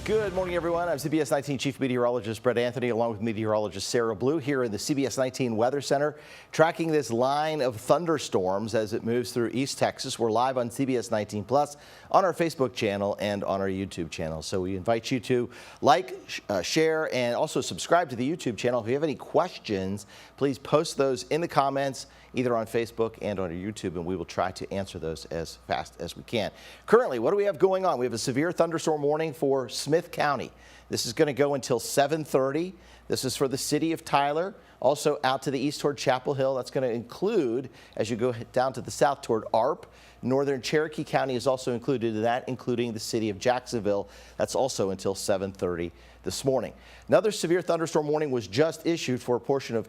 Good morning, everyone. I'm CBS 19 Chief Meteorologist Brett Anthony, along with meteorologist Sarah Blue here in the CBS 19 Weather Center, tracking this line of thunderstorms as it moves through East Texas. We're live on CBS 19 Plus on our Facebook channel and on our YouTube channel. So we invite you to like, share, and also subscribe to the YouTube channel. If you have any questions, please post those in the comments, either on Facebook and on YouTube, and we will try to answer those as fast as we can. Currently, what do we have going on? We have a severe thunderstorm warning for Smith County. This is going to go until 7:30. This is for the city of Tyler. Also out to the east toward Chapel Hill. That's going to include, as you go down to the south toward ARP, northern Cherokee County is also included in that, including the city of Jacksonville. That's also until 7:30 this morning. Another severe thunderstorm warning was just issued for a portion of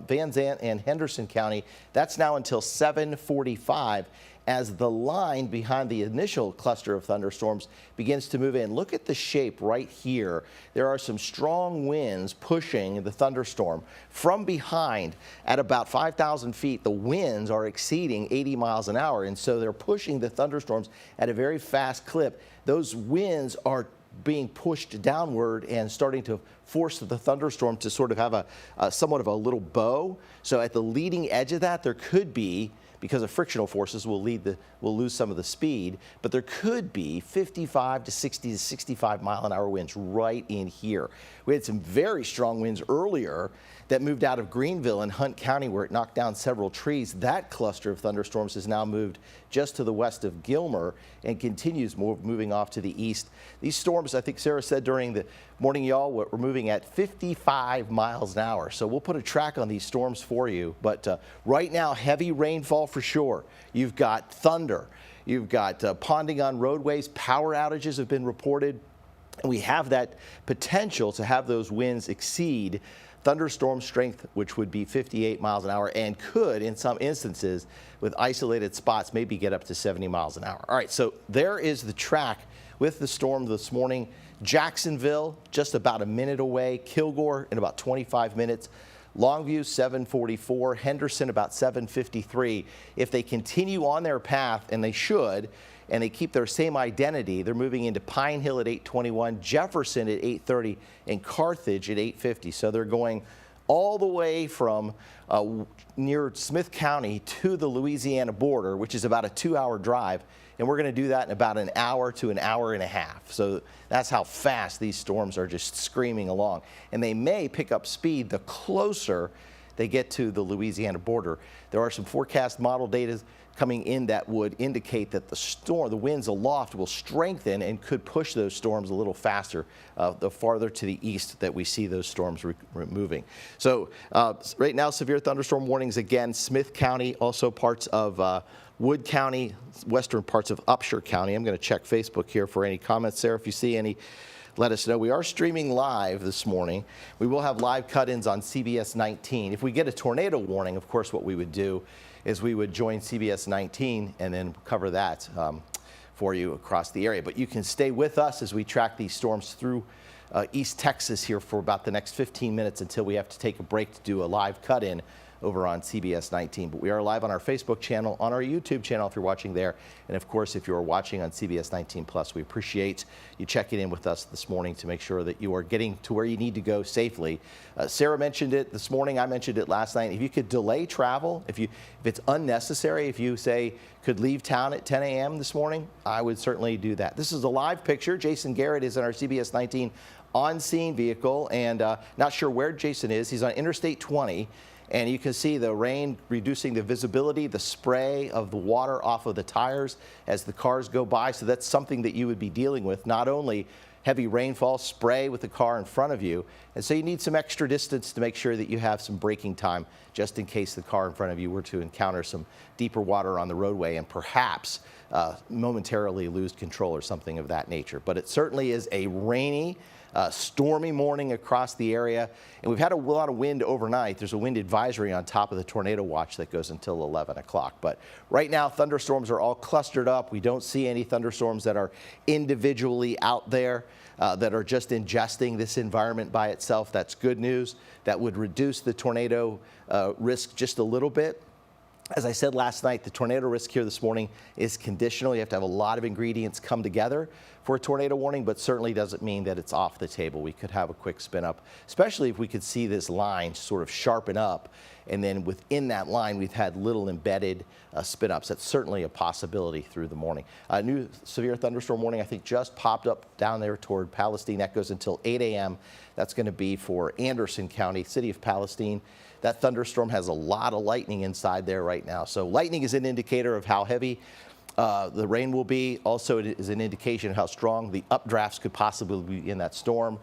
Van Zandt and Henderson County. That's now until 7:45 as the line behind the initial cluster of thunderstorms begins to move in. Look at the shape right here. There are some strong winds pushing the thunderstorm from behind at about 5,000 feet. The winds are exceeding 80 miles an hour, and so they're pushing the thunderstorms at a very fast clip. Those winds are being pushed downward and starting to force the thunderstorm to sort of have a somewhat of a little bow. So at the leading edge of that, there could be, because of frictional forces, we'll lose some of the speed, but there could be 55 to 60 to 65 mile an hour winds right in here. We had some very strong winds earlier that moved out of Greenville and Hunt County, where it knocked down several trees. That cluster of thunderstorms has now moved just to the west of Gilmer and continues moving off to the east. These storms, I think Sarah said during the morning, y'all, we're moving at 55 miles an hour. So we'll put a track on these storms for you. But right now, heavy rainfall for sure. You've got thunder. You've got ponding on roadways. Power outages have been reported. And we have that potential to have those winds exceed thunderstorm strength, which would be 58 miles an hour and could, in some instances, with isolated spots, maybe get up to 70 miles an hour. All right, so there is the track with the storm this morning. Jacksonville, just about a minute away. Kilgore in about 25 minutes. Longview, 7:44. Henderson, about 7:53. If they continue on their path, and they should, and they keep their same identity, they're moving into Pine Hill at 8:21, Jefferson at 8:30, and Carthage at 8:50. So they're going all the way from near Smith County to the Louisiana border, which is about a 2-hour drive. And we're going to do that in about an hour to an hour and a half. So that's how fast these storms are just screaming along. And they may pick up speed the closer they get to the Louisiana border. There are some forecast model data coming in that would indicate that the winds aloft will strengthen and could push those storms a little faster the farther to the east that we see those storms moving. So right now, severe thunderstorm warnings again, Smith County, also parts of Wood County, western parts of Upshur County. I'm going to check Facebook here for any comments. Sarah, if you see any, let us know. We are streaming live this morning. We will have live cut-ins on CBS 19. If we get a tornado warning, of course, what we would do is we would join CBS 19 and then cover that for you across the area. But you can stay with us as we track these storms through East Texas here for about the next 15 minutes until we have to take a break to do a live cut-in over on CBS 19. But we are live on our Facebook channel, on our YouTube channel if you're watching there. And of course, if you're watching on CBS 19 Plus, we appreciate you checking in with us this morning to make sure that you are getting to where you need to go safely. Sarah mentioned it this morning. I mentioned it last night. If you could delay travel, if it's unnecessary, if you say could leave town at 10 a.m. this morning, I would certainly do that. This is a live picture. Jason Garrett is in our CBS 19 on-scene vehicle, and not sure where Jason is. He's on Interstate 20. And you can see the rain reducing the visibility, the spray of the water off of the tires as the cars go by. So that's something that you would be dealing with, not only heavy rainfall, spray with the car in front of you. And so you need some extra distance to make sure that you have some braking time just in case the car in front of you were to encounter some deeper water on the roadway and perhaps momentarily lose control or something of that nature. But it certainly is a rainy, stormy morning across the area, and we've had a lot of wind overnight. There's a wind advisory on top of the tornado watch that goes until 11 o'clock. But right now, thunderstorms are all clustered up. We don't see any thunderstorms that are individually out there that are just ingesting this environment by itself. That's good news. That would reduce the tornado risk just a little bit. As I said last night, the tornado risk here this morning is conditional. You have to have a lot of ingredients come together for a tornado warning, but certainly doesn't mean that it's off the table. We could have a quick spin up, especially if we could see this line sort of sharpen up. And then within that line, we've had little embedded spin ups. That's certainly a possibility through the morning. New severe thunderstorm warning, I think, just popped up down there toward Palestine. That goes until 8 a.m. That's going to be for Anderson County, city of Palestine. That thunderstorm has a lot of lightning inside there right now. So lightning is an indicator of how heavy the rain will be. Also, it is an indication of how strong the updrafts could possibly be in that storm,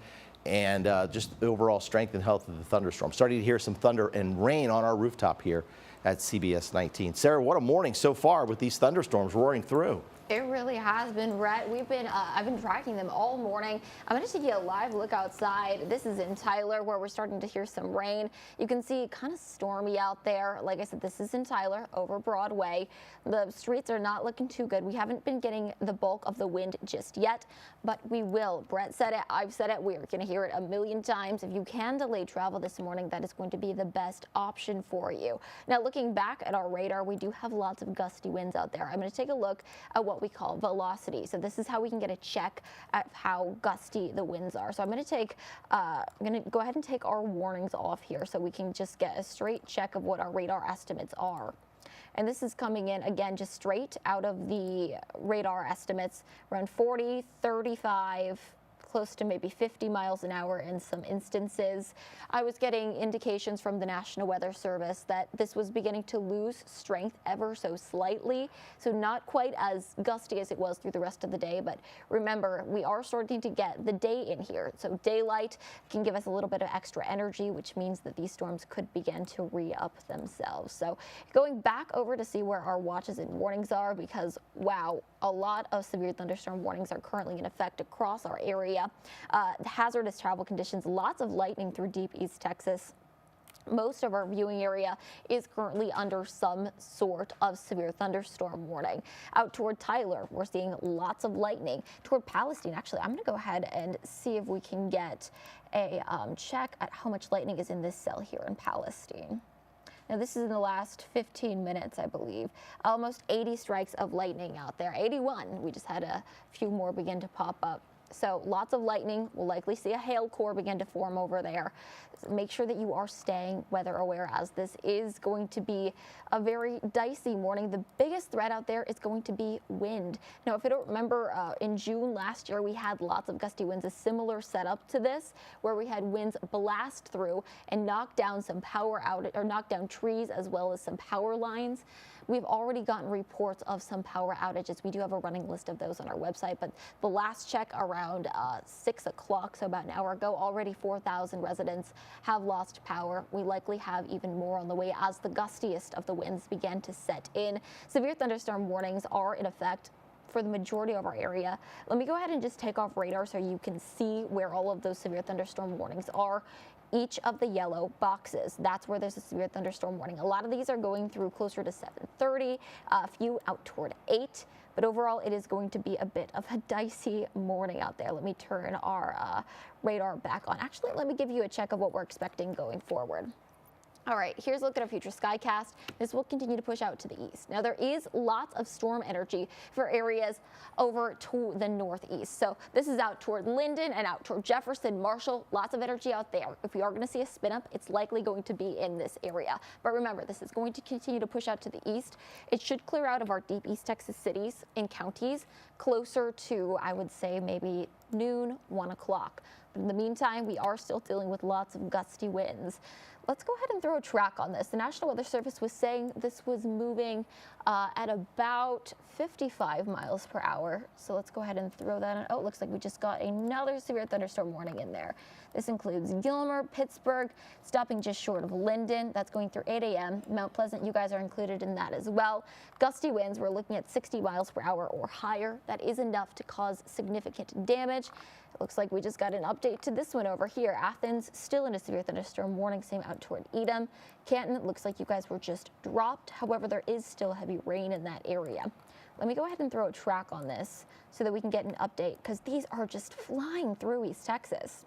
and just the overall strength and health of the thunderstorm. Starting to hear some thunder and rain on our rooftop here at CBS 19. Sarah, what a morning so far with these thunderstorms roaring through. It really has been, Rhett. I've been tracking them all morning. I'm going to take you a live look outside. This is in Tyler, where we're starting to hear some rain. You can see kind of stormy out there. Like I said, this is in Tyler over Broadway. The streets are not looking too good. We haven't been getting the bulk of the wind just yet, but we will. Brett said it. I've said it. We're going to hear it a million times. If you can delay travel this morning, that is going to be the best option for you. Now, looking back at our radar, we do have lots of gusty winds out there. I'm going to take a look at what we call velocity. So this is how we can get a check at how gusty the winds are. So I'm going to go ahead and take our warnings off here so we can just get a straight check of what our radar estimates are. And this is coming in, again, just straight out of the radar estimates, around 40, 35, close to maybe 50 miles an hour in some instances. I was getting indications from the National Weather Service that this was beginning to lose strength ever so slightly, so not quite as gusty as it was through the rest of the day. But remember, we are starting to get the day in here, so daylight can give us a little bit of extra energy, which means that these storms could begin to re-up themselves. So going back over to see where our watches and warnings are, because wow, a lot of severe thunderstorm warnings are currently in effect across our area. Hazardous travel conditions, lots of lightning through deep East Texas. Most of our viewing area is currently under some sort of severe thunderstorm warning. Out toward Tyler, we're seeing lots of lightning. Toward Palestine, actually, I'm going to go ahead and see if we can get a check at how much lightning is in this cell here in Palestine. Now, this is in the last 15 minutes, I believe. Almost 80 strikes of lightning out there. 81. We just had a few more begin to pop up. So lots of lightning. We'll likely see a hail core begin to form over there. So make sure that you are staying weather aware, as this is going to be a very dicey morning. The biggest threat out there is going to be wind. Now, if you don't remember, in June last year, we had lots of gusty winds, a similar setup to this, where we had winds blast through and knock down some power out, or knock down trees as well as some power lines. We've already gotten reports of some power outages. We do have a running list of those on our website, but the last check around 6 o'clock, so about an hour ago, already 4,000 residents have lost power. We likely have even more on the way as the gustiest of the winds begin to set in. Severe thunderstorm warnings are in effect for the majority of our area. Let me go ahead and just take off radar so you can see where all of those severe thunderstorm warnings are. Each of the yellow boxes, that's where there's a severe thunderstorm warning. A lot of these are going through closer to 7:30, a few out toward 8, but overall it is going to be a bit of a dicey morning out there. Let me turn our radar back on. Actually, let me give you a check of what we're expecting going forward. All right, here's a look at our future skycast. This will continue to push out to the east. Now, there is lots of storm energy for areas over to the northeast. So this is out toward Linden and out toward Jefferson, Marshall. Lots of energy out there. If we are going to see a spin up, it's likely going to be in this area. But remember, this is going to continue to push out to the east. It should clear out of our deep East Texas cities and counties closer to, I would say, maybe noon, 1 o'clock. But in the meantime, we are still dealing with lots of gusty winds. Let's go ahead and throw a track on this. The National Weather Service was saying this was moving at about 55 miles per hour. So let's go ahead and throw that in. Oh, it looks like we just got another severe thunderstorm warning in there. This includes Gilmer, Pittsburgh, stopping just short of Linden. That's going through 8 a.m. Mount Pleasant, you guys are included in that as well. Gusty winds, we're looking at 60 miles per hour or higher. That is enough to cause significant damage. It looks like we just got an update to this one over here. Athens, still in a severe thunderstorm warning, same out toward Edom. Canton, it looks like you guys were just dropped. However, there is still heavy rain in that area. Let me go ahead and throw a track on this so that we can get an update, because these are just flying through East Texas.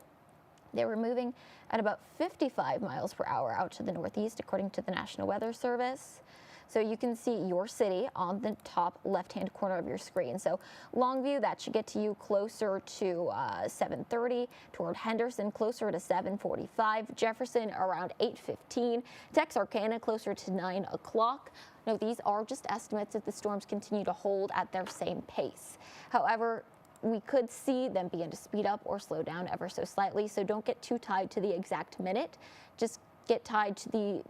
They were moving at about 55 miles per hour out to the northeast, according to the National Weather Service. So you can see your city on the top left-hand corner of your screen. So Longview, that should get to you closer to 7:30, toward Henderson closer to 7:45, Jefferson around 8:15, Texarkana closer to 9 o'clock. Now, these are just estimates if the storms continue to hold at their same pace. However, we could see them begin to speed up or slow down ever so slightly, so don't get too tied to the exact minute. Just get tied to the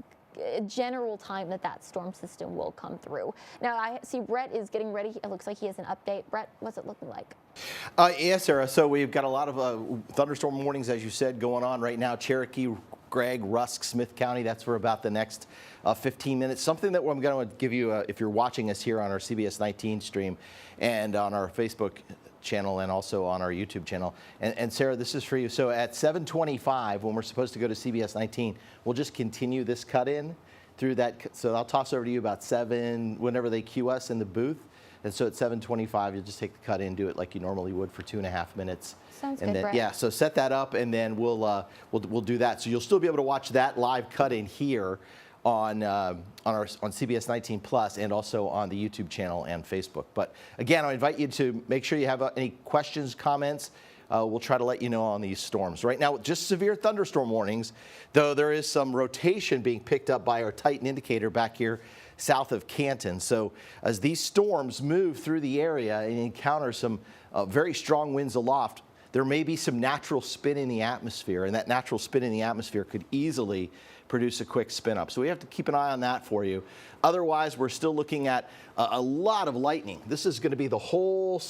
general time that storm system will come through. Now, I see Brett is getting ready. It looks like he has an update. Brett, what's it looking like? Yes, Sarah. So we've got a lot of thunderstorm warnings, as you said, going on right now. Cherokee, Gregg, Rusk, Smith County. That's for about the next 15 minutes. Something that I'm going to give you, if you're watching us here on our CBS 19 stream and on our Facebook channel and also on our YouTube channel. And Sarah, this is for you. So at 7:25, when we're supposed to go to CBS 19, we'll just continue this cut in through that. So I'll toss over to you about 7, whenever they cue us in the booth. And so at 7:25, you'll just take the cut in, do it like you normally would for 2.5 minutes. Sounds and good, then, Brett. yeah, so set that up, and then we'll do that. So you'll still be able to watch that live cut in here on CBS 19 Plus and also on the YouTube channel and Facebook. But again, I invite you to make sure you have any questions, comments. We'll try to let you know on these storms. Right now, just severe thunderstorm warnings, though there is some rotation being picked up by our Titan indicator back here south of Canton. So as these storms move through the area and encounter some very strong winds aloft, there may be some natural spin in the atmosphere, and that natural spin in the atmosphere could easily produce a quick spin up. So we have to keep an eye on that for you. Otherwise, we're still looking at a lot of lightning. This is going to be the whole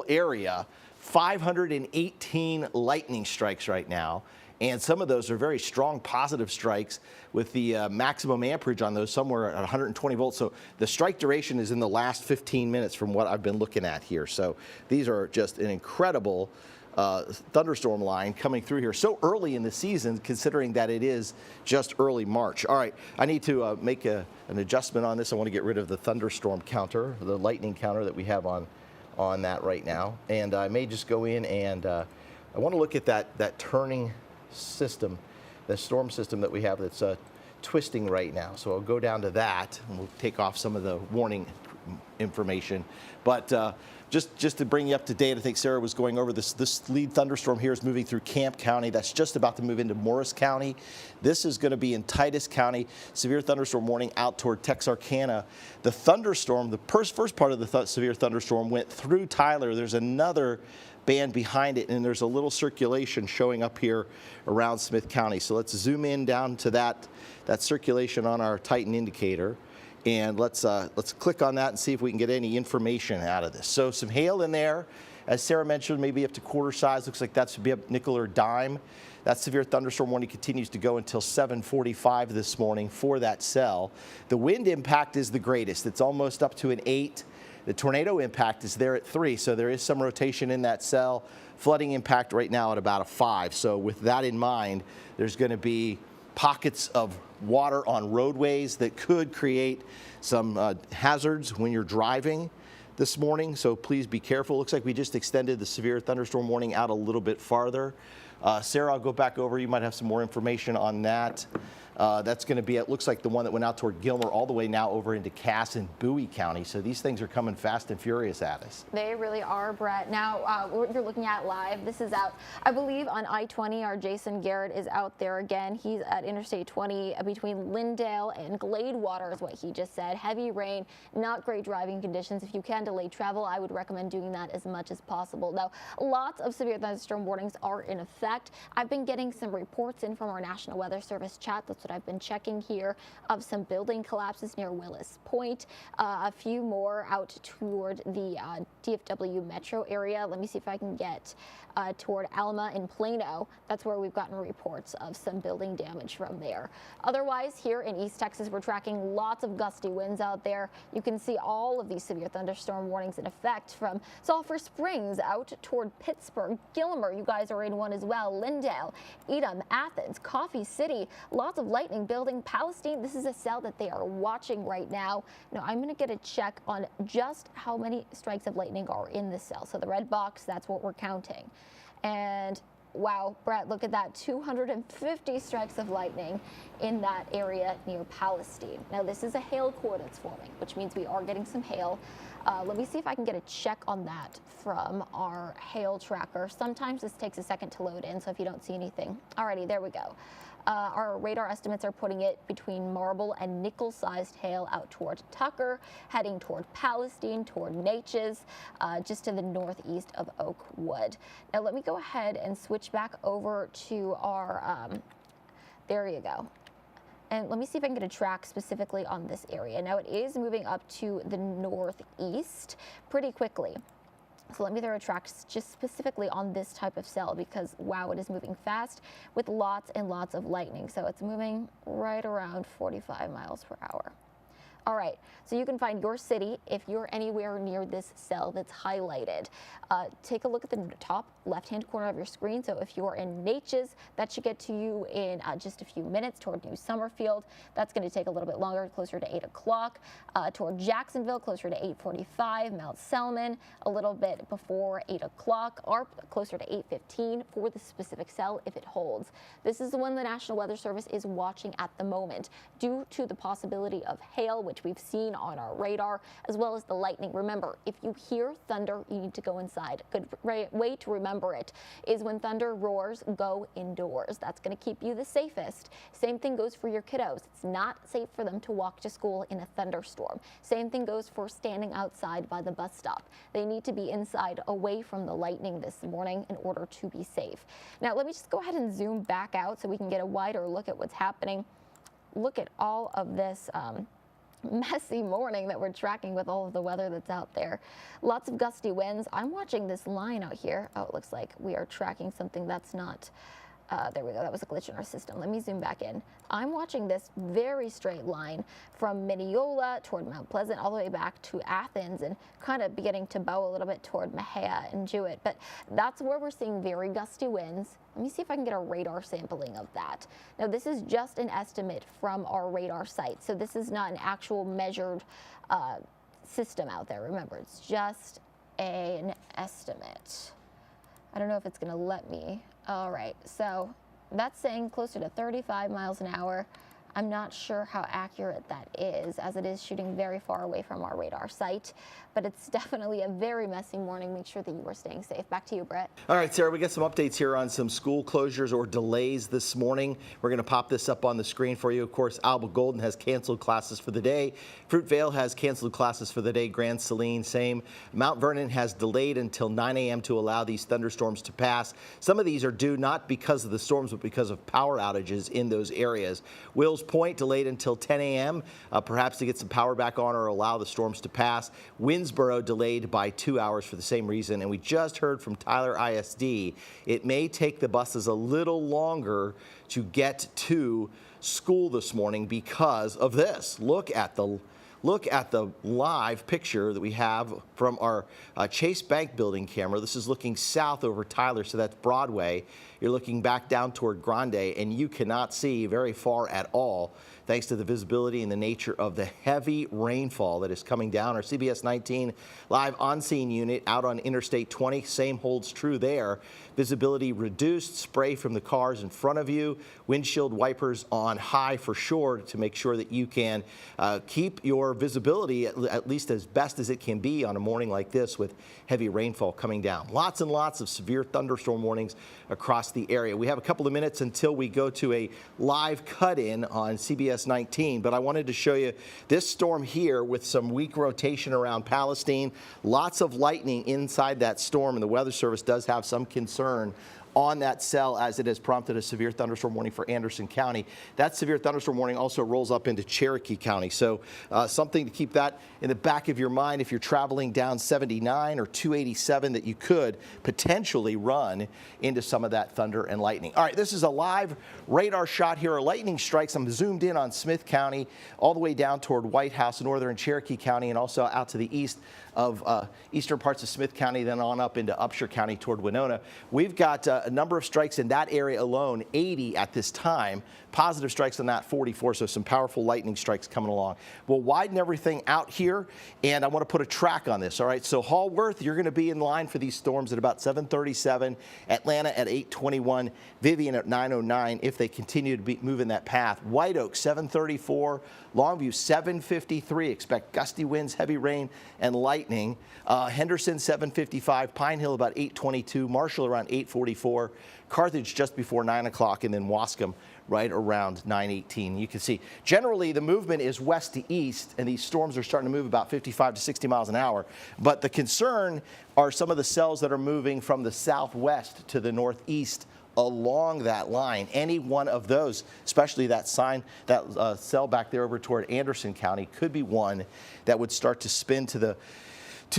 area, 518 lightning strikes right now. And some of those are very strong positive strikes with the maximum amperage on those somewhere at 120 volts. So the strike duration is in the last 15 minutes from what I've been looking at here. So these are just an incredible thunderstorm line coming through here so early in the season, considering that it is just early March. All right, I need to make an adjustment on this. I want to get rid of the thunderstorm counter, the lightning counter that we have on that right now. And I may just go in and I want to look at that turning system, the storm system that we have that's twisting right now. So I'll go down to that and we'll take off some of the warning information. But just to bring you up to date, I think Sarah was going over this lead thunderstorm here is moving through Camp County. That's just about to move into Morris County. This is going to be in Titus County. Severe thunderstorm warning out toward Texarkana. The thunderstorm, the first part of the severe thunderstorm went through Tyler. There's another band behind it, and there's a little circulation showing up here around Smith County. So let's zoom in down to that circulation on our Titan indicator. And let's click on that and see if we can get any information out of this. So some hail in there, as Sarah mentioned, maybe up to quarter size. Looks like that should be a nickel or dime. That severe thunderstorm warning continues to go until 7:45 this morning for that cell. The wind impact is the greatest. It's almost up to an 8. The tornado impact is there at 3, so there is some rotation in that cell. Flooding impact right now at about a 5. So with that in mind, there's going to be pockets of water on roadways that could create some hazards when you're driving this morning. So please be careful. Looks like we just extended the severe thunderstorm warning out a little bit farther. Sarah, I'll go back over. You might have some more information on that. That's going to be, it looks like the one that went out toward Gilmer all the way now over into Cass and Bowie County. So these things are coming fast and furious at us. They really are, Brett. Now, what you're looking at live, this is out, I believe, on I-20. Our Jason Garrett is out there again. He's at Interstate 20 between Lindale and Gladewater is what he just said. Heavy rain, not great driving conditions. If you can delay travel, I would recommend doing that as much as possible. Now, lots of severe thunderstorm warnings are in effect. I've been getting some reports in from our National Weather Service chat. That's what I've been checking here of some building collapses near Willis Point, a few more out toward the DFW metro area. Let me see if I can get toward Alma and Plano. That's where we've gotten reports of some building damage from there. Otherwise, here in East Texas, we're tracking lots of gusty winds out there. You can see all of these severe thunderstorm warnings in effect from Sulphur Springs out toward Pittsburgh, Gilmer. You guys are in one as well. Lindale, Edom, Athens, Coffee City. Lots of lightning building. Palestine, this is a cell that they are watching right now. Now, I'm going to get a check on just how many strikes of lightning are in this cell. So the red box, that's what we're counting. And wow, Brett, look at that, 250 strikes of lightning in that area near Palestine. Now, this is a hail core that's forming, which means we are getting some hail. Let me see if I can get a check on that from our hail tracker. Sometimes this takes a second to load in, so if you don't see anything. Alrighty, there we go. Our radar estimates are putting it between marble and nickel-sized hail out toward Tucker, heading toward Palestine, toward Natchez, just to the northeast of Oakwood. Now let me go ahead and switch back over to our, there you go. And let me see if I can get a track specifically on this area. Now it is moving up to the northeast pretty quickly. So let me throw a track just specifically on this type of cell because, wow, it is moving fast with lots and lots of lightning. So it's moving right around 45 miles per hour. All right, so you can find your city if you're anywhere near this cell that's highlighted. Take a look at the top left-hand corner of your screen. So if you're in Natchez, that should get to you in just a few minutes. Toward New Summerfield, that's going to take a little bit longer, closer to 8 o'clock. Toward Jacksonville, closer to 8:45. Mount Selman, a little bit before 8 o'clock, or closer to 8:15 for the specific cell if it holds. This is the one the National Weather Service is watching at the moment due to the possibility of hail, which we've seen on our radar, as well as the lightning. Remember, if you hear thunder, you need to go inside. Good way to remember it is when thunder roars, go indoors. That's going to keep you the safest. Same thing goes for your kiddos. It's not safe for them to walk to school in a thunderstorm. Same thing goes for standing outside by the bus stop. They need to be inside away from the lightning this morning in order to be safe. Now, let me just go ahead and zoom back out so we can get a wider look at what's happening. Look at all of this messy morning that we're tracking with all of the weather that's out there. Lots of gusty winds. I'm watching this line out here. Oh, it looks like we are tracking something that's not. There we go. That was a glitch in our system. Let me zoom back in. I'm watching this very straight line from Mineola toward Mount Pleasant all the way back to Athens and kind of beginning to bow a little bit toward Mahia and Jewett. But that's where we're seeing very gusty winds. Let me see if I can get a radar sampling of that. Now, this is just an estimate from our radar site. So this is not an actual measured system out there. Remember, it's just an estimate. I don't know if it's going to let me. All right, so that's saying closer to 35 miles an hour. I'm not sure how accurate that is, as it is shooting very far away from our radar site, but it's definitely a very messy morning. Make sure that you are staying safe. Back to you, Brett. All right, Sarah, we got some updates here on some school closures or delays this morning. We're going to pop this up on the screen for you. Of course, Alba Golden has canceled classes for the day. Fruitvale has canceled classes for the day. Grand Saline, same. Mount Vernon has delayed until 9 a.m. to allow these thunderstorms to pass. Some of these are due not because of the storms, but because of power outages in those areas. Wills Point delayed until 10 a.m., perhaps to get some power back on or allow the storms to pass. Winnsboro delayed by 2 hours for the same reason. And we just heard from Tyler ISD, it may take the buses a little longer to get to school this morning because of this. Look at the live picture that we have from our Chase Bank building camera. This is looking south over Tyler, so that's Broadway. You're looking back down toward Grande, and you cannot see very far at all, thanks to the visibility and the nature of the heavy rainfall that is coming down. Our CBS 19 live on-scene unit out on Interstate 20, same holds true there. Visibility reduced, spray from the cars in front of you, windshield wipers on high for sure to make sure that you can keep your visibility at least as best as it can be on a morning like this with heavy rainfall coming down. Lots and lots of severe thunderstorm warnings across the area. We have a couple of minutes until we go to a live cut-in on CBS 19, but I wanted to show you this storm here with some weak rotation around Palestine. Lots of lightning inside that storm, and the Weather Service does have some concern on that cell as it has prompted a severe thunderstorm warning for Anderson County. That severe thunderstorm warning also rolls up into Cherokee County. So something to keep that in the back of your mind if you're traveling down 79 or 287 that you could potentially run into some of that thunder and lightning. All right, this is a live radar shot here. Our lightning strikes. I'm zoomed in on Smith County all the way down toward White House, northern Cherokee County, and also out to the east of eastern parts of Smith County, then on up into Upshur County toward Winona. We've got a number of strikes in that area alone, 80 at this time. Positive strikes on that 44, so some powerful lightning strikes coming along. We'll widen everything out here, and I want to put a track on this. All right, so Hallworth, you're going to be in line for these storms at about 7:37, Atlanta at 8:21, Vivian at 9:09 if they continue to be moving that path. White Oak 7:34, Longview 7:53. Expect gusty winds, heavy rain, and lightning. Henderson 7:55, Pine Hill about 8:22, Marshall around 8:44, Carthage just before 9 o'clock, and then Wascom right around 9:18. You can see generally the movement is west to east, and these storms are starting to move about 55 to 60 miles an hour. But the concern are some of the cells that are moving from the southwest to the northeast along that line. Any one of those, especially that cell back there over toward Anderson County, could be one that would start to spin to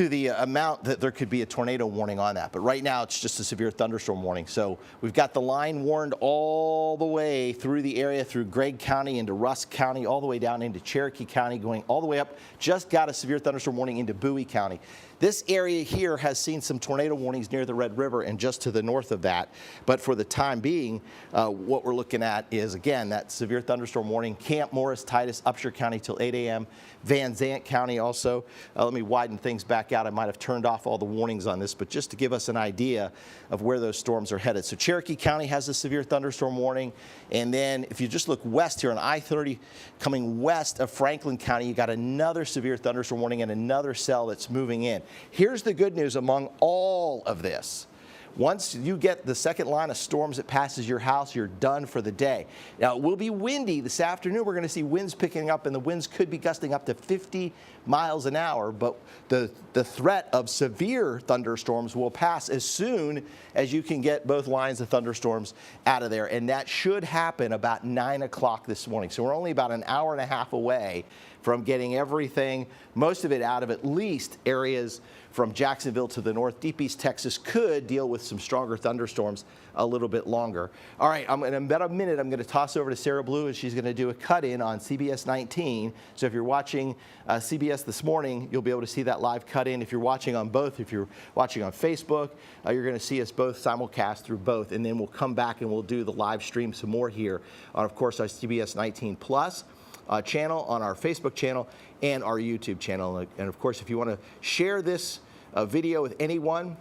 the amount that there could be a tornado warning on that. But right now it's just a severe thunderstorm warning. So we've got the line warned all the way through the area, through Gregg County into Rusk County, all the way down into Cherokee County, going all the way up. Just got a severe thunderstorm warning into Bowie County. This area here has seen some tornado warnings near the Red River and just to the north of that. But for the time being, what we're looking at is, again, that severe thunderstorm warning. Camp, Morris, Titus, Upshur County till 8 a.m. Van Zant County also. Let me widen things back out. I might have turned off all the warnings on this, but just to give us an idea of where those storms are headed. So Cherokee County has a severe thunderstorm warning. And then if you just look west here on I-30, coming west of Franklin County, you got another severe thunderstorm warning and another cell that's moving in. Here's the good news among all of this. Once you get the second line of storms that passes your house, you're done for the day. Now, it will be windy this afternoon. We're going to see winds picking up, and the winds could be gusting up to 50 miles an hour. But the threat of severe thunderstorms will pass as soon as you can get both lines of thunderstorms out of there. And that should happen about 9 o'clock this morning. So we're only about an hour and a half away from getting everything, most of it out of at least areas from Jacksonville to the north. Deep East Texas could deal with some stronger thunderstorms a little bit longer. All right, in about a minute, I'm going to toss over to Sarah Blue, and she's going to do a cut-in on CBS 19. So if you're watching CBS this morning, you'll be able to see that live cut-in. If you're watching on both, if you're watching on Facebook, you're going to see us both simulcast through both, and then we'll come back and we'll do the live stream some more here on, of course, our CBS 19 Plus channel, on our Facebook channel, and our YouTube channel. And of course, if you want to share this video with anyone,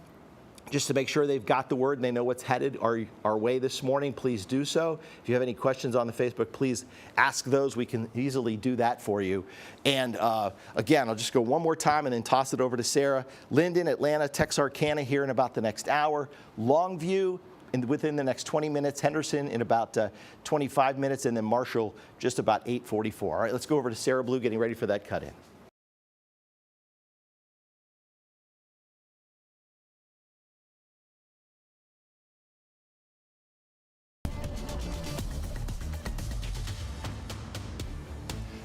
just to make sure they've got the word and they know what's headed our way this morning, please do so. If you have any questions on the Facebook, please ask those. We can easily do that for you. And again, I'll just go one more time and then toss it over to Sarah. Linden, Atlanta, Texarkana here in about the next hour. Longview within the next 20 minutes, Henderson in about 25 minutes, and then Marshall just about 8:44. All right, let's go over to Sarah Blue getting ready for that cut-in.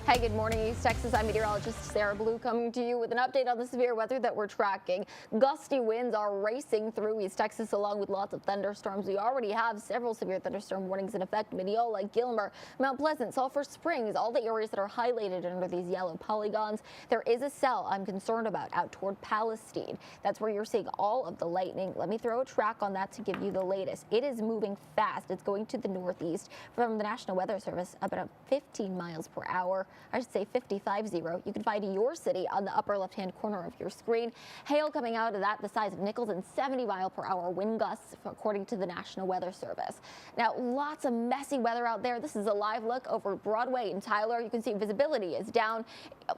Hey, good morning, East Texas. I'm meteorologist Sarah Blue coming to you with an update on the severe weather that we're tracking. Gusty winds are racing through East Texas along with lots of thunderstorms. We already have several severe thunderstorm warnings in effect. Mineola, Gilmer, Mount Pleasant, Sulphur Springs, all the areas that are highlighted under these yellow polygons. There is a cell I'm concerned about out toward Palestine. That's where you're seeing all of the lightning. Let me throw a track on that to give you the latest. It is moving fast. It's going to the northeast from the National Weather Service about 15 miles per hour. I should say 55-0. You can find your city on the upper left-hand corner of your screen. Hail coming out of that the size of nickels and 70-mile-per-hour wind gusts, according to the National Weather Service. Now, lots of messy weather out there. This is a live look over Broadway in Tyler. You can see visibility is down.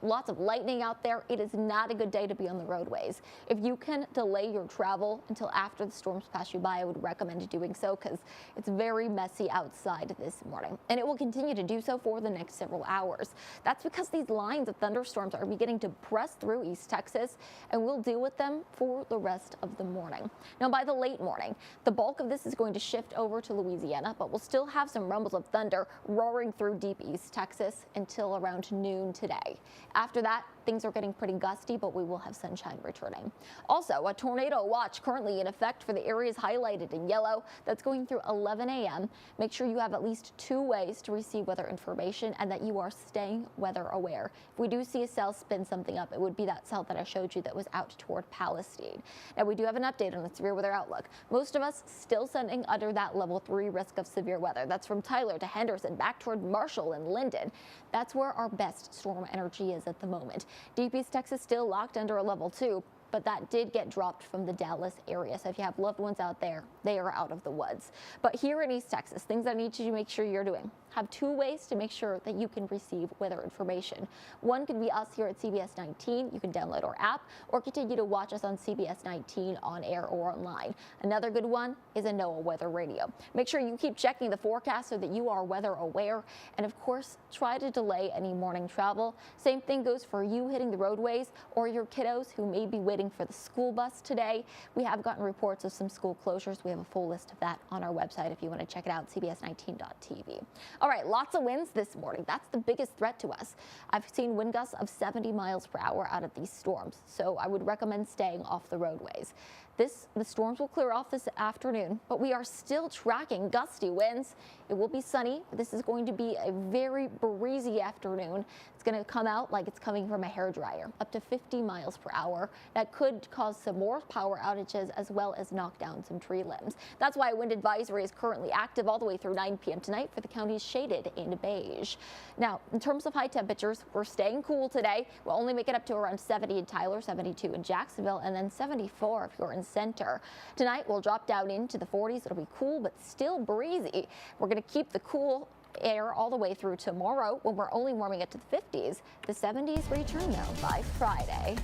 Lots of lightning out there. It is not a good day to be on the roadways. If you can delay your travel until after the storms pass you by, I would recommend doing so because it's very messy outside this morning. And it will continue to do so for the next several hours. That's because these lines of thunderstorms are beginning to press through East Texas, and we'll deal with them for the rest of the morning. Now, by the late morning, the bulk of this is going to shift over to Louisiana, but we'll still have some rumbles of thunder roaring through deep East Texas until around noon today. After that, things are getting pretty gusty, but we will have sunshine returning. Also, a tornado watch currently in effect for the areas highlighted in yellow. That's going through 11 a.m. Make sure you have at least 2 ways to receive weather information and that you are staying weather aware. If we do see a cell spin something up, it would be that cell that I showed you that was out toward Palestine. Now, we do have an update on the severe weather outlook. Most of us still sending under that level 3 risk of severe weather. That's from Tyler to Henderson, back toward Marshall and Linden. That's where our best storm energy is at the moment. Deep East Texas still locked under a level 2. But that did get dropped from the Dallas area. So if you have loved ones out there, they are out of the woods. But here in East Texas, things I need you to make sure you're doing. Have 2 ways to make sure that you can receive weather information. One could be us here at CBS 19. You can download our app or continue to watch us on CBS 19 on air or online. Another good one is a NOAA weather radio. Make sure you keep checking the forecast so that you are weather aware. And of course, try to delay any morning travel. Same thing goes for you hitting the roadways or your kiddos who may be waiting for the school bus today. We have gotten reports of some school closures. We have a full list of that on our website if you want to check it out, cbs19.tv. All right, lots of winds this morning. That's the biggest threat to us. I've seen wind gusts of 70 miles per hour out of these storms, so I would recommend staying off the roadways. The storms will clear off this afternoon, but we are still tracking gusty winds. It will be sunny. This is going to be a very breezy afternoon. It's going to come out like it's coming from a hairdryer, up to 50 miles per hour. That could cause some more power outages as well as knock down some tree limbs. That's why a wind advisory is currently active all the way through 9 p.m. tonight for the counties shaded in beige. Now, in terms of high temperatures, we're staying cool today. We'll only make it up to around 70 in Tyler, 72 in Jacksonville, and then 74 if you're in Center. Tonight, we'll drop down into the 40s. It'll be cool, but still breezy. We're going to keep the cool air all the way through tomorrow when we're only warming it to the 50s. The 70s return, though, by Friday.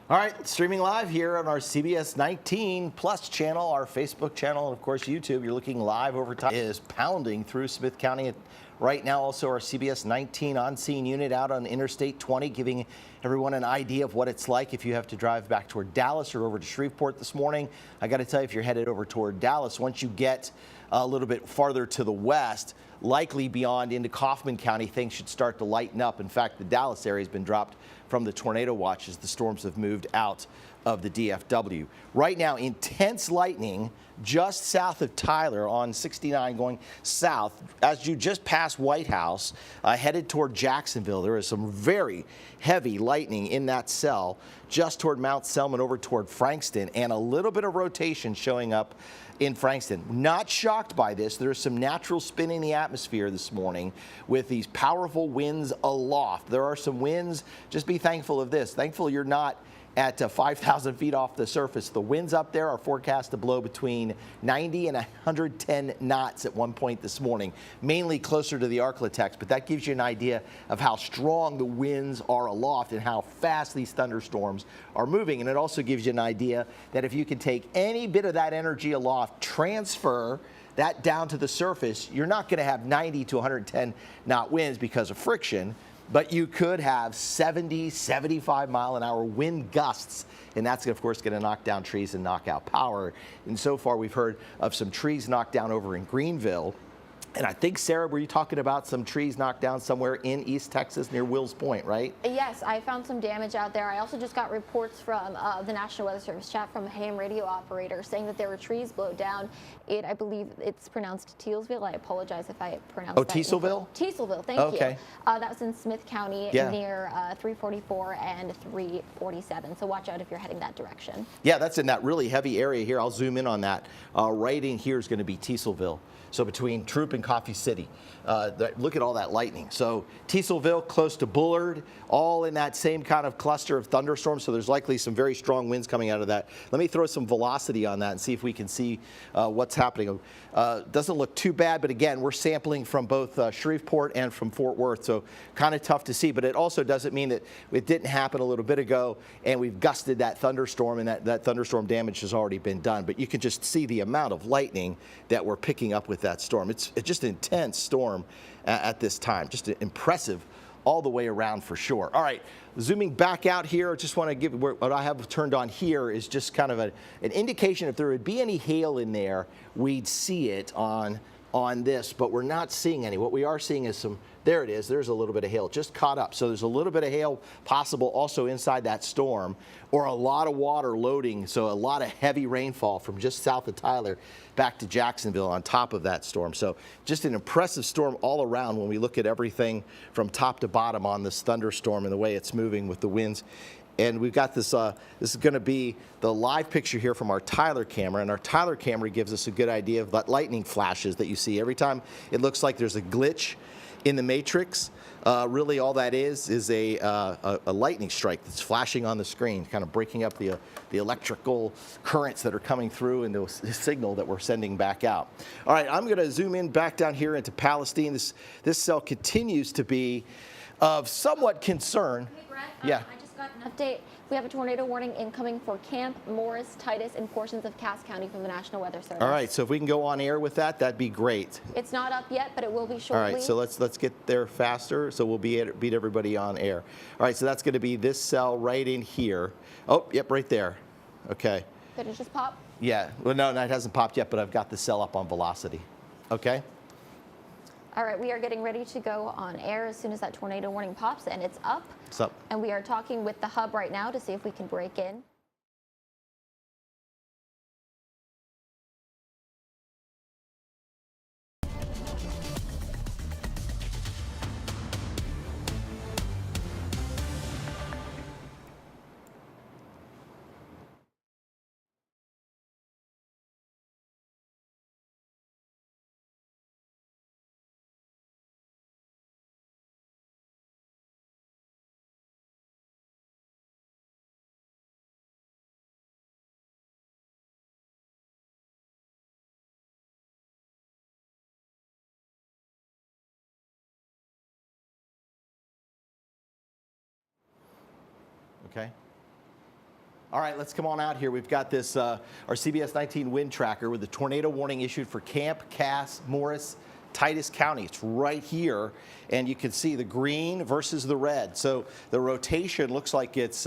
All right, streaming live here on our CBS 19 Plus channel, our Facebook channel, and of course YouTube. You're looking live over time. It is pounding through Smith County right now. Also, our CBS 19 on-scene unit out on Interstate 20, giving everyone an idea of what it's like if you have to drive back toward Dallas or over to Shreveport this morning. I got to tell you, if you're headed over toward Dallas, once you get a little bit farther to the west, likely beyond into Kaufman County, things should start to lighten up. In fact, the Dallas area has been dropped from the tornado watch as the storms have moved out of the DFW. Right now, intense lightning just south of Tyler on 69 going south. As you just pass White House, headed toward Jacksonville, there is some very heavy lightning in that cell just toward Mount Selman over toward Frankston, and a little bit of rotation showing up in Frankston. Not shocked by this. There's some natural spin in the atmosphere this morning with these powerful winds aloft. There are some winds. Just be thankful of this. Thankful you're not at 5,000 feet off the surface. The winds up there are forecast to blow between 90 and 110 knots at one point this morning, mainly closer to the Arklatex, but that gives you an idea of how strong the winds are aloft and how fast these thunderstorms are moving. And it also gives you an idea that if you can take any bit of that energy aloft, transfer that down to the surface, you're not going to have 90 to 110 knot winds because of friction, but you could have 70, 75 mile an hour wind gusts, and that's of course going to knock down trees and knock out power. And so far we've heard of some trees knocked down over in Greenville. And I think, Sarah, were you talking about some trees knocked down somewhere in East Texas near Wills Point, right? Yes, I found some damage out there. I also just got reports from the National Weather Service chat from a ham radio operator saying that there were trees blown down. I believe it's pronounced Tealsville. I apologize if I pronounced that. Tealsville? Tealsville, thank you. That was in Smith County near 344 and 347. So watch out if you're heading that direction. Yeah, that's in that really heavy area here. I'll zoom in on that. Right in here is going to be Tealsville. So between Troop and Coffee City, look at all that lightning. So Tealsville, close to Bullard, all in that same kind of cluster of thunderstorms. So there's likely some very strong winds coming out of that. Let me throw some velocity on that and see if we can see what's happening. Doesn't look too bad, but again, we're sampling from both Shreveport and from Fort Worth, so kind of tough to see. But it also doesn't mean that it didn't happen a little bit ago and we've gusted that thunderstorm and that thunderstorm damage has already been done. But you can just see the amount of lightning that we're picking up with that storm. It's just an intense storm at this time, just impressive all the way around for sure. All right, zooming back out here, just want to give what I have turned on here is just kind of an indication if there would be any hail in there, we'd see it on this, but we're not seeing any. What we are seeing is some, there it is, there's a little bit of hail, just caught up. So there's a little bit of hail possible also inside that storm, or a lot of water loading, so a lot of heavy rainfall from just south of Tyler back to Jacksonville on top of that storm. So just an impressive storm all around when we look at everything from top to bottom on this thunderstorm and the way it's moving with the winds. And we've got this, this is going to be the live picture here from our Tyler camera. And our Tyler camera gives us a good idea of that lightning flashes that you see. Every time it looks like there's a glitch in the matrix, really all that is a lightning strike that's flashing on the screen, kind of breaking up the electrical currents that are coming through and the signal that we're sending back out. All right, I'm going to zoom in back down here into Palestine. This cell continues to be of somewhat concern. Hey, Brett, Yeah. I just got an update. We have a tornado warning incoming for Camp, Morris, Titus, and portions of Cass County from the National Weather Service. All right, so if we can go on air with that, that'd be great. It's not up yet, but it will be shortly. All right, so let's get there faster, so we'll beat everybody on air. All right, so that's going to be this cell right in here. Oh, yep, right there. Okay. Did it just pop? Yeah. Well, no, it hasn't popped yet, but I've got the cell up on velocity. Okay. All right, we are getting ready to go on air as soon as that tornado warning pops, and it's up. It's up. And we are talking with the hub right now to see if we can break in. Okay. All right, let's come on out here. We've got this, our CBS 19 wind tracker with the tornado warning issued for Camp, Cass, Morris, Titus County. It's right here, and you can see the green versus the red. So the rotation looks like it's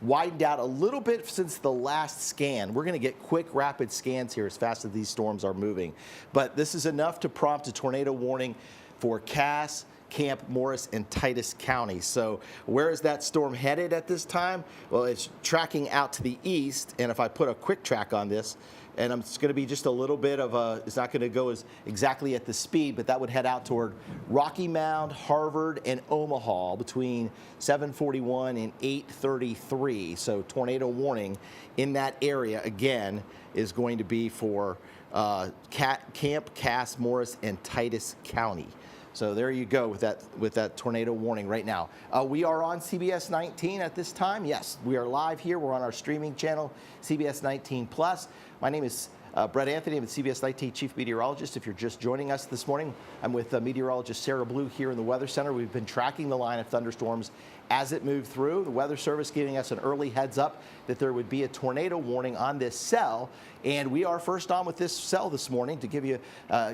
widened out a little bit since the last scan. We're going to get quick, rapid scans here as fast as these storms are moving. But this is enough to prompt a tornado warning for Cass, Camp, Morris, and Titus County. So where is that storm headed at this time? Well, it's tracking out to the east, and if I put a quick track on this, and it's going to be just a little bit of a, it's not going to go as exactly at the speed, but that would head out toward Rocky Mount, Harvard, and Omaha between 7:41 and 8:33. So tornado warning in that area, again, is going to be for Camp, Cass, Morris, and Titus County. So there you go with that tornado warning right now. We are on CBS 19 at this time. Yes, we are live here. We're on our streaming channel, CBS 19 Plus. My name is Brett Anthony. I'm the CBS 19 Chief Meteorologist. If you're just joining us this morning, I'm with meteorologist Sarah Blue here in the Weather Center. We've been tracking the line of thunderstorms as it moved through. The Weather Service giving us an early heads up that there would be a tornado warning on this cell. And we are first on with this cell this morning to give you,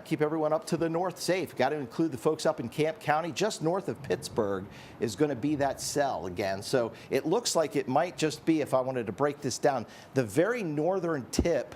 keep everyone up to the north safe. Got to include the folks up in Camp County, just north of Pittsburgh is going to be that cell again. So it looks like it might just be, if I wanted to break this down, the very northern tip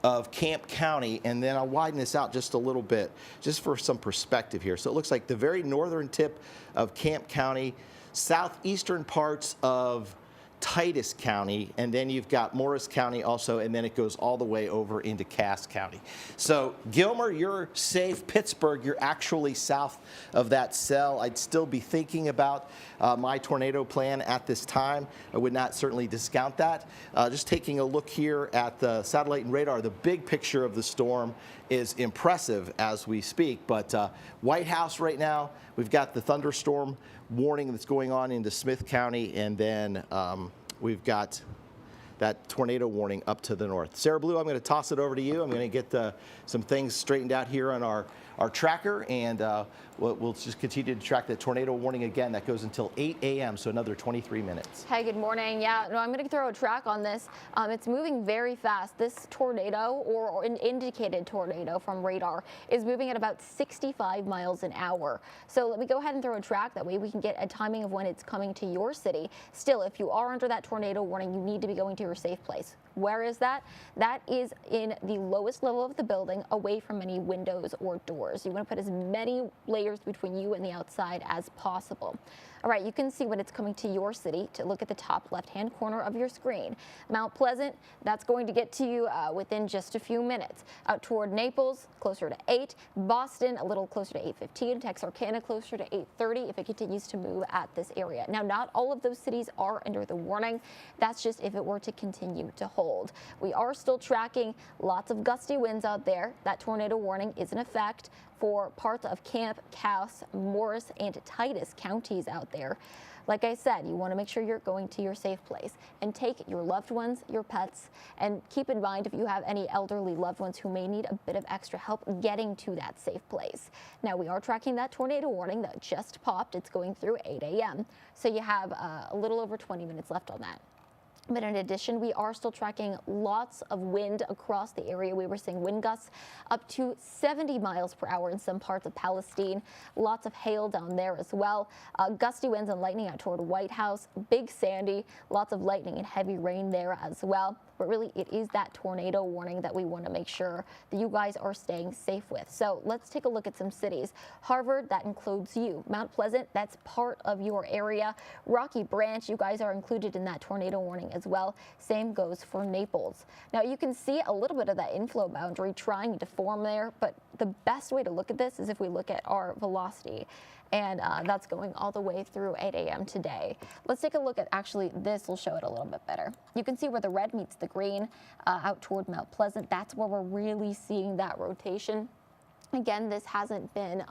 of Camp County, and then I'll widen this out just a little bit, just for some perspective here. So it looks like the very northern tip of Camp County, southeastern parts of Titus County, and then you've got Morris County also, and then it goes all the way over into Cass County. So Gilmer, you're safe. Pittsburgh, you're actually south of that cell. I'd still be thinking about my tornado plan at this time. I would not certainly discount that. Just taking a look here at the satellite and radar, the big picture of the storm is impressive as we speak, but White House right now, we've got the thunderstorm warning that's going on into Smith County, and then we've got that tornado warning up to the north. Sarah Blue, I'm going to toss it over to you. I'm going to get some things straightened out here on our tracker, and we'll just continue to track the tornado warning again. That goes until 8 a.m., so another 23 minutes. Hey, good morning. Yeah, no, I'm going to throw a track on this. It's moving very fast. This tornado, or an indicated tornado from radar, is moving at about 65 miles an hour. So let me go ahead and throw a track. That way we can get a timing of when it's coming to your city. Still, if you are under that tornado warning, you need to be going to your safe place. Where is that? That is in the lowest level of the building, away from any windows or doors. You want to put as many layers between you and the outside as possible. All right, you can see when it's coming to your city. To look at the top left-hand corner of your screen. Mount Pleasant, that's going to get to you within just a few minutes. Out toward Naples, closer to 8. Boston, a little closer to 8:15. Texarkana, closer to 8:30 if it continues to move at this area. Now, not all of those cities are under the warning. That's just if it were to continue to hold. We are still tracking lots of gusty winds out there. That tornado warning is in effect for parts of Camp, Cass, Morris, and Titus counties out there. Like I said, you want to make sure you're going to your safe place and take your loved ones, your pets, and keep in mind if you have any elderly loved ones who may need a bit of extra help getting to that safe place. Now, we are tracking that tornado warning that just popped. It's going through 8 a.m. So you have a little over 20 minutes left on that. But in addition, we are still tracking lots of wind across the area. We were seeing wind gusts up to 70 miles per hour in some parts of Palestine. Lots of hail down there as well. Gusty winds and lightning out toward White House. Big Sandy. Lots of lightning and heavy rain there as well. But really, it is that tornado warning that we want to make sure that you guys are staying safe with. So let's take a look at some cities. Harvard, that includes you. Mount Pleasant, that's part of your area. Rocky Branch, you guys are included in that tornado warning as well. Same goes for Naples. Now, you can see a little bit of that inflow boundary trying to form there, but the best way to look at this is if we look at our velocity. And that's going all the way through 8 a.m. today. Let's take a look at, actually, this will show it a little bit better. You can see where the red meets the green out toward Mount Pleasant. That's where we're really seeing that rotation. Again, this hasn't been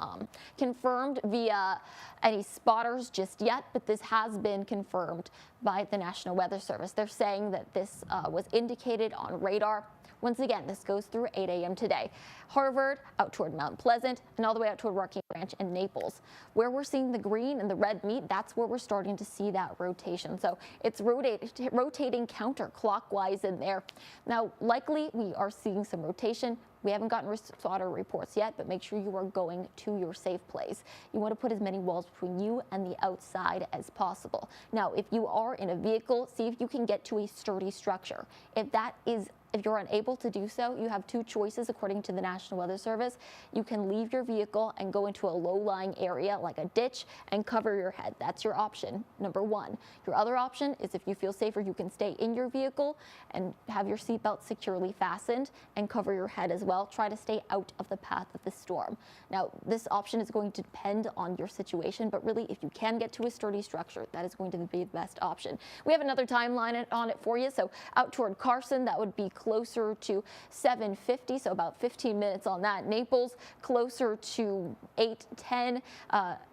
confirmed via any spotters just yet, but this has been confirmed by the National Weather Service. They're saying that this was indicated on radar. Once again, this goes through 8 a.m. today. Harvard, out toward Mount Pleasant, and all the way out toward Rocky Branch and Naples. Where we're seeing the green and the red meet, that's where we're starting to see that rotation. So it's rotating counterclockwise in there. Now, likely we are seeing some rotation. We haven't gotten spotter reports yet, but make sure you are going to your safe place. You want to put as many walls between you and the outside as possible. Now, if you are in a vehicle, see if you can get to a sturdy structure. If you're unable to do so, you have two choices according to the National Weather Service. You can leave your vehicle and go into a low-lying area like a ditch and cover your head. That's your option, number one. Your other option is if you feel safer, you can stay in your vehicle and have your seatbelt securely fastened and cover your head as well. Try to stay out of the path of the storm. Now, this option is going to depend on your situation, but really, if you can get to a sturdy structure, that is going to be the best option. We have another timeline on it for you. So out toward Carson, that would be closer to 7:50, so about 15 minutes on that. Naples, closer to 8:10.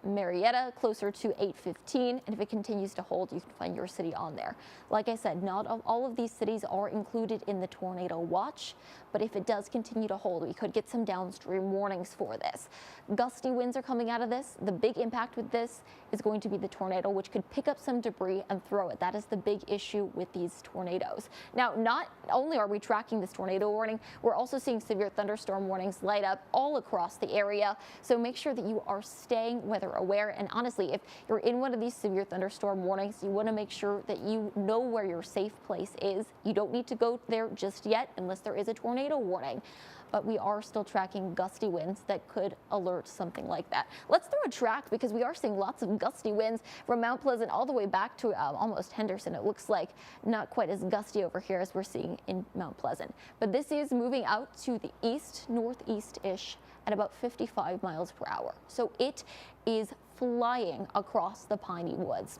Marietta, closer to 8:15. And if it continues to hold, you can find your city on there. Like I said, not all of these cities are included in the tornado watch, but if it does continue to hold, we could get some downstream warnings for this. Gusty winds are coming out of this. The big impact with this is going to be the tornado, which could pick up some debris and throw it. That is the big issue with these tornadoes. Now, not only are we tracking this tornado warning, we're also seeing severe thunderstorm warnings light up all across the area. So make sure that you are staying weather aware. And honestly, if you're in one of these severe thunderstorm warnings, you want to make sure that you know where your safe place is. You don't need to go there just yet unless there is a tornado warning. But we are still tracking gusty winds that could alert something like that. Let's throw a track because we are seeing lots of gusty winds from Mount Pleasant all the way back to almost Henderson. It looks like not quite as gusty over here as we're seeing in Mount Pleasant. But this is moving out to the east, northeast-ish at about 55 miles per hour. So it is flying across the piney woods.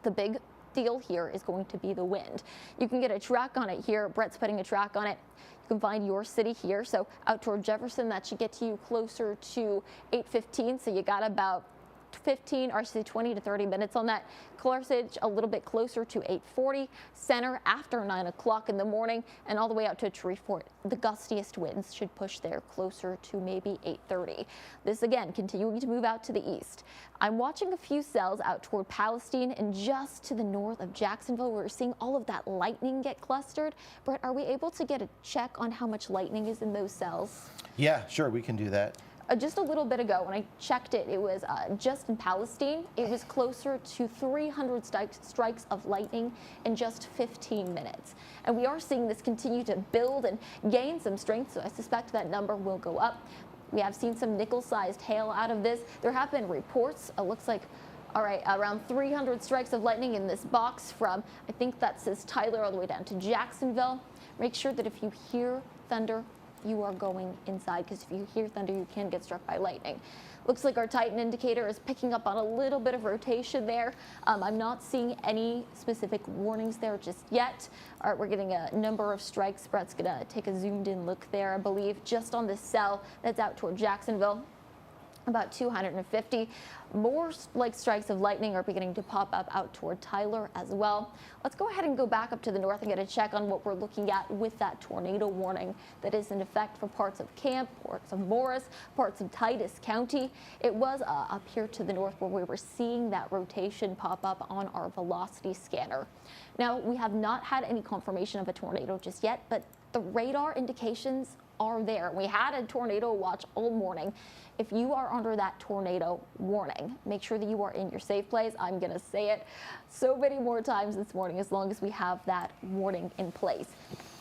The big deal here is going to be the wind. You can get a track on it here. Brett's putting a track on it. You can find your city here. So out toward Jefferson, that should get to you closer to 8:15. So you got about 15 or 20 to 30 minutes on that. Carthage a little bit closer to 8:40. Center after 9 o'clock in the morning, and all the way out to Shreveport. The gustiest winds should push there closer to maybe 8:30. This again continuing to move out to the east. I'm watching a few cells out toward Palestine and just to the north of Jacksonville. We're seeing all of that lightning get clustered. Brett, are we able to get a check on how much lightning is in those cells? Yeah, sure, we can do that. Just a little bit ago, when I checked it, it was just in Palestine. It was closer to 300 strikes of lightning in just 15 minutes. And we are seeing this continue to build and gain some strength, so I suspect that number will go up. We have seen some nickel-sized hail out of this. There have been reports, it looks like, all right, around 300 strikes of lightning in this box from, I think that says Tyler all the way down to Jacksonville. Make sure that if you hear thunder, you are going inside, because if you hear thunder, you can get struck by lightning. Looks like our Titan indicator is picking up on a little bit of rotation there. I'm not seeing any specific warnings there just yet. All right, we're getting a number of strikes. Brett's gonna take a zoomed in look there, I believe, just on this cell that's out toward Jacksonville. About 250 more strikes of lightning are beginning to pop up out toward Tyler as well. Let's go ahead and go back up to the north and get a check on what we're looking at with that tornado warning that is in effect for parts of Camp, parts of Morris, parts of Titus County. It was up here to the north where we were seeing that rotation pop up on our velocity scanner. Now, we have not had any confirmation of a tornado just yet, but the radar indications are there. We had a tornado watch all morning. If you are under that tornado warning, make sure that you are in your safe place. I'm going to say it so many more times this morning as long as we have that warning in place.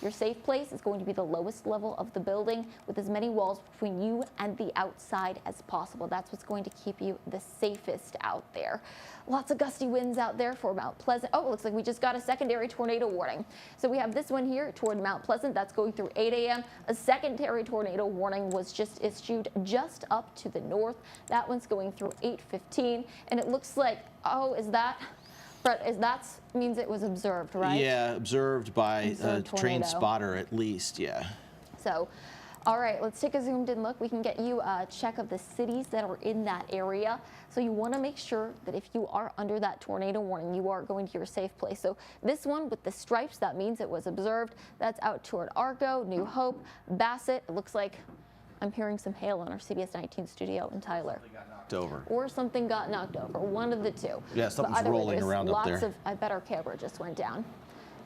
Your safe place is going to be the lowest level of the building with as many walls between you and the outside as possible. That's what's going to keep you the safest out there. Lots of gusty winds out there for Mount Pleasant. Oh, it looks like we just got a secondary tornado warning. So we have this one here toward Mount Pleasant. That's going through 8 a.m. A secondary tornado warning was just issued just up to the north. That one's going through 8:15. And it looks like, oh, is that... Brett, that means it was observed, right? Yeah, observed by a trained tornado. spotter at least, yeah. So, all right, let's take a zoomed in look. We can get you a check of the cities that are in that area. So you want to make sure that if you are under that tornado warning, you are going to your safe place. So this one with the stripes, that means it was observed. That's out toward Argo, New Hope, Bassett. It looks like I'm hearing some hail on our CBS 19 studio in Tyler. Over. Or something got knocked over, one of the two. Yeah, something's rolling around up there. I bet our camera just went down.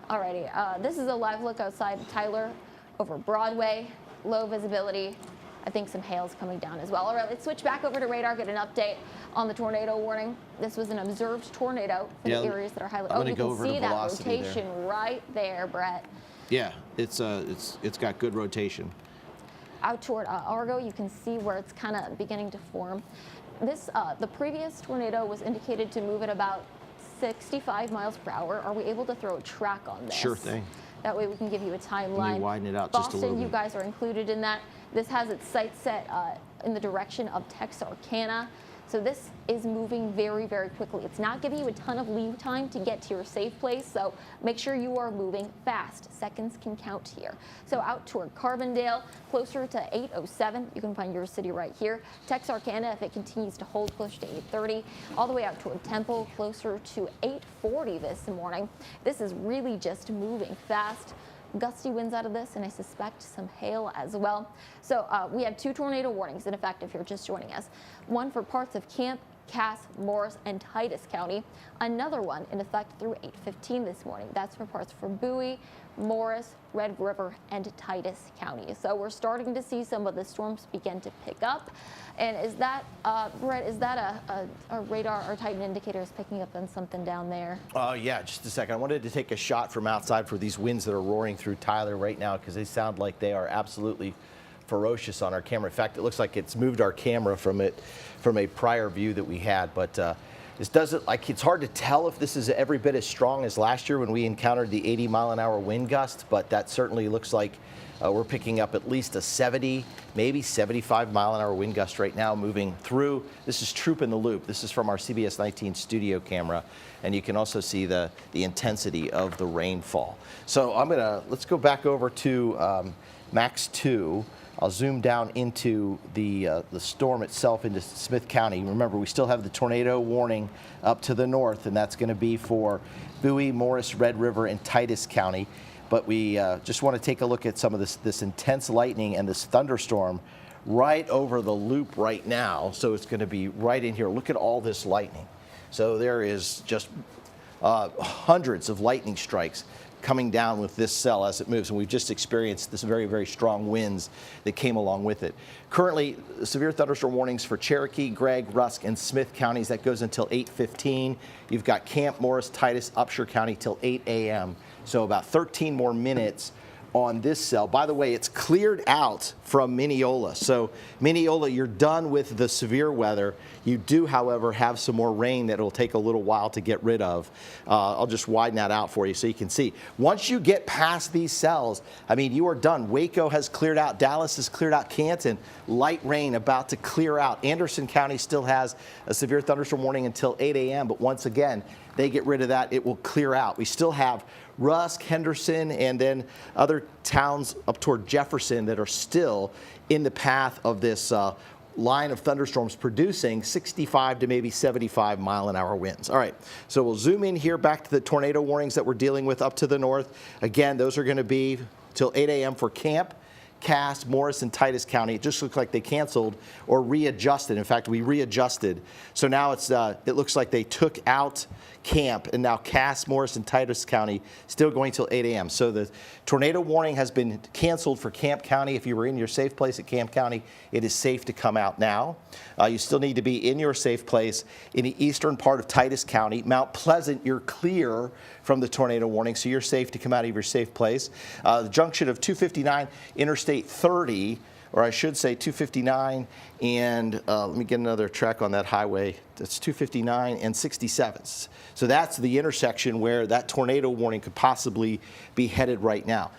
Alrighty, this is a live look outside Tyler over Broadway, low visibility. I think some hail's coming down as well. All right, let's switch back over to radar, get an update on the tornado warning. This was an observed tornado for the areas that are highly. Oh, you can see that rotation right there, Brett. Yeah, it's got good rotation. Out toward Argo, you can see where it's kind of beginning to form. This, the previous tornado was indicated to move at about 65 miles per hour. Are we able to throw a track on this? Sure thing. That way we can give you a timeline. Let me widen it out Boston, just a little bit. you guys are included in that. This has its sight set in the direction of Texarkana. So this is moving very, very quickly. It's not giving you a ton of lead time to get to your safe place, so make sure you are moving fast. Seconds can count here. So out toward Carbondale, closer to 8:07. You can find your city right here. Texarkana, if it continues to hold, closer to 8:30. All the way out toward Temple, closer to 8:40 this morning. This is really just moving fast. Gusty winds out of this, and I suspect some hail as well. So we have two tornado warnings in effect if you're just joining us. One for parts of Camp, Cass, Morris, and Titus County. Another one in effect through 8:15 this morning. That's for parts for Bowie, Morris, Red River, and Titus County. So we're starting to see some of the storms begin to pick up. And is that, Brett, is that a radar or Titan indicator is picking up on something down there? Yeah, just a second. I wanted to take a shot from outside for these winds that are roaring through Tyler right now because they sound like they are absolutely ferocious on our camera. In fact, it looks like it's moved our camera from a prior view that we had, but this doesn't, like, it's hard to tell if this is every bit as strong as last year when we encountered the 80-mile-an-hour wind gust, but that certainly looks like we're picking up at least a 70, maybe 75-mile-an-hour wind gust right now moving through. This is Troop in the Loop. This is from our CBS 19 studio camera, and you can also see the intensity of the rainfall. So let's go back over to Max 2. I'll zoom down into the storm itself into Smith County. Remember, we still have the tornado warning up to the north, and that's going to be for Bowie, Morris, Red River, and Titus County. But we just want to take a look at some of this intense lightning and this thunderstorm right over the loop right now. So it's going to be right in here. Look at all this lightning. So there is just hundreds of lightning strikes coming down with this cell as it moves, and we've just experienced this very, very strong winds that came along with it. Currently, severe thunderstorm warnings for Cherokee, Gregg, Rusk, and Smith counties. That goes until 8:15. You've got Camp, Morris, Titus, Upshur County till 8 a.m. So about 13 more minutes on this cell. By the way, it's cleared out from Mineola. So Mineola, you're done with the severe weather. You do, however, have some more rain that will take a little while to get rid of. I'll just widen that out for you so you can see. Once you get past these cells, I mean, you are done. Waco has cleared out. Dallas has cleared out. Canton, light rain about to clear out. Anderson County still has a severe thunderstorm warning until 8 a.m. But once again, they get rid of that, it will clear out. We still have Rusk, Henderson, and then other towns up toward Jefferson that are still in the path of this line of thunderstorms producing 65 to maybe 75 mile-an-hour winds. All right, so we'll zoom in here back to the tornado warnings that we're dealing with up to the north. Again, those are going to be till 8 a.m. for Camp, Cass, Morris, and Titus County. It just looks like they canceled or readjusted. In fact, we readjusted. So now it looks like they took out Camp, and now Cass, Morris, and Titus County still going till 8 a.m. So the tornado warning has been canceled for Camp County. If you were in your safe place at Camp County, it is safe to come out now. You still need to be in your safe place in the eastern part of Titus County. Mount Pleasant, you're clear from the tornado warning, so you're safe to come out of your safe place. The junction of 259 Interstate 30, or I should say 259 and let me get another track on that highway. That's 259 and 67. So that's the intersection where that tornado warning could possibly be headed right now.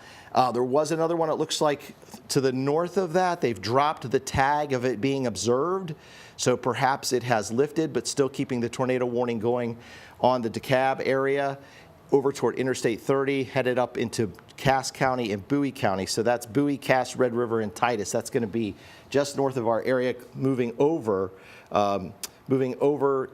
There was another one, it looks like, to the north of that. They've dropped the tag of it being observed, so perhaps it has lifted, but still keeping the tornado warning going on the DeKalb area over toward Interstate 30, headed up into Cass County and Bowie County. So that's Bowie, Cass, Red River, and Titus. That's going to be just north of our area, moving over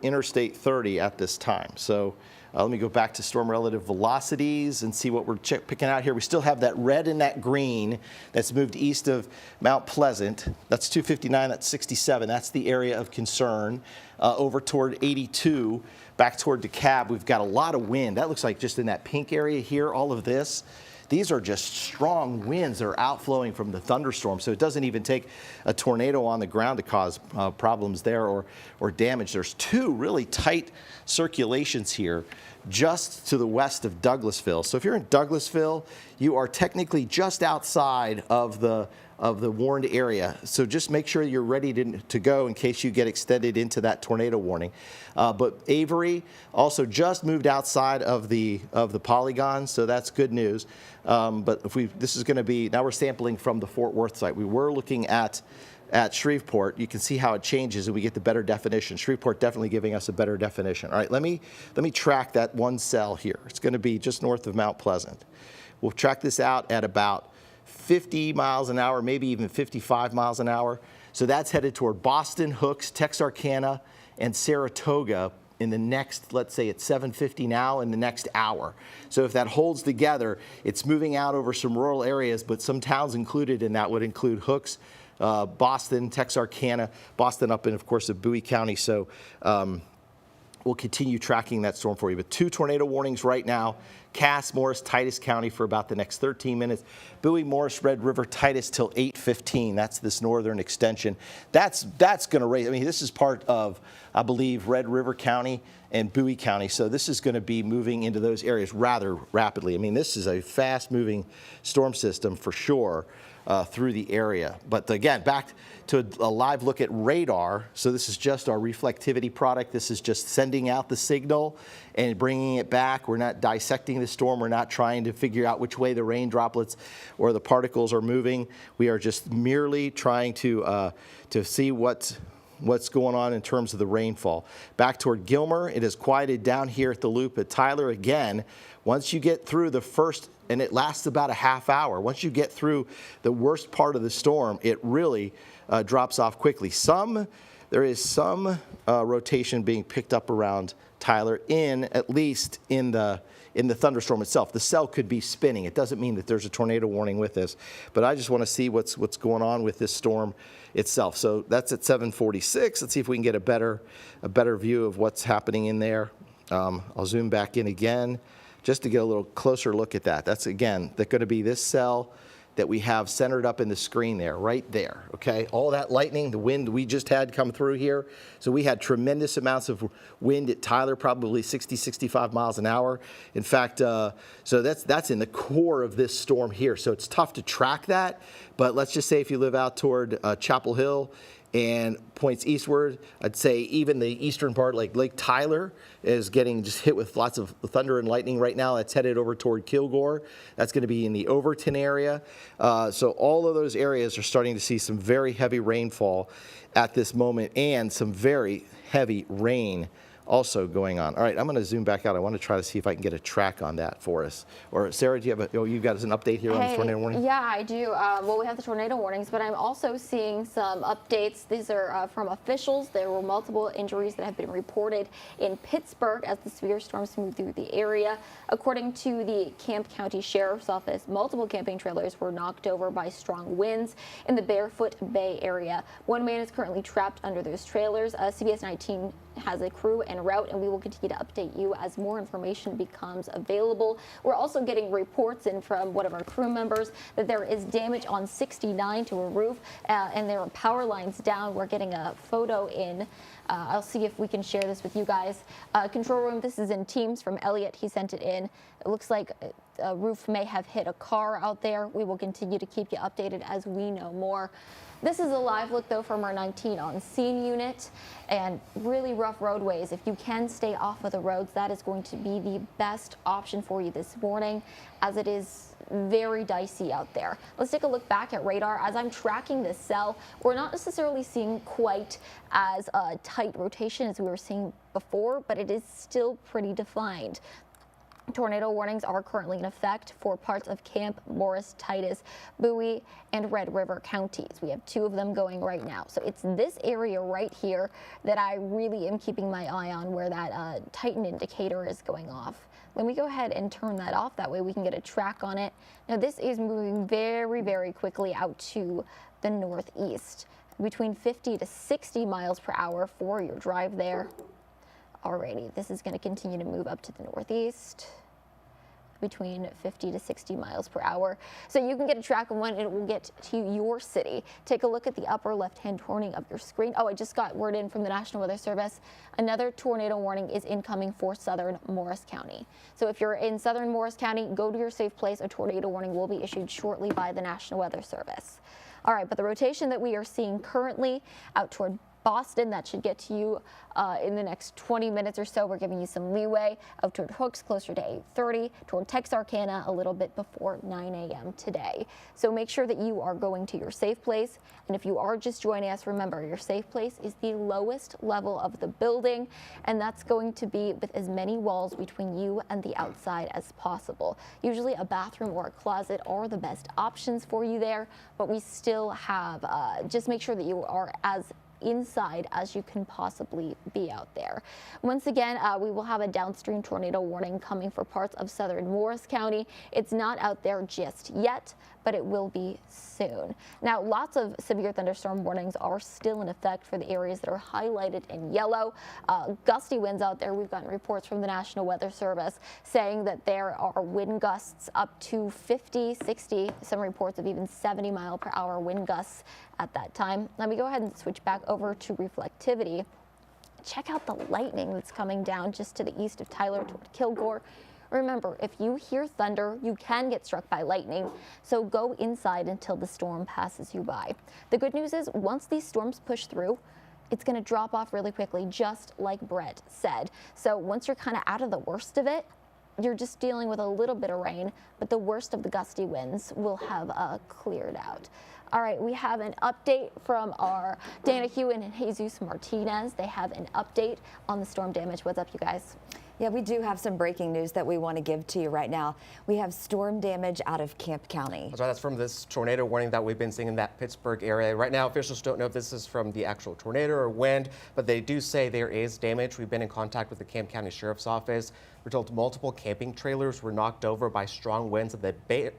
Interstate 30 at this time. So let me go back to storm relative velocities and see what we're picking out here. We still have that red and that green that's moved east of Mount Pleasant. That's 259, that's 67. That's the area of concern. Over toward 82, back toward DeKalb, we've got a lot of wind. That looks like just in that pink area here, all of this. These are just strong winds that are outflowing from the thunderstorm, so it doesn't even take a tornado on the ground to cause problems there or damage. There's two really tight circulations here just to the west of Douglasville. So if you're in Douglasville, you are technically just outside of the warned area. So just make sure you're ready to go in case you get extended into that tornado warning. But Avery also just moved outside of the polygon, so that's good news. But this is going to be, now we're sampling from the Fort Worth site. We were looking at Shreveport. You can see how it changes and we get the better definition. Shreveport definitely giving us a better definition. All right, let me track that one cell here. It's going to be just north of Mount Pleasant. We'll track this out at about 50 miles an hour, maybe even 55 miles an hour. So that's headed toward Boston, Hooks, Texarkana, and Saratoga in the next, let's say it's 7:50 now, in the next hour. So if that holds together, it's moving out over some rural areas, but some towns included in that would include Hooks, Boston, Texarkana, Boston up in, of course, of Bowie County. So we'll continue tracking that storm for you. But two tornado warnings right now. Cass, Morris, Titus County for about the next 13 minutes. Bowie, Morris, Red River, Titus till 8:15. That's this northern extension. That's going to raise, I mean, this is part of, I believe, Red River County and Bowie County. So this is going to be moving into those areas rather rapidly. I mean, this is a fast-moving storm system for sure through the area. But again, back to a live look at radar. So this is just our reflectivity product. This is just sending out the signal and bringing it back. We're not dissecting the storm. We're not trying to figure out which way the rain droplets or the particles are moving. We are just merely trying to see what what's going on in terms of the rainfall. Back toward Gilmer, it has quieted down here at the loop at Tyler again. Once you get through the first, and it lasts about a half hour, once you get through the worst part of the storm, it really drops off quickly. There is some rotation being picked up around Tyler, at least in the thunderstorm itself. The cell could be spinning. It doesn't mean that there's a tornado warning with this, but I just want to see what's going on with this storm itself. So that's at 7:46. Let's see if we can get a better view of what's happening in there. I'll zoom back in again just to get a little closer look at that. That's going to be this cell that we have centered up in the screen there, right there, okay? All that lightning, the wind we just had come through here. So we had tremendous amounts of wind at Tyler, probably 60, 65 miles an hour. In fact, so that's in the core of this storm here. So it's tough to track that, but let's just say if you live out toward Chapel Hill and points eastward, I'd say even the eastern part, like Lake Tyler, is getting just hit with lots of thunder and lightning right now. That's headed over toward Kilgore. That's going to be in the Overton area. So all of those areas are starting to see some very heavy rainfall at this moment and some very heavy rain also going on. All right, I'm going to zoom back out. I want to try to see if I can get a track on that for us. Or Sarah, do you have you've got an update here on the tornado warning? Yeah, I do. Well, we have the tornado warnings, but I'm also seeing some updates. These are from officials. There were multiple injuries that have been reported in Pittsburgh as the severe storms moved through the area. According to the Camp County Sheriff's Office, multiple camping trailers were knocked over by strong winds in the Barefoot Bay area. One man is currently trapped under those trailers. CBS 19 has a crew en route, and we will continue to update you as more information becomes available. We're also getting reports in from one of our crew members that there is damage on 69 to a roof, and there are power lines down. We're getting a photo in. I'll see if we can share this with you guys. Control room, this is in Teams from Elliot. He sent it in. It looks like a roof may have hit a car out there. We will continue to keep you updated as we know more. This is a live look, though, from our 19 on scene unit, and really rough roadways. If you can stay off of the roads, that is going to be the best option for you this morning, as it is very dicey out there. Let's take a look back at radar. As I'm tracking this cell, we're not necessarily seeing quite as a tight rotation as we were seeing before, but it is still pretty defined. Tornado warnings are currently in effect for parts of Camp, Morris, Titus, Bowie, and Red River counties. We have two of them going right now. So it's this area right here that I really am keeping my eye on, where that Titan indicator is going off. Let me go ahead and turn that off. That way we can get a track on it. Now this is moving very, very quickly out to the northeast, between 50 to 60 miles per hour for your drive there. Alrighty, this is going to continue to move up to the northeast, between 50 to 60 miles per hour. So you can get a track of when it will get to your city. Take a look at the upper left-hand corner of your screen. Oh, I just got word in from the National Weather Service. Another tornado warning is incoming for southern Morris County. So if you're in southern Morris County, go to your safe place. A tornado warning will be issued shortly by the National Weather Service. All right, but the rotation that we are seeing currently out toward Boston, that should get to you in the next 20 minutes or so. We're giving you some leeway out toward Hooks closer to 8:30, toward Texarkana a little bit before 9 a.m. today. So make sure that you are going to your safe place. And if you are just joining us, remember your safe place is the lowest level of the building, and that's going to be with as many walls between you and the outside as possible. Usually a bathroom or a closet are the best options for you there, but we still have, just make sure that you are as inside as you can possibly be out there. Once again, we will have a downstream tornado warning coming for parts of southern Morris County. It's not out there just yet, but it will be soon. Now, lots of severe thunderstorm warnings are still in effect for the areas that are highlighted in yellow. Gusty winds out there. We've gotten reports from the National Weather Service saying that there are wind gusts up to 50, 60, some reports of even 70 mile per hour wind gusts at that time. Let me go ahead and switch back over to reflectivity. Check out the lightning that's coming down just to the east of Tyler toward Kilgore. Remember, if you hear thunder, you can get struck by lightning, so go inside until the storm passes you by. The good news is, once these storms push through, it's going to drop off really quickly, just like Brett said. So once you're kind of out of the worst of it, you're just dealing with a little bit of rain, but the worst of the gusty winds will have cleared out. All right, we have an update from our Dana Hewitt and Jesus Martinez. They have an update on the storm damage. What's up, you guys? Yeah, we do have some breaking news that we want to give to you right now. We have storm damage out of Camp County. That's right. That's from this tornado warning that we've been seeing in that Pittsburgh area. Right now, officials don't know if this is from the actual tornado or wind, but they do say there is damage. We've been in contact with the Camp County Sheriff's Office. We're told multiple camping trailers were knocked over by strong winds in the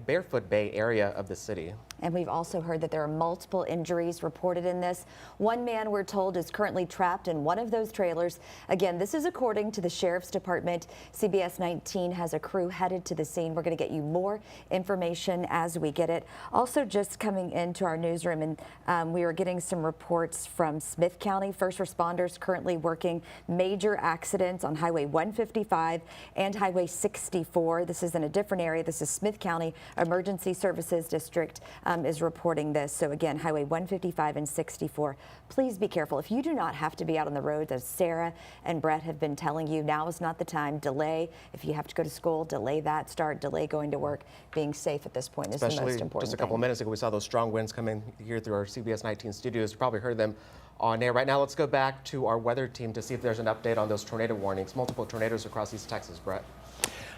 Barefoot Bay area of the city. And we've also heard that there are multiple injuries reported in this. One man, we're told, is currently trapped in one of those trailers. Again, this is according to the Sheriff's Department. CBS 19 has a crew headed to the scene. We're going to get you more information as we get it. Also, just coming into our newsroom, and we are getting some reports from Smith County. First responders currently working major accidents on Highway 155 and Highway 64. This is in a different area. This is Smith County Emergency Services District is reporting this. So again, Highway 155 and 64. Please be careful. If you do not have to be out on the roads, as Sarah and Brett have been telling you, now is not the time. Delay. If you have to go to school, delay that start. Delay going to work. Being safe at this point is the most important just a couple thing. minutes ago, we saw those strong winds coming here through our CBS 19 studios. You probably heard them on air. Right now, let's go back to our weather team to see if there's an update on those tornado warnings. Multiple tornadoes across East Texas, Brett.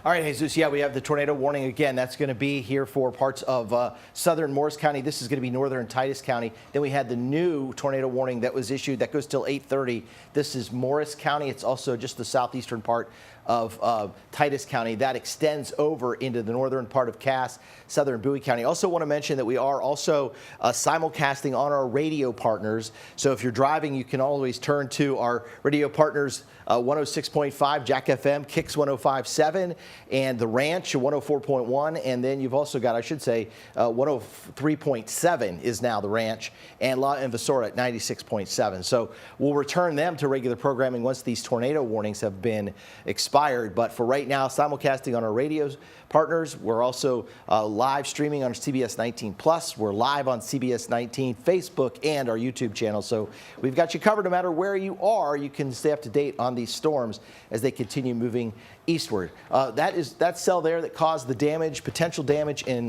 All right, Jesus, yeah, we have the tornado warning again. That's going to be here for parts of southern Morris County. This is going to be northern Titus County. Then we had the new tornado warning that was issued that goes till 8:30. This is Morris County. It's also just the southeastern part of Titus County. That extends over into the northern part of Cass, southern Bowie County. Also want to mention that we are also simulcasting on our radio partners. So if you're driving, you can always turn to our radio partners, 106.5 Jack FM, Kicks 105.7, and The Ranch 104.1. And then you've also got, I should say, 103.7 is now The Ranch, and La Invasora at 96.7. So we'll return them to regular programming once these tornado warnings have been expired. But for right now, simulcasting on our radio partners. We're also live streaming on CBS 19 Plus. We're live on CBS 19 Facebook and our YouTube channel. So we've got you covered no matter where you are. You can stay up to date on these storms as they continue moving eastward. That cell there that caused the damage, potential damage in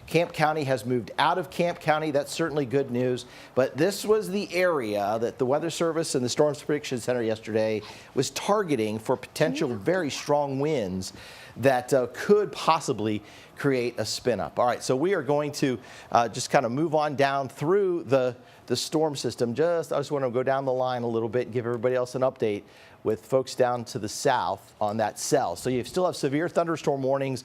Camp County, has moved out of Camp County. That's certainly good news. But this was the area that the Weather Service and the Storms Prediction Center yesterday was targeting for potential very strong winds that could possibly create a spin up. All right, so we are going to just kind of move on down through the storm system. I just want to go down the line a little bit and give everybody else an update with folks down to the south on that cell. So you still have severe thunderstorm warnings.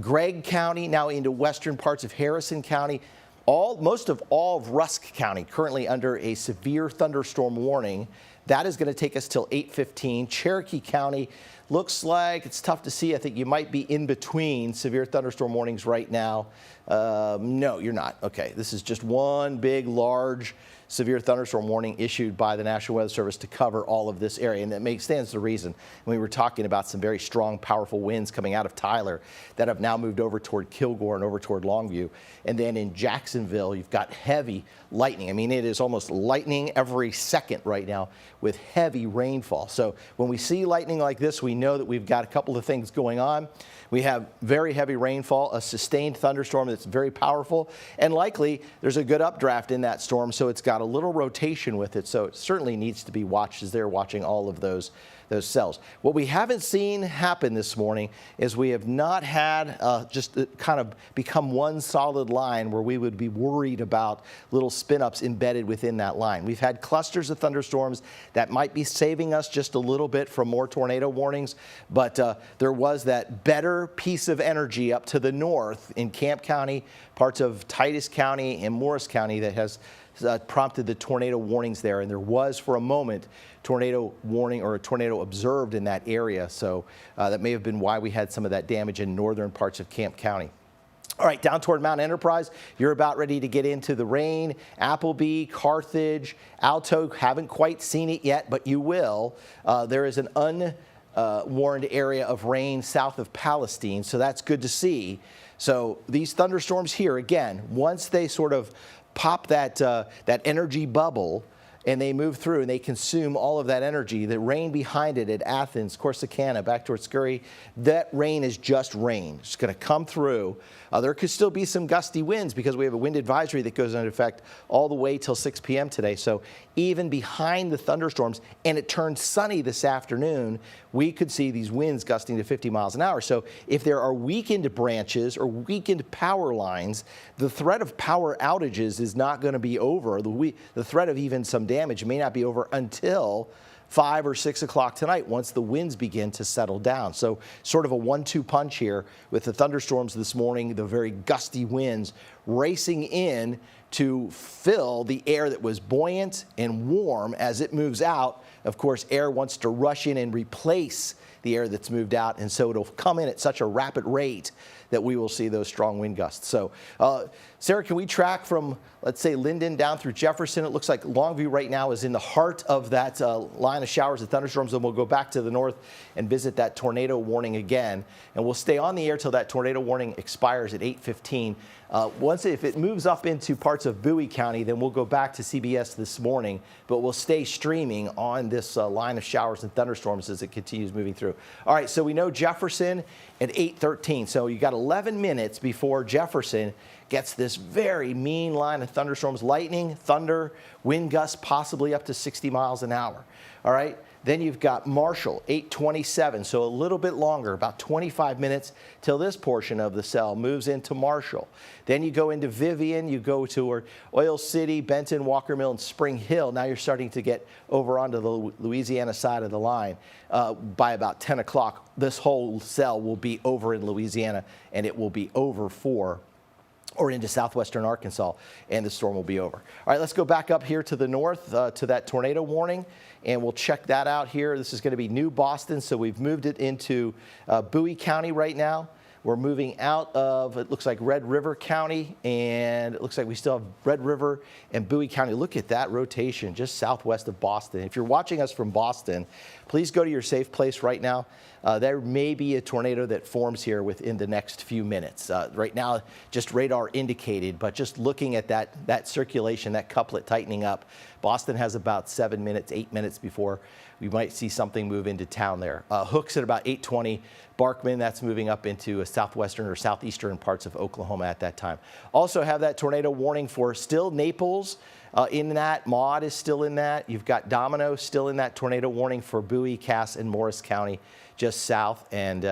Gregg County, now into western parts of Harrison County. Most of all of Rusk County currently under a severe thunderstorm warning. That is going to take us till 8:15. Cherokee County looks like it's tough to see. I think you might be in between severe thunderstorm warnings right now. No, you're not. Okay, this is just one big, large severe thunderstorm warning issued by the National Weather Service to cover all of this area. And that stands to reason. We were talking about some very strong, powerful winds coming out of Tyler that have now moved over toward Kilgore and over toward Longview. And then in Jacksonville, you've got heavy lightning. I mean, it is almost lightning every second right now with heavy rainfall. So when we see lightning like this, we know that we've got a couple of things going on. We have very heavy rainfall, a sustained thunderstorm that's very powerful, and likely there's a good updraft in that storm, so it's got a little rotation with it, so it certainly needs to be watched as they're watching all of those cells. What we haven't seen happen this morning is we have not had just kind of become one solid line where we would be worried about little spin-ups embedded within that line. We've had clusters of thunderstorms that might be saving us just a little bit from more tornado warnings, but there was that better piece of energy up to the north in Camp County, parts of Titus County and Morris County that has prompted the tornado warnings there. And there was, for a moment, tornado warning or a tornado observed in that area. So that may have been why we had some of that damage in northern parts of Camp County. All right, down toward Mount Enterprise, you're about ready to get into the rain. Appleby, Carthage, Alto, haven't quite seen it yet, but you will. There is an unwarned area of rain south of Palestine, so that's good to see. So these thunderstorms here, again, once they sort of pop that energy bubble, and they move through and they consume all of that energy. The rain behind it at Athens, Corsicana, back towards Scurry, that rain is just rain. It's going to come through. There could still be some gusty winds because we have a wind advisory that goes into effect all the way till 6 p.m. today. So even behind the thunderstorms, and it turned sunny this afternoon, we could see these winds gusting to 50 miles an hour. So if there are weakened branches or weakened power lines, the threat of power outages is not going to be over. The threat of even some damage may not be over until 5 or 6 o'clock tonight once the winds begin to settle down. So sort of a 1-2 punch here with the thunderstorms this morning, the very gusty winds racing in to fill the air that was buoyant and warm as it moves out. Of course, air wants to rush in and replace the air that's moved out, and so it'll come in at such a rapid rate that we will see those strong wind gusts. So, Sarah, can we track from, let's say, Linden down through Jefferson? It looks like Longview right now is in the heart of that line of showers and thunderstorms, and we'll go back to the north and visit that tornado warning again. And we'll stay on the air till that tornado warning expires at 8:15. If it moves up into parts of Bowie County, then we'll go back to CBS this morning, but we'll stay streaming on this line of showers and thunderstorms as it continues moving through. All right, so we know Jefferson at 8:13. So you got 11 minutes before Jefferson gets this very mean line of thunderstorms, lightning, thunder, wind gusts possibly up to 60 miles an hour. All right. Then you've got Marshall, 8:27, so a little bit longer, about 25 minutes till this portion of the cell moves into Marshall. Then you go into Vivian, you go to Oil City, Benton, Walker Mill, and Spring Hill. Now you're starting to get over onto the Louisiana side of the line. By about 10 o'clock, this whole cell will be over in Louisiana, and it will be over or into southwestern Arkansas, and the storm will be over. All right, let's go back up here to the north to that tornado warning, and we'll check that out here. This is going to be New Boston, so we've moved it into Bowie County right now. We're moving out of, it looks like Red River County, and it looks like we still have Red River and Bowie County. Look at that rotation just southwest of Boston. If you're watching us from Boston, please go to your safe place right now. There may be a tornado that forms here within the next few minutes. Right now, just radar indicated, but just looking at that circulation, that couplet tightening up, Boston has about 7 minutes, 8 minutes before we might see something move into town there. Hooks at about 8:20. Barkman, that's moving up into southwestern or southeastern parts of Oklahoma at that time. Also have that tornado warning for still Naples in that. Maud is still in that. You've got Domino still in that tornado warning for Bowie, Cass, and Morris County just south. And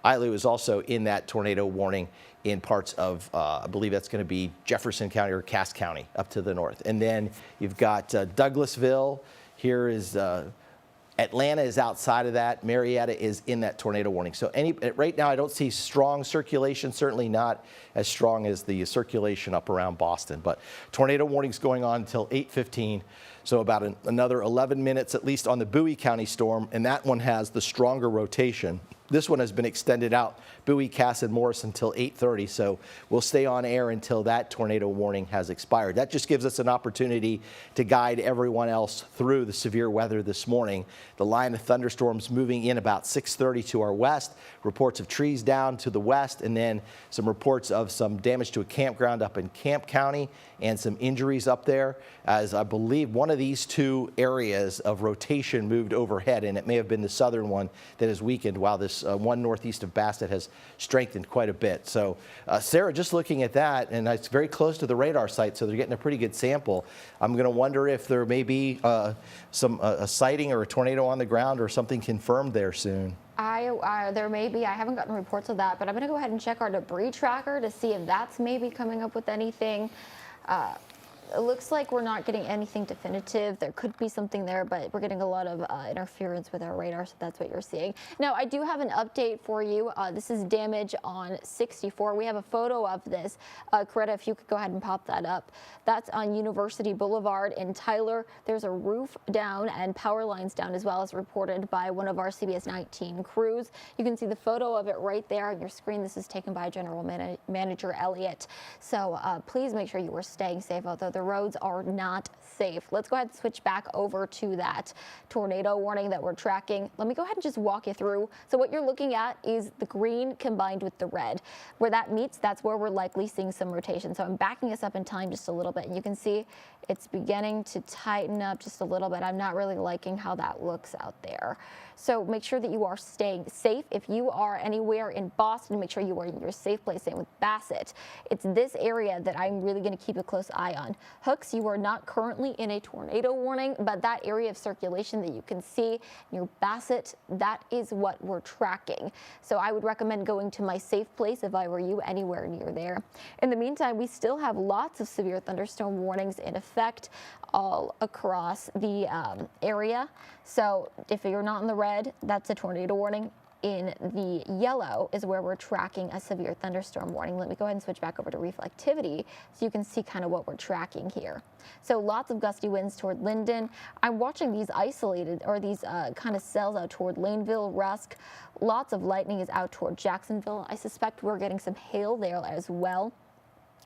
Ilu is also in that tornado warning in parts of, I believe that's going to be Jefferson County or Cass County up to the north. And then you've got Douglasville. Here is Atlanta is outside of that. Marietta is in that tornado warning. So right now I don't see strong circulation, certainly not as strong as the circulation up around Boston. But tornado warnings going on until 8:15. So about another 11 minutes at least on the Bowie County storm, and that one has the stronger rotation. This one has been extended out, Bowie, Cass, and Morris, until 8:30. So we'll stay on air until that tornado warning has expired. That just gives us an opportunity to guide everyone else through the severe weather this morning. The line of thunderstorms moving in about 6:30 to our west, reports of trees down to the west, and then some reports of some damage to a campground up in Camp County and some injuries up there, as I believe one of these two areas of rotation moved overhead, and it may have been the southern one that has weakened, while this one northeast of Bassett has strengthened quite a bit. So, Sarah, just looking at that, and it's very close to the radar site, so they're getting a pretty good sample. I'm going to wonder if there may be a sighting or a tornado on the ground or something confirmed there soon. There may be. I haven't gotten reports of that, but I'm going to go ahead and check our debris tracker to see if that's maybe coming up with anything. It looks like we're not getting anything definitive. There could be something there, but we're getting a lot of interference with our radar, so that's what you're seeing. Now, I do have an update for you. This is damage on 64. We have a photo of this. Coretta, if you could go ahead and pop that up. That's on University Boulevard in Tyler. There's a roof down and power lines down, as well as reported by one of our CBS 19 crews. You can see the photo of it right there on your screen. This is taken by General Manager Elliott. So please make sure you are staying safe, although the roads are not safe. Let's go ahead and switch back over to that tornado warning that we're tracking. Let me go ahead and just walk you through. So what you're looking at is the green combined with the red. Where that meets, that's where we're likely seeing some rotation. So I'm backing us up in time just a little bit, and you can see it's beginning to tighten up just a little bit. I'm not really liking how that looks out there. So make sure that you are staying safe. If you are anywhere in Boston, make sure you are in your safe place. Same with Bassett. It's this area that I'm really going to keep a close eye on. Hooks, you are not currently in a tornado warning, but that area of circulation that you can see near Bassett, that is what we're tracking. So I would recommend going to my safe place if I were you, anywhere near there. In the meantime, we still have lots of severe thunderstorm warnings in effect all across the area. So if you're not in the red, that's a tornado warning. In the yellow is where we're tracking a severe thunderstorm warning. Let me go ahead and switch back over to reflectivity so you can see kind of what we're tracking here. So lots of gusty winds toward Linden. I'm watching these isolated or these kind of cells out toward Laneville, Rusk. Lots of lightning is out toward Jacksonville. I suspect we're getting some hail there as well.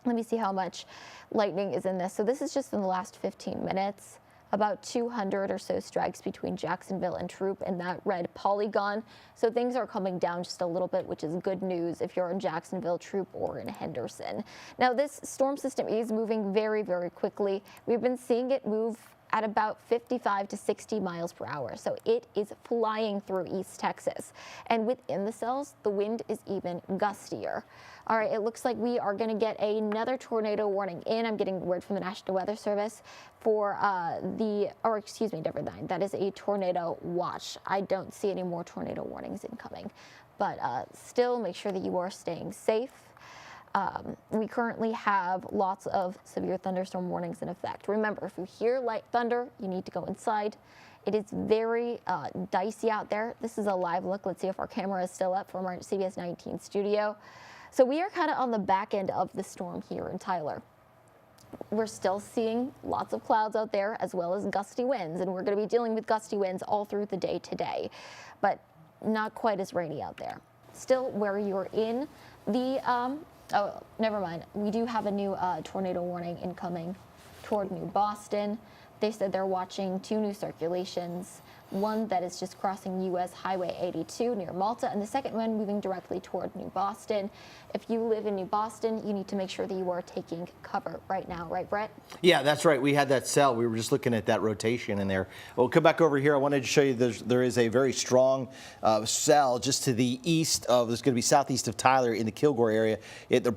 Let me see how much lightning is in this. So this is just in the last 15 minutes. About 200 or so strikes between Jacksonville and Troop in that red polygon. So things are coming down just a little bit, which is good news if you're in Jacksonville, Troop, or in Henderson. Now, this storm system is moving very, very quickly. We've been seeing it move at about 55 to 60 miles per hour. So it is flying through East Texas. And within the cells, the wind is even gustier. All right, it looks like we are going to get another tornado warning in. I'm getting word from the National Weather Service for never mind. That is a tornado watch. I don't see any more tornado warnings incoming. But still, make sure that you are staying safe. We currently have lots of severe thunderstorm warnings in effect. Remember, if you hear light thunder, you need to go inside. It is very dicey out there. This is a live look. Let's see if our camera is still up from our CBS 19 studio. So we are kind of on the back end of the storm here in Tyler. We're still seeing lots of clouds out there as well as gusty winds, and we're going to be dealing with gusty winds all through the day today, but not quite as rainy out there. Still, where you're in the oh, never mind. We do have a new tornado warning incoming toward New Boston. They said they're watching 2 new circulations, one that is just crossing U.S. Highway 82 near Malta, and the second one moving directly toward New Boston. If you live in New Boston, you need to make sure that you are taking cover right now, right, Brett? Yeah, that's right. We had that cell. We were just looking at that rotation in there. We'll come back over here. I wanted to show you there is a very strong cell just to the east of, it's going to be southeast of Tyler in the Kilgore area. The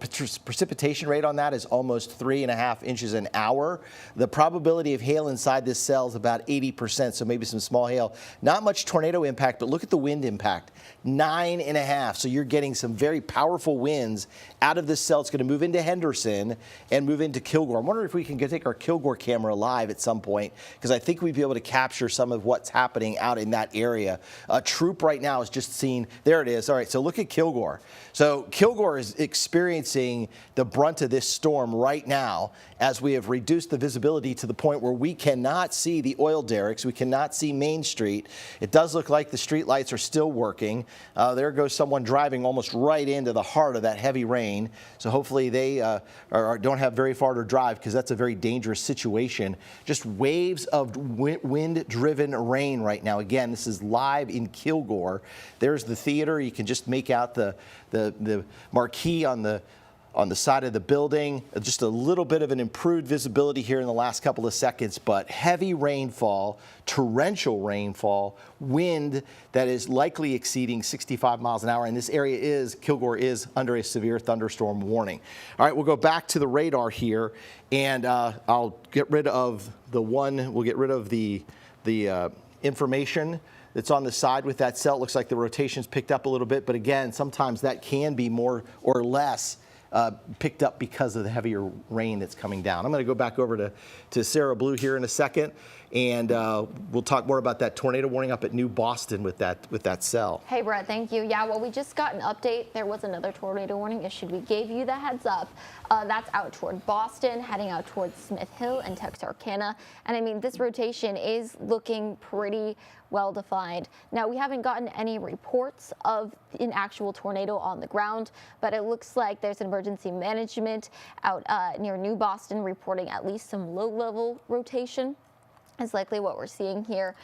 precipitation rate on that is almost 3.5 inches an hour. The probability of hail inside this cell is about 80%, so maybe some small hail. Not much tornado impact, but look at the wind impact, 9.5. So you're getting some very powerful winds out of this cell. It's going to move into Henderson and move into Kilgore. I'm wondering if we can take our Kilgore camera live at some point, because I think we'd be able to capture some of what's happening out in that area. Troop right now is just seen. There it is. All right, so look at Kilgore. So Kilgore is experiencing the brunt of this storm right now as we have reduced the visibility to the point where we cannot see the oil derricks. We cannot see Main Street. It does look like the street lights are still working. There goes someone driving almost right into the heart of that heavy rain. So hopefully they don't have very far to drive, because that's a very dangerous situation. Just waves of wind-driven rain right now. Again, this is live in Kilgore. There's the theater. You can just make out the marquee on the side of the building. Just a little bit of an improved visibility here in the last couple of seconds, but heavy rainfall, torrential rainfall, wind that is likely exceeding 65 miles an hour. And this area Kilgore is under a severe thunderstorm warning. All right, we'll go back to the radar here, and I'll get rid of we'll get rid of the information that's on the side with that cell. It looks like the rotation's picked up a little bit, but again, sometimes that can be more or less picked up because of the heavier rain that's coming down. I'm going to go back over to Sarah Blue here in a second. And we'll talk more about that tornado warning up at New Boston with that cell. Hey, Brett, thank you. Yeah, well, we just got an update. There was another tornado warning issued. We gave you the heads up. That's out toward Boston, heading out towards Smith Hill and Texarkana. And I mean, this rotation is looking pretty well defined. Now, we haven't gotten any reports of an actual tornado on the ground, but it looks like there's an emergency management out near New Boston reporting at least some low-level rotation is likely what we're seeing here.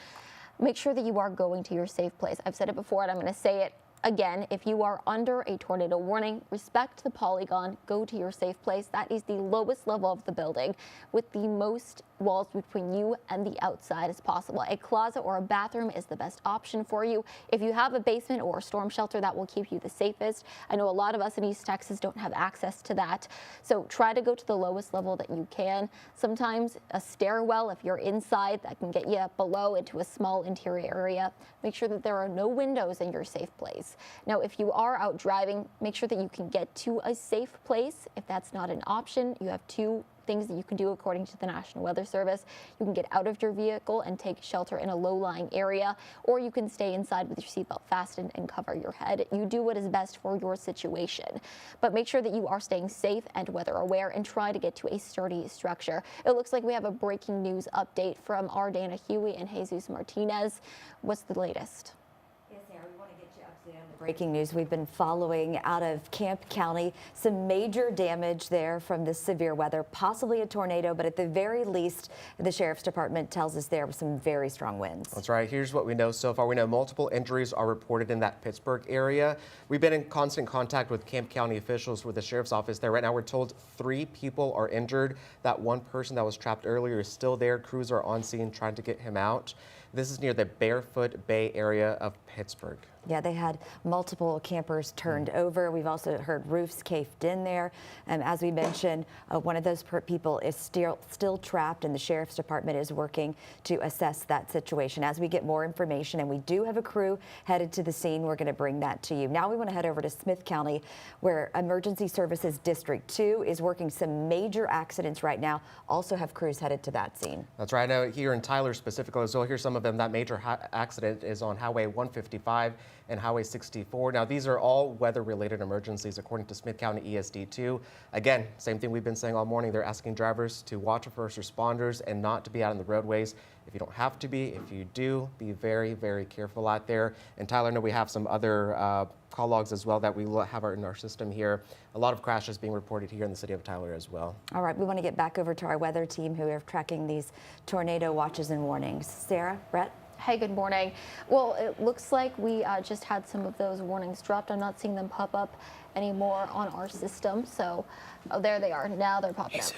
Make sure that you are going to your safe place. I've said it before and I'm going to say it again. If you are under a tornado warning, respect the polygon, go to your safe place. That is the lowest level of the building with the most walls between you and the outside as possible. A closet or a bathroom is the best option for you. If you have a basement or a storm shelter, that will keep you the safest. I know a lot of us in East Texas don't have access to that, so try to go to the lowest level that you can. Sometimes a stairwell, if you're inside, that can get you below into a small interior area. Make sure that there are no windows in your safe place. Now, if you are out driving, make sure that you can get to a safe place. If that's not an option, you have two things that you can do according to the National Weather Service. You can get out of your vehicle and take shelter in a low-lying area, or you can stay inside with your seatbelt fastened and cover your head. You do what is best for your situation, but make sure that you are staying safe and weather aware and try to get to a sturdy structure. It looks like we have a breaking news update from our Dana Huey and Jesus Martinez. What's the latest? Breaking news we've been following out of Camp County. Some major damage there from this severe weather, possibly a tornado, but at the very least, the Sheriff's Department tells us there were some very strong winds. That's right. Here's what we know so far. We know multiple injuries are reported in that Pittsburgh area. We've been in constant contact with Camp County officials with the Sheriff's Office there. Right now, we're told 3 people are injured. That one person that was trapped earlier is still there. Crews are on scene trying to get him out. This is near the Barefoot Bay area of Pittsburgh. Yeah, they had multiple campers turned over. We've also heard roofs caved in there. As we mentioned, one of those people is still trapped, and the Sheriff's Department is working to assess that situation. As we get more information, and we do have a crew headed to the scene, we're going to bring that to you. Now we want to head over to Smith County, where Emergency Services District 2 is working some major accidents right now. Also have crews headed to that scene. That's right. Now here in Tyler specifically, so here's some of them. That major accident is on Highway 155 and Highway 64. Now, these are all weather-related emergencies, according to Smith County ESD2. Again, same thing we've been saying all morning. They're asking drivers to watch for first responders and not to be out on the roadways if you don't have to be. If you do, be very, very careful out there. And Tyler, I know we have some other call logs as well that we have in our system here. A lot of crashes being reported here in the city of Tyler as well. All right, we want to get back over to our weather team who are tracking these tornado watches and warnings. Sarah, Brett? Hey, good morning. Well, it looks like we just had some of those warnings dropped. I'm not seeing them pop up anymore on our system. So, oh, there they are. Now they're popping up.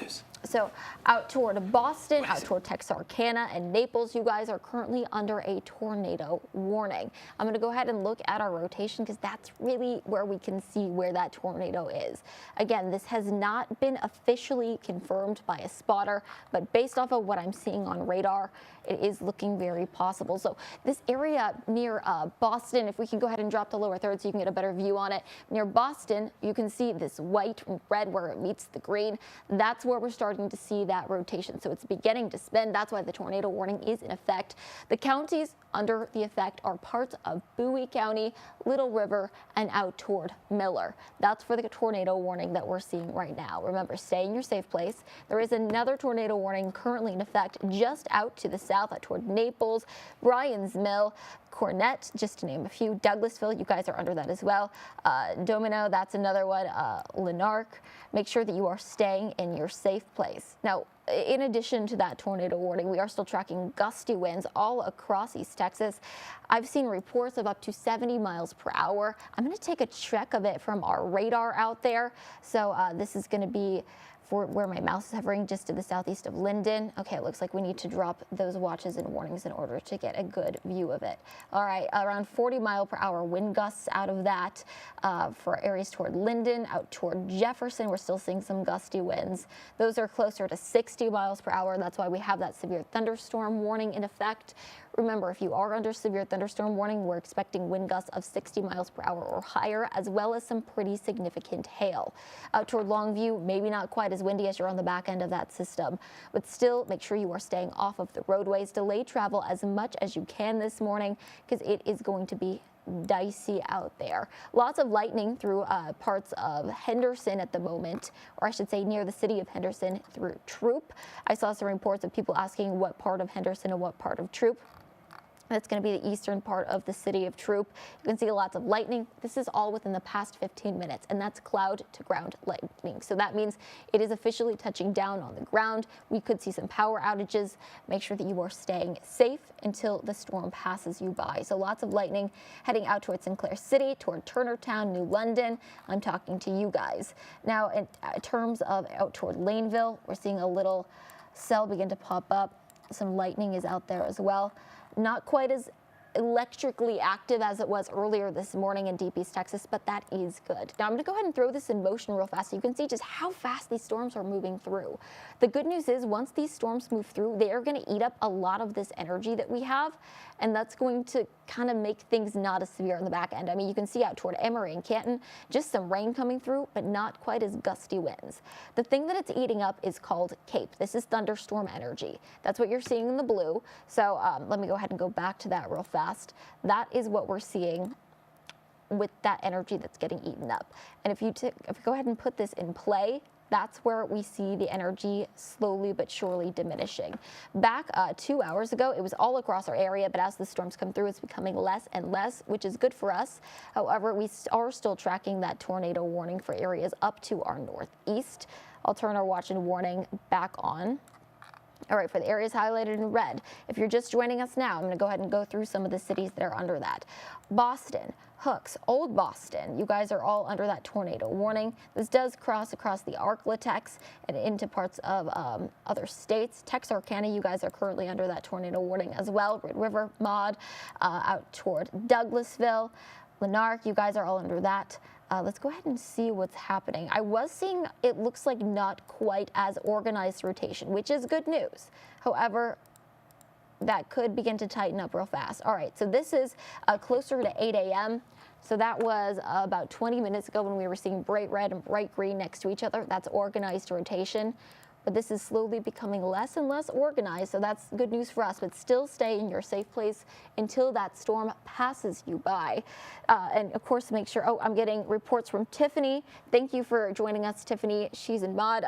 So out toward Boston, out toward Texarkana and Naples, you guys are currently under a tornado warning. I'm going to go ahead and look at our rotation because that's really where we can see where that tornado is. Again, this has not been officially confirmed by a spotter, but based off of what I'm seeing on radar, it is looking very possible. So this area near Boston, if we can go ahead and drop the lower third so you can get a better view on it. Near Boston, you can see this white and red where it meets the green. That's where we're starting to see that rotation. So it's beginning to spin. That's why the tornado warning is in effect. The counties under the effect are parts of Bowie County, Little River, and out toward Miller. That's for the tornado warning that we're seeing right now. Remember, stay in your safe place. There is another tornado warning currently in effect just out to the south, out toward Naples, Bryan's Mill, Cornett, just to name a few. Douglasville, you guys are under that as well. Domino, that's another one. Lanark. Make sure that you are staying in your safe place. Now, in addition to that tornado warning, we are still tracking gusty winds all across East Texas. I've seen reports of up to 70 miles per hour. I'm going to take a check of it from our radar out there. So this is going to be for where my mouse is hovering, just to the southeast of Linden. Okay, it looks like we need to drop those watches and warnings in order to get a good view of it. All right, around 40 mile per hour wind gusts out of that for areas toward Linden, out toward Jefferson. We're still seeing some gusty winds. Those are closer to 60 miles per hour. That's why we have that severe thunderstorm warning in effect. Remember, if you are under severe thunderstorm warning, we're expecting wind gusts of 60 miles per hour or higher, as well as some pretty significant hail. Out toward Longview, maybe not quite as windy as you're on the back end of that system, but still make sure you are staying off of the roadways. Delay travel as much as you can this morning because it is going to be dicey out there. Lots of lightning through parts of Henderson at the moment, or I should say near the city of Henderson through Troop. I saw some reports of people asking what part of Henderson and what part of Troop. That's going to be the eastern part of the city of Troop. You can see lots of lightning. This is all within the past 15 minutes, and that's cloud to ground lightning. So that means it is officially touching down on the ground. We could see some power outages. Make sure that you are staying safe until the storm passes you by. So lots of lightning heading out towards Sinclair City, toward Turnertown, New London. I'm talking to you guys. Now, in terms of out toward Laneville, we're seeing a little cell begin to pop up. Some lightning is out there as well. Not quite as electrically active as it was earlier this morning in Deep East Texas, but that is good. Now I'm going to go ahead and throw this in motion real fast so you can see just how fast these storms are moving through. The good news is once these storms move through, they are going to eat up a lot of this energy that we have, and that's going to kind of make things not as severe on the back end. I mean, you can see out toward Emory and Canton, just some rain coming through, but not quite as gusty winds. The thing that it's eating up is called CAPE. This is thunderstorm energy. That's what you're seeing in the blue. So let me go ahead and go back to that real fast. That is what we're seeing with that energy that's getting eaten up. And if you go ahead and put this in play, that's where we see the energy slowly but surely diminishing. Back 2 hours ago, it was all across our area, but as the storms come through, it's becoming less and less, which is good for us. However, we are still tracking that tornado warning for areas up to our northeast. I'll turn our watch and warning back on. All right, for the areas highlighted in red, if you're just joining us now, I'm going to go ahead and go through some of the cities that are under that. Boston, Hooks, Old Boston, you guys are all under that tornado warning. This does cross across the Arklatex and into parts of other states. Texarkana, you guys are currently under that tornado warning as well. Red River, Maud, out toward Douglasville. Lanark, you guys are all under that. Let's go ahead and see what's happening. I was seeing it looks like not quite as organized rotation, which is good news. However, that could begin to tighten up real fast. All right, so this is closer to 8 a.m. So that was about 20 minutes ago when we were seeing bright red and bright green next to each other. That's organized rotation. But this is slowly becoming less and less organized, so that's good news for us. But still stay in your safe place until that storm passes you by. And of course, make sure, I'm getting reports from Tiffany. Thank you for joining us, Tiffany. She's in Maud.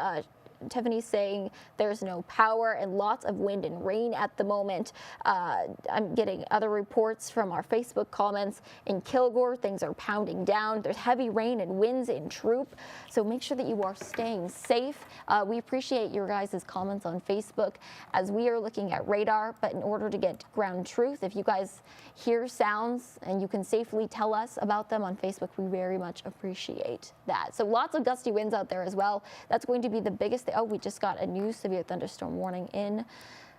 Tiffany's saying there's no power and lots of wind and rain at the moment. I'm getting other reports from our Facebook comments. In Kilgore, things are pounding down. There's heavy rain and winds in Troop. So make sure that you are staying safe. We appreciate your guys' comments on Facebook as we are looking at radar. But in order to get ground truth, if you guys hear sounds and you can safely tell us about them on Facebook, we very much appreciate that. So lots of gusty winds out there as well. That's going to be the biggest thing. Oh, we just got a new severe thunderstorm warning in.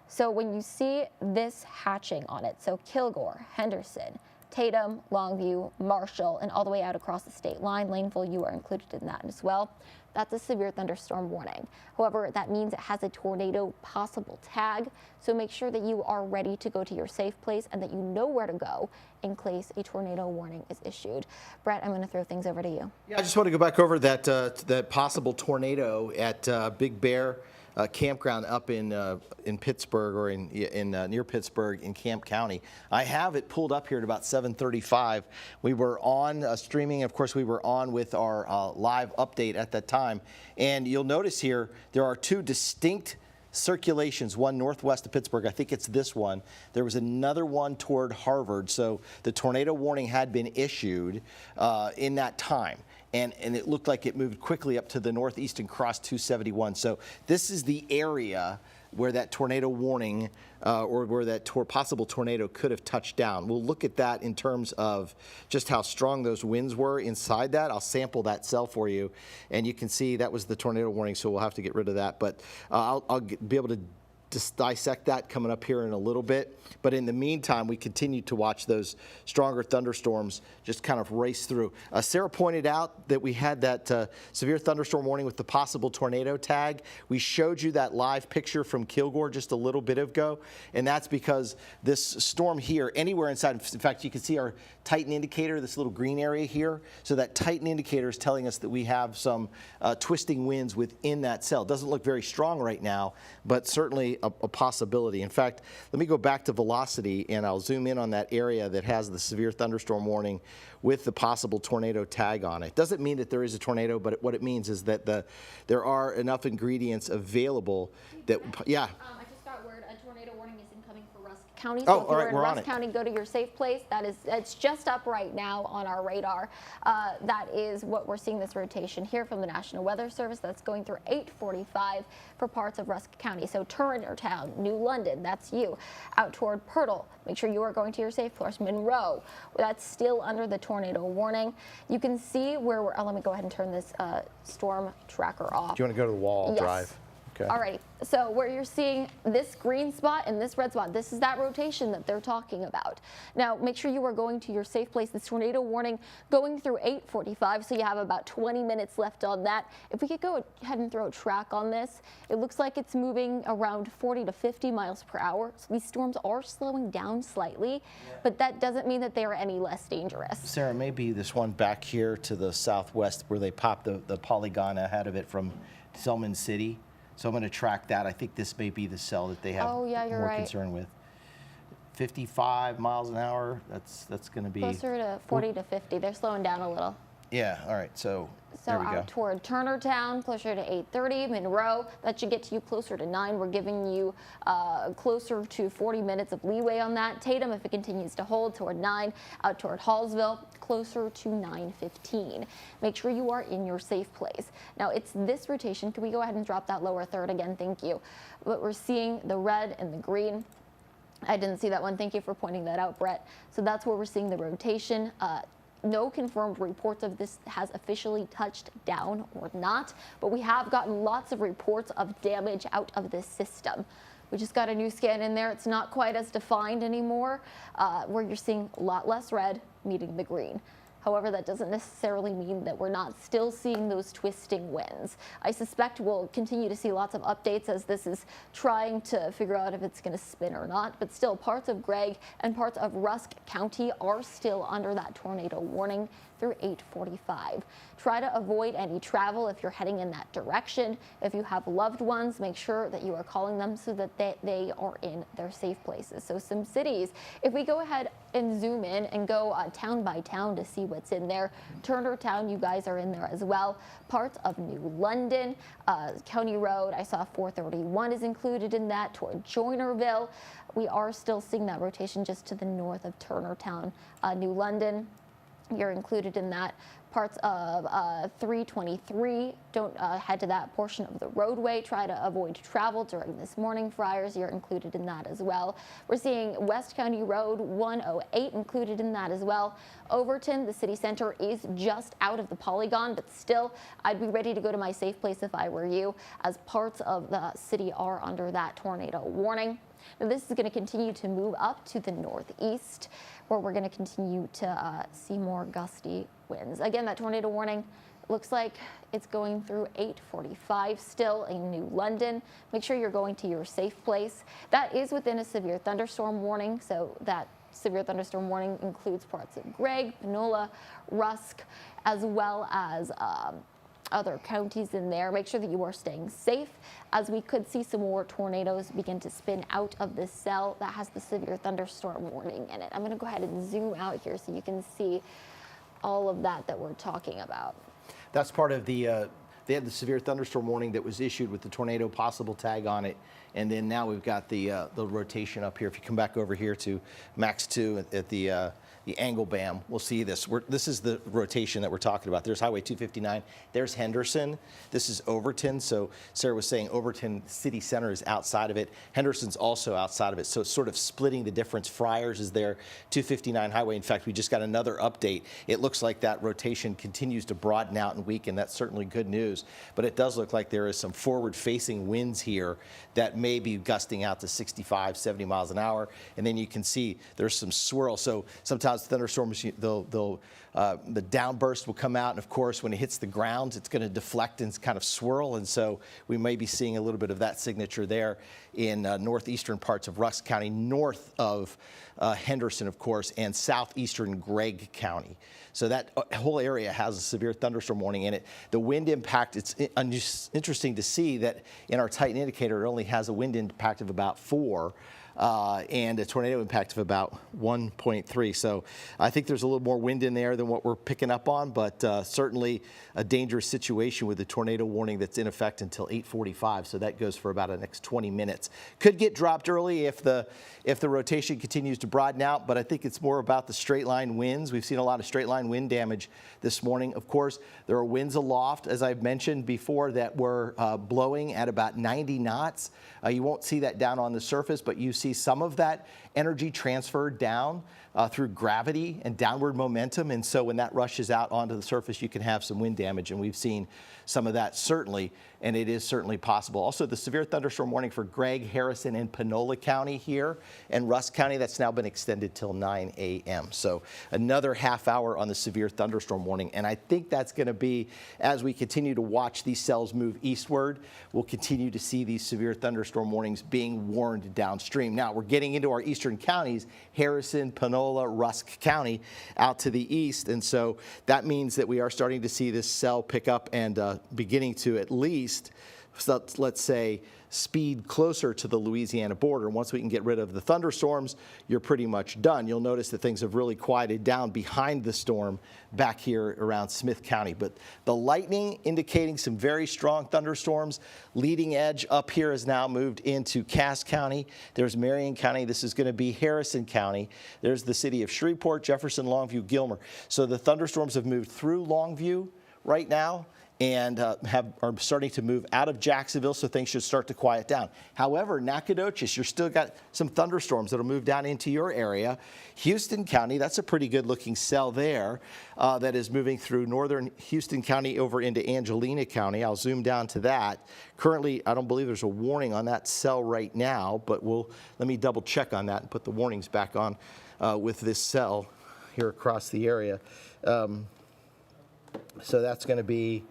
So when you see this hatching on it, so Kilgore, Henderson, Tatum, Longview, Marshall, and all the way out across the state line, Laneville, you are included in that as well. That's a severe thunderstorm warning. However, that means it has a tornado possible tag. So make sure that you are ready to go to your safe place and that you know where to go in case a tornado warning is issued. Brett, I'm going to throw things over to you. Yeah, I just want to go back over that possible tornado at Big Bear campground up in Pittsburgh or in near Pittsburgh in Camp County. I have it pulled up here at about 7:35. We were on streaming. Of course, we were on with our live update at that time. And you'll notice here there are two distinct circulations, one northwest of Pittsburgh. I think it's this one. There was another one toward Harvard. So the tornado warning had been issued in that time. And it looked like it moved quickly up to the northeast and crossed 271. So this is the area where that tornado warning or where that possible tornado could have touched down. We'll look at that in terms of just how strong those winds were inside that. I'll sample that cell for you, and you can see that was the tornado warning, so we'll have to get rid of that. But I'll be able to dissect that coming up here in a little bit. But in the meantime, we continue to watch those stronger thunderstorms just kind of race through. Sarah pointed out that we had that severe thunderstorm warning with the possible tornado tag. We showed you that live picture from Kilgore just a little bit ago, and that's because this storm here, anywhere inside, in fact, you can see our Titan indicator, this little green area here. So that Titan indicator is telling us that we have some twisting winds within that cell. It doesn't look very strong right now, but certainly a possibility. In fact, let me go back to velocity, and I'll zoom in on that area that has the severe thunderstorm warning with the possible tornado tag on it. Doesn't mean that there is a tornado, but what it means is that there are enough ingredients available that, yeah. I just got word a tornado warning is incoming for Rusk County. Oh, So if all right, you're in we're on Rusk it. County, go to your safe place. It's just up right now on our radar. That is what we're seeing, this rotation here from the National Weather Service. That's going through 845 for parts of Rusk County. So Turner Town, New London, that's you. Out toward Pirtle, make sure you are going to your safe place. Monroe, that's still under the tornado warning. You can see where we're, let me go ahead and turn this storm tracker off. Do you want to go to the wall Yes. drive? Okay. Alrighty, so where you're seeing this green spot and this red spot, this is that rotation that they're talking about. Now, make sure you are going to your safe place. This tornado warning going through 8:45, so you have about 20 minutes left on that. If we could go ahead and throw a track on this, it looks like it's moving around 40 to 50 miles per hour. So these storms are slowing down slightly, but that doesn't mean that they are any less dangerous. Sarah, maybe this one back here to the southwest where they popped the polygon ahead of it from Selman City. So I'm going to track that. I think this may be the cell that they have Oh, yeah, you're more right. concern with. 55 miles an hour, that's going to be... Closer to 40 to 50. They're slowing down a little. Yeah, all right, so So there we go. out toward Turnertown, closer to 8:30. Monroe, that should get to you closer to 9. We're giving you closer to 40 minutes of leeway on that. Tatum, if it continues to hold, toward 9. Out toward Hallsville, closer to 9:15. Make sure you are in your safe place. Now, it's this rotation. Can we go ahead and drop that lower third again? Thank you. But we're seeing the red and the green. I didn't see that one. Thank you for pointing that out, Brett. So that's where we're seeing the rotation. No confirmed reports of this has officially touched down or not, but we have gotten lots of reports of damage out of this system. We just got a new scan in there. It's not quite as defined anymore, where you're seeing a lot less red meeting the green. However, that doesn't necessarily mean that we're not still seeing those twisting winds. I suspect we'll continue to see lots of updates as this is trying to figure out if it's going to spin or not. But still, parts of Gregg and parts of Rusk County are still under that tornado warning through 8:45. Try to avoid any travel if you're heading in that direction. If you have loved ones, make sure that you are calling them so that they are in their safe places. So some cities, if we go ahead and zoom in and go town by town to see what's in there. Turner Town, you guys are in there as well. Parts of New London, County Road, I saw 431 is included in that, toward Joinerville. We are still seeing that rotation just to the north of Turner Town. New London, you're included in that. Parts of 323, don't head to that portion of the roadway. Try to avoid travel during this morning. Friars, you're included in that as well. We're seeing West County Road 108 included in that as well. Overton, the city center, is just out of the polygon, but still, I'd be ready to go to my safe place if I were you, as parts of the city are under that tornado warning. Now, this is going to continue to move up to the northeast, where we're going to continue to see more gusty winds. Again, that tornado warning looks like it's going through 8:45 still in New London. Make sure you're going to your safe place. That is within a severe thunderstorm warning, so that severe thunderstorm warning includes parts of Gregg, Panola, Rusk, as well as other counties in there. Make sure that you are staying safe, as we could see some more tornadoes begin to spin out of this cell that has the severe thunderstorm warning in it. I'm going to go ahead and zoom out here so you can see all of that we're talking about. That's part of the, they had the severe thunderstorm warning that was issued with the tornado possible tag on it. And then now we've got the rotation up here. If you come back over here to Max 2 at the angle BAM, we'll see this. This is the rotation that we're talking about. There's Highway 259. There's Henderson. This is Overton. So Sarah was saying Overton City Center is outside of it. Henderson's also outside of it. So it's sort of splitting the difference. Friars is there, 259 Highway. In fact, we just got another update. It looks like that rotation continues to broaden out and weaken. That's certainly good news. But it does look like there is some forward-facing winds here that may be gusting out to 65, 70 miles an hour. And then you can see there's some swirl. So sometimes thunderstorms, the downburst will come out. And of course, when it hits the ground, it's going to deflect and kind of swirl. And so we may be seeing a little bit of that signature there in northeastern parts of Rusk County, north of Henderson, of course, and southeastern Gregg County. So that whole area has a severe thunderstorm warning in it. The wind impact, it's interesting to see that in our Titan indicator, it only has a wind impact of about 4. And a tornado impact of about 1.3. So I think there's a little more wind in there than what we're picking up on, but certainly a dangerous situation with the tornado warning that's in effect until 8:45. So that goes for about the next 20 minutes. Could get dropped early if the rotation continues to broaden out, but I think it's more about the straight line winds. We've seen a lot of straight line wind damage this morning. Of course, there are winds aloft, as I've mentioned before, that were blowing at about 90 knots. You won't see that down on the surface, but you see some of that energy transferred down through gravity and downward momentum. And so when that rushes out onto the surface, you can have some wind damage. And we've seen some of that certainly, and it is certainly possible. Also, the severe thunderstorm warning for Gregg, Harrison, and Panola County here and Rusk County, that's now been extended till 9 a.m. So another half hour on the severe thunderstorm warning. And I think that's going to be, as we continue to watch these cells move eastward, we'll continue to see these severe thunderstorm warnings being warned downstream. Now, we're getting into our eastern counties, Harrison, Panola, Rusk County, out to the east. And so that means that we are starting to see this cell pick up and beginning to at least, let's say, speed closer to the Louisiana border. Once we can get rid of the thunderstorms, you're pretty much done. You'll notice that things have really quieted down behind the storm back here around Smith County. But the lightning indicating some very strong thunderstorms. Leading edge up here has now moved into Cass County. There's Marion County. This is going to be Harrison County. There's the city of Shreveport, Jefferson, Longview, Gilmer. So the thunderstorms have moved through Longview right now and are starting to move out of Jacksonville, so things should start to quiet down. However, Nacogdoches, you're still got some thunderstorms that'll move down into your area. Houston County, that's a pretty good looking cell there that is moving through northern Houston County over into Angelina County. I'll zoom down to that. Currently, I don't believe there's a warning on that cell right now, but let me double check on that and put the warnings back on with this cell here across the area. So that's going to be,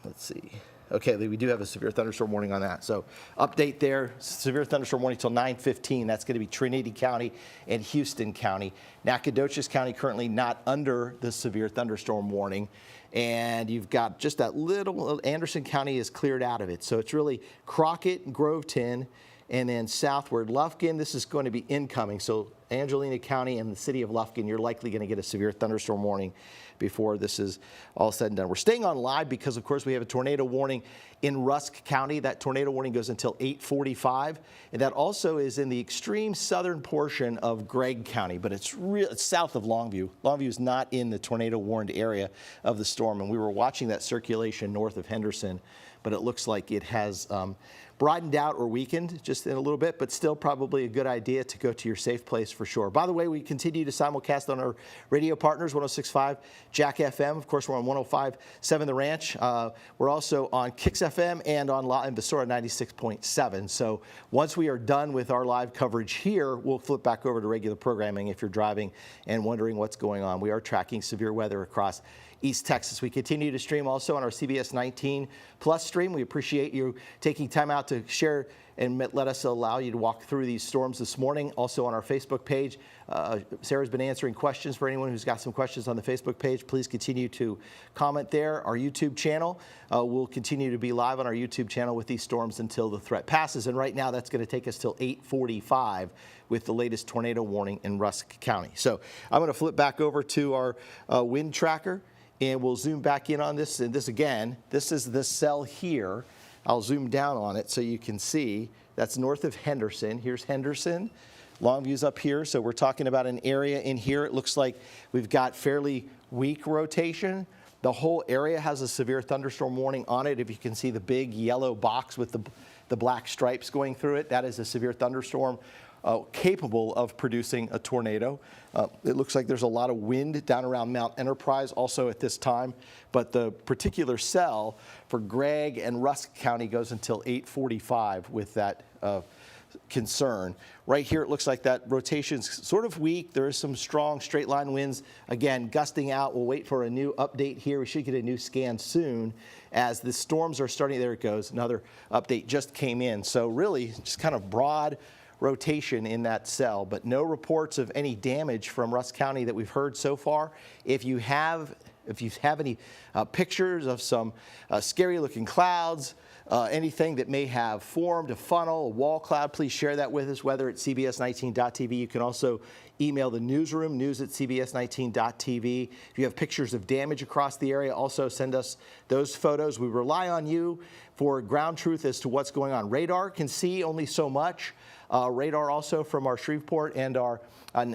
let's see. Okay, we do have a severe thunderstorm warning on that. So update there, severe thunderstorm warning until 9:15. That's going to be Trinity County and Houston County. Nacogdoches County currently not under the severe thunderstorm warning. And you've got just that little, Anderson County is cleared out of it. So it's really Crockett, Groveton, and then southward Lufkin. This is going to be incoming. So Angelina County and the city of Lufkin, you're likely going to get a severe thunderstorm warning before this is all said and done. We're staying on live because, of course, we have a tornado warning in Rusk County. That tornado warning goes until 8:45, and that also is in the extreme southern portion of Gregg County, but it's south of Longview. Longview is not in the tornado warned area of the storm, and we were watching that circulation north of Henderson, but it looks like it has broadened out or weakened just in a little bit, but still probably a good idea to go to your safe place for sure. By the way, we continue to simulcast on our radio partners, 106.5 Jack FM. Of course, we're on 105.7 The Ranch. We're also on Kix FM and on Vasora 96.7. So once we are done with our live coverage here, we'll flip back over to regular programming if you're driving and wondering what's going on. We are tracking severe weather across East Texas. We continue to stream also on our CBS 19 Plus stream. We appreciate you taking time out to share and let us allow you to walk through these storms this morning. Also on our Facebook page, Sarah's been answering questions for anyone who's got some questions on the Facebook page. Please continue to comment there. Our YouTube channel, will continue to be live on our YouTube channel with these storms until the threat passes. And right now that's going to take us till 8:45 with the latest tornado warning in Rusk County. So I'm going to flip back over to our wind tracker, and we'll zoom back in on this. And this again, this is the cell here. I'll zoom down on it so you can see. That's north of Henderson. Here's Henderson. Longview's up here. So we're talking about an area in here. It looks like we've got fairly weak rotation. The whole area has a severe thunderstorm warning on it. If you can see the big yellow box with the black stripes going through it, that is a severe thunderstorm capable of producing a tornado. It looks like there's a lot of wind down around Mount Enterprise also at this time, but the particular cell for Gregg and Rusk County goes until 8:45 with that of concern. Right here, it looks like that rotation's sort of weak. There is some strong straight line winds, again, gusting out. We'll wait for a new update here. We should get a new scan soon as the storms are starting. There it goes. Another update just came in. So really just kind of broad rotation in that cell, but no reports of any damage from Rusk County that we've heard so far. If you have any pictures of some scary looking clouds, anything that may have formed, a funnel, a wall cloud, please share that with us, whether it's cbs19.tv. You can also email the newsroom, news@cbs19.tv. If you have pictures of damage across the area, also send us those photos. We rely on you for ground truth as to what's going on. Radar can see only so much. Radar also from our Shreveport and our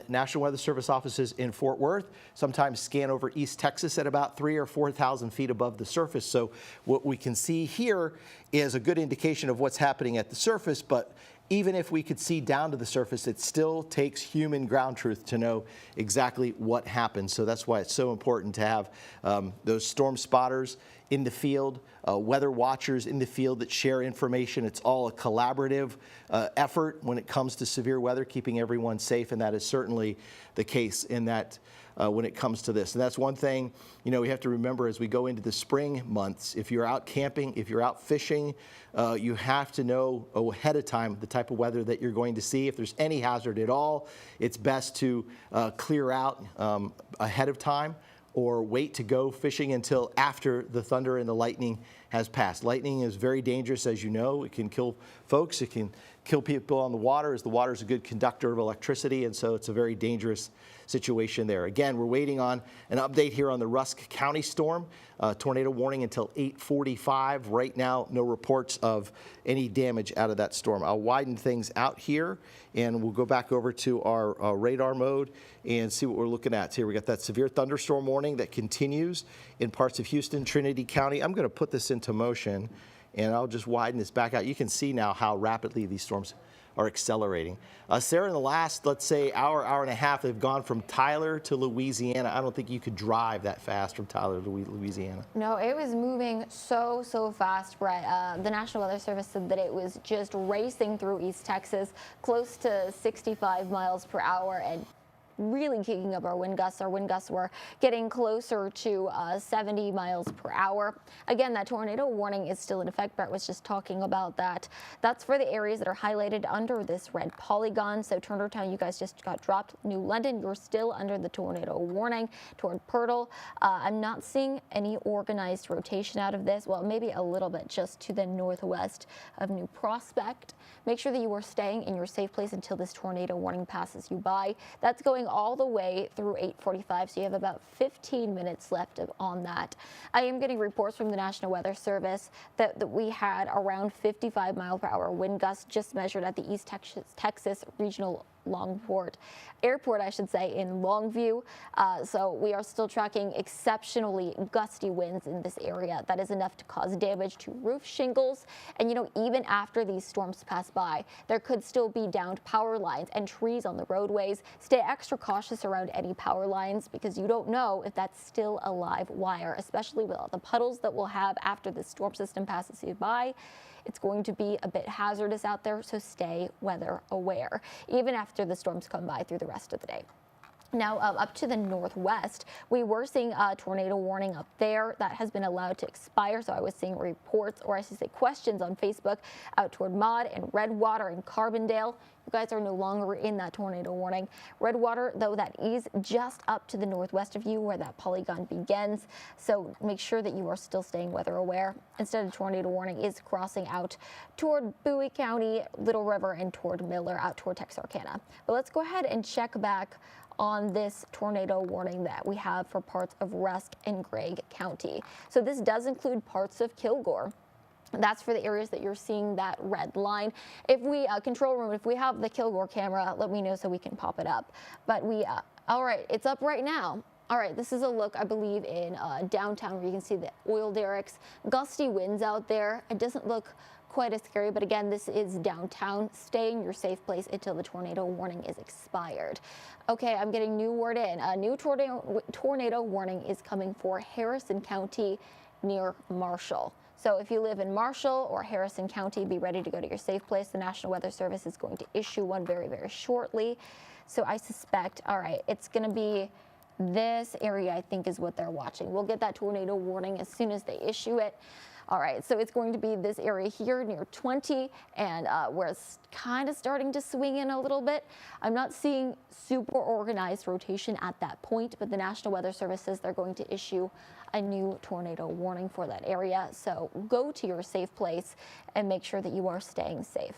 National Weather Service offices in Fort Worth sometimes scan over East Texas at about 3,000 or 4,000 feet above the surface. So what we can see here is a good indication of what's happening at the surface, but even if we could see down to the surface, it still takes human ground truth to know exactly what happened. So that's why it's so important to have those storm spotters in the field, weather watchers in the field that share information. It's all a collaborative effort when it comes to severe weather, keeping everyone safe, and that is certainly the case in that when it comes to this. And that's one thing, you know, we have to remember as we go into the spring months. If you're out camping, if you're out fishing, you have to know ahead of time the type of weather that you're going to see. If there's any hazard at all, it's best to clear out ahead of time or wait to go fishing until after the thunder and the lightning has passed. Lightning is very dangerous, as you know. It can kill folks. It can kill people on the water, as the water is a good conductor of electricity, and so it's a very dangerous situation there. Again, we're waiting on an update here on the Rusk County storm. Tornado warning until 8:45. Right now, no reports of any damage out of that storm. I'll widen things out here, and we'll go back over to our radar mode and see what we're looking at. Here we got that severe thunderstorm warning that continues in parts of Houston, Trinity County. I'm going to put this into motion, and I'll just widen this back out. You can see now how rapidly these storms are accelerating. Sarah, in the last, let's say, hour and a half, they've gone from Tyler to Louisiana. I don't think you could drive that fast from Tyler to Louisiana. No, it was moving so fast, Brett. The National Weather Service said that it was just racing through East Texas, close to 65 miles per hour, and really kicking up our wind gusts. Our wind gusts were getting closer to 70 miles per hour. Again, that tornado warning is still in effect. Brett was just talking about that. That's for the areas that are highlighted under this red polygon. So Turnertown, you guys just got dropped. New London, you're still under the tornado warning. Toward Pirtle, I'm not seeing any organized rotation out of this. Well, maybe a little bit just to the northwest of New Prospect. Make sure that you are staying in your safe place until this tornado warning passes you by. That's going all the way through 8:45, so you have about 15 minutes left on that. I am getting reports from the National Weather Service that we had around 55 mile per hour wind gusts just measured at the East Texas Regional Airport, I should say, in Longview. So we are still tracking exceptionally gusty winds in this area. That is enough to cause damage to roof shingles. And, you know, even after these storms pass by, there could still be downed power lines and trees on the roadways. Stay extra cautious around any power lines because you don't know if that's still a live wire, especially with all the puddles that we'll have after the storm system passes you by. It's going to be a bit hazardous out there, so stay weather aware, even after the storms come by through the rest of the day. Now, up to the northwest, we were seeing a tornado warning up there that has been allowed to expire. So I was seeing reports, or I should say questions on Facebook out toward Maud and Redwater and Carbondale. You guys are no longer in that tornado warning. Redwater, though, that is just up to the northwest of you where that polygon begins. So make sure that you are still staying weather aware. Instead, a tornado warning is crossing out toward Bowie County, Little River, and toward Miller, out toward Texarkana. But let's go ahead and check back on this tornado warning that we have for parts of Rusk and Gregg County. So this does include parts of Kilgore. That's for the areas that you're seeing that red line. If we, control room, if we have the Kilgore camera, let me know so we can pop it up. But we, all right, it's up right now. All right, this is a look, I believe, in downtown where you can see the oil derricks, gusty winds out there. It doesn't look quite as scary, but again, this is downtown. Stay in your safe place until the tornado warning is expired. Okay, I'm getting new word in. A new tornado warning is coming for Harrison County near Marshall. So if you live in Marshall or Harrison County, be ready to go to your safe place. The National Weather Service is going to issue one very, very shortly. So I suspect, all right, it's going to be this area, I think, is what they're watching. We'll get that tornado warning as soon as they issue it. All right, so it's going to be this area here near 20 and where it's kind of starting to swing in a little bit. I'm not seeing super organized rotation at that point, but the National Weather Service says they're going to issue a new tornado warning for that area. So go to your safe place and make sure that you are staying safe.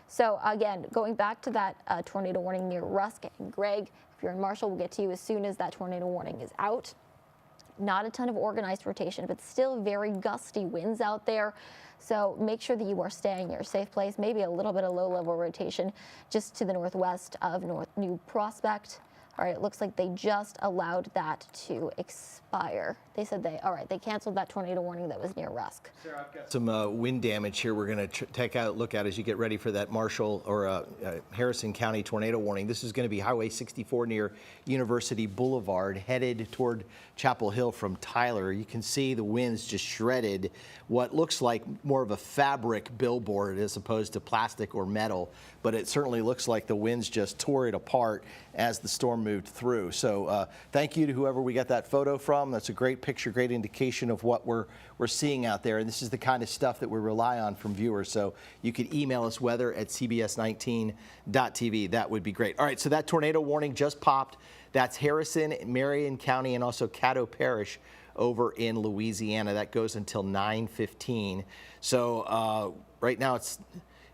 So again, going back to that tornado warning near Rusk and Gregg, if you're in Marshall, we'll get to you as soon as that tornado warning is out. Not a ton of organized rotation, but still very gusty winds out there. So make sure that you are staying in your safe place, maybe a little bit of low-level rotation just to the northwest of New Prospect. All right, it looks like they just allowed that to expire. They said they canceled that tornado warning that was near Rusk. Sarah, I've got some wind damage here we're going to take a look at as you get ready for that Marshall or Harrison County tornado warning. This is going to be Highway 64 near University Boulevard, headed toward Chapel Hill from Tyler. You can see the winds just shredded what looks like more of a fabric billboard as opposed to plastic or metal, but it certainly looks like the winds just tore it apart as the storm moved through. So thank you to whoever we got that photo from. That's a great picture, great indication of what we're seeing out there. And this is the kind of stuff that we rely on from viewers. So you could email us weather@cbs19.tv. That would be great. All right, so that tornado warning just popped. That's Harrison, Marion County, and also Caddo Parish over in Louisiana. That goes until 9:15. So right now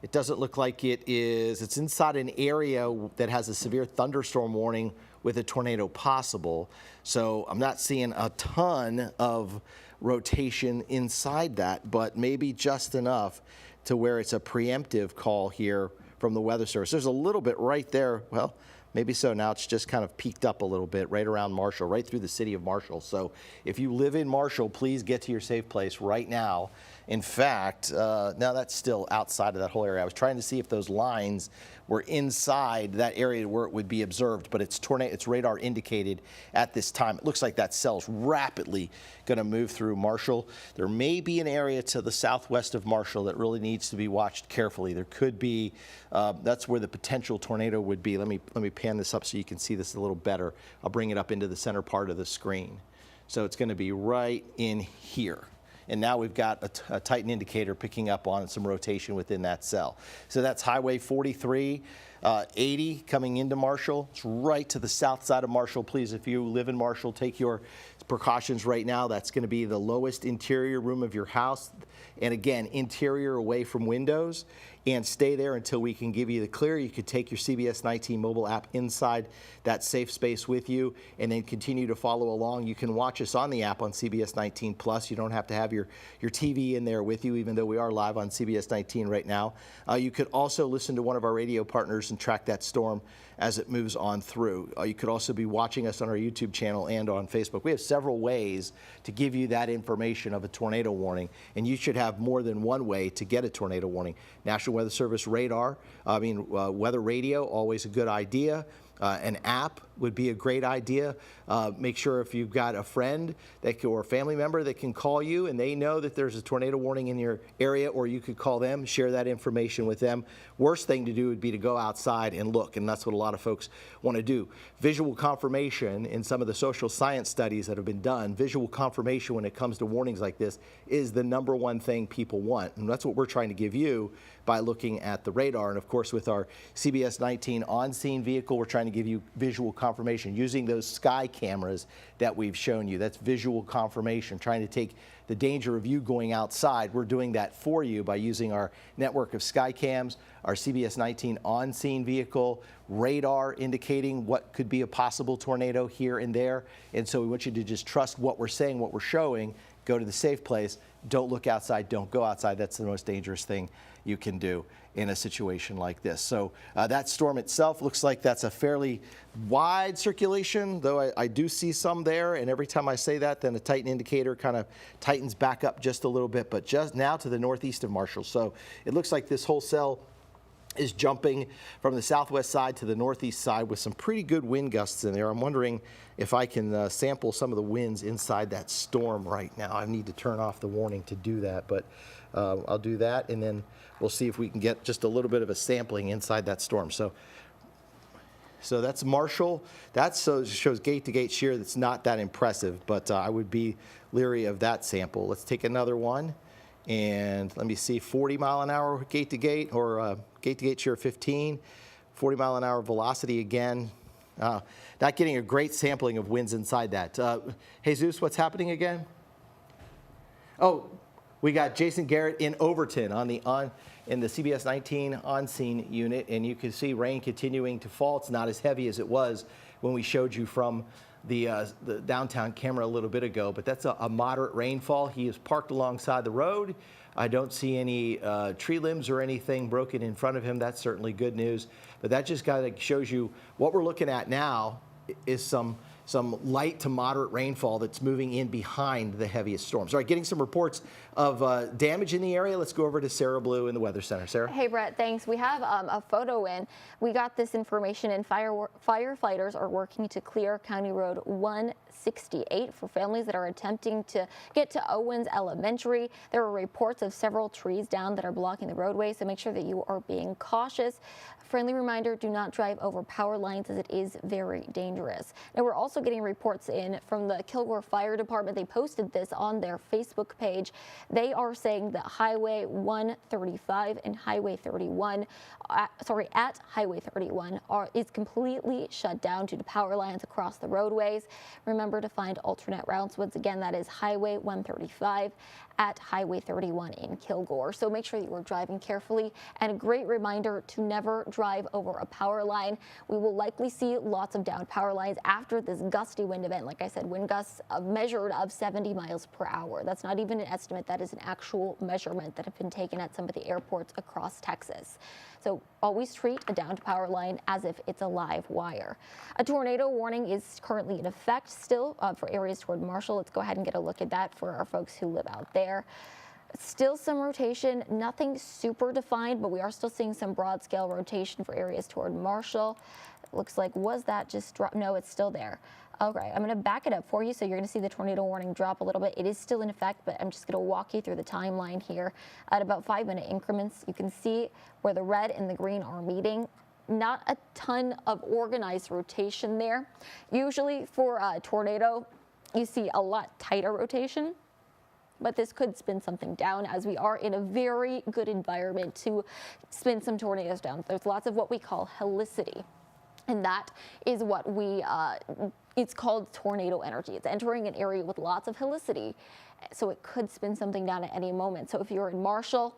it doesn't look like it is. It's inside an area that has a severe thunderstorm warning with a tornado possible. So I'm not seeing a ton of rotation inside that, but maybe just enough to where it's a preemptive call here from the Weather Service. There's a little bit right there. Well, maybe so. Now it's just kind of peaked up a little bit right around Marshall, right through the city of Marshall. So if you live in Marshall, please get to your safe place right now. In fact, now that's still outside of that whole area. I was trying to see if those lines were inside that area where it would be observed, but it's radar indicated at this time. It looks like that cell's rapidly going to move through Marshall. There may be an area to the southwest of Marshall that really needs to be watched carefully. There could be, that's where the potential tornado would be. Let me pan this up so you can see this a little better. I'll bring it up into the center part of the screen. So it's going to be right in here. And now we've got a Titan indicator picking up on some rotation within that cell. So that's Highway 43, 80 coming into Marshall. It's right to the south side of Marshall. Please, if you live in Marshall, take your precautions right now. That's going to be the lowest interior room of your house. And again, interior away from windows. And stay there until we can give you the clear. You could take your CBS 19 mobile app inside that safe space with you and then continue to follow along. You can watch us on the app on CBS 19 Plus. You don't have to have your TV in there with you, even though we are live on CBS 19 right now. You could also listen to one of our radio partners and track that storm as it moves on through. You could also be watching us on our YouTube channel and on Facebook. We have several ways to give you that information of a tornado warning, and you should have more than one way to get a tornado warning. National Weather Service radar, weather radio, always a good idea. An app would be a great idea. Make sure if you've got a friend or a family member that can call you and they know that there's a tornado warning in your area, or you could call them, share that information with them. Worst thing to do would be to go outside and look, and that's what a lot of folks want to do. Visual confirmation in some of the social science studies that have been done, visual confirmation when it comes to warnings like this is the #1 thing people want, and that's what we're trying to give you by looking at the radar. And of course, with our CBS 19 on-scene vehicle, we're trying to give you visual confirmation using those sky cameras that we've shown you. That's visual confirmation, trying to take the danger of you going outside. We're doing that for you by using our network of sky cams, our CBS 19 on-scene vehicle, radar indicating what could be a possible tornado here and there. And so we want you to just trust what we're saying, what we're showing. Go to the safe place. Don't look outside. Don't go outside. That's the most dangerous thing you can do in a situation like this. So that storm itself looks like that's a fairly wide circulation, though I do see some there. And every time I say that, then the Titan indicator kind of tightens back up just a little bit, but just now to the northeast of Marshall. So it looks like this whole cell is jumping from the southwest side to the northeast side with some pretty good wind gusts in there. I'm wondering if I can sample some of the winds inside that storm right now. I need to turn off the warning to do that, but I'll do that, and then we'll see if we can get just a little bit of a sampling inside that storm. So that's Marshall. That shows gate-to-gate shear. That's not that impressive, but I would be leery of that sample. Let's take another one. And let me see, 40 mile an hour gate-to-gate, or gate-to-gate shear 15, 40 mile an hour velocity again. Not getting a great sampling of winds inside that. Jesus, what's happening again? Oh, we got Jason Garrett in Overton in the CBS 19 on-scene unit, and you can see rain continuing to fall. It's not as heavy as it was when we showed you from the downtown camera a little bit ago, but that's a moderate rainfall. He is parked alongside the road. I don't see any tree limbs or anything broken in front of him. That's certainly good news. But that just kind of shows you what we're looking at now is some light to moderate rainfall that's moving in behind the heaviest storms. All right, getting some reports of damage in the area. Let's go over to Sarah Blue in the Weather Center. Sarah? Hey, Brett, thanks. We have a photo in. We got this information, and firefighters are working to clear County Road 168 for families that are attempting to get to Owens Elementary. There are reports of several trees down that are blocking the roadway, so make sure that you are being cautious. Friendly reminder, do not drive over power lines as it is very dangerous. Now, we're also getting reports in from the Kilgore Fire Department. They posted this on their Facebook page. They are saying that Highway 135 and Highway 31, at Highway 31 is completely shut down due to power lines across the roadways. Remember to find alternate routes. Once again, that is Highway 135 at Highway 31 in Kilgore. So make sure that you are driving carefully, and a great reminder to never drive over a power line. We will likely see lots of downed power lines after this gusty wind event. Like I said, wind gusts measured of 70 miles per hour. That's not even an estimate. That is an actual measurement that have been taken at some of the airports across Texas. So always treat a downed power line as if it's a live wire. A tornado warning is currently in effect still for areas toward Marshall. Let's go ahead and get a look at that for our folks who live out there. Still some rotation, nothing super defined, but we are still seeing some broad scale rotation for areas toward Marshall. It looks like, was that just drop? No, it's still there. Okay, I'm going to back it up for you, so you're going to see the tornado warning drop a little bit. It is still in effect, but I'm just going to walk you through the timeline here at about 5-minute increments. You can see where the red and the green are meeting. Not a ton of organized rotation there. Usually for a tornado, you see a lot tighter rotation, but this could spin something down, as we are in a very good environment to spin some tornadoes down. There's lots of what we call helicity, and that is what it's called tornado energy. It's entering an area with lots of helicity, so it could spin something down at any moment. So if you're in Marshall,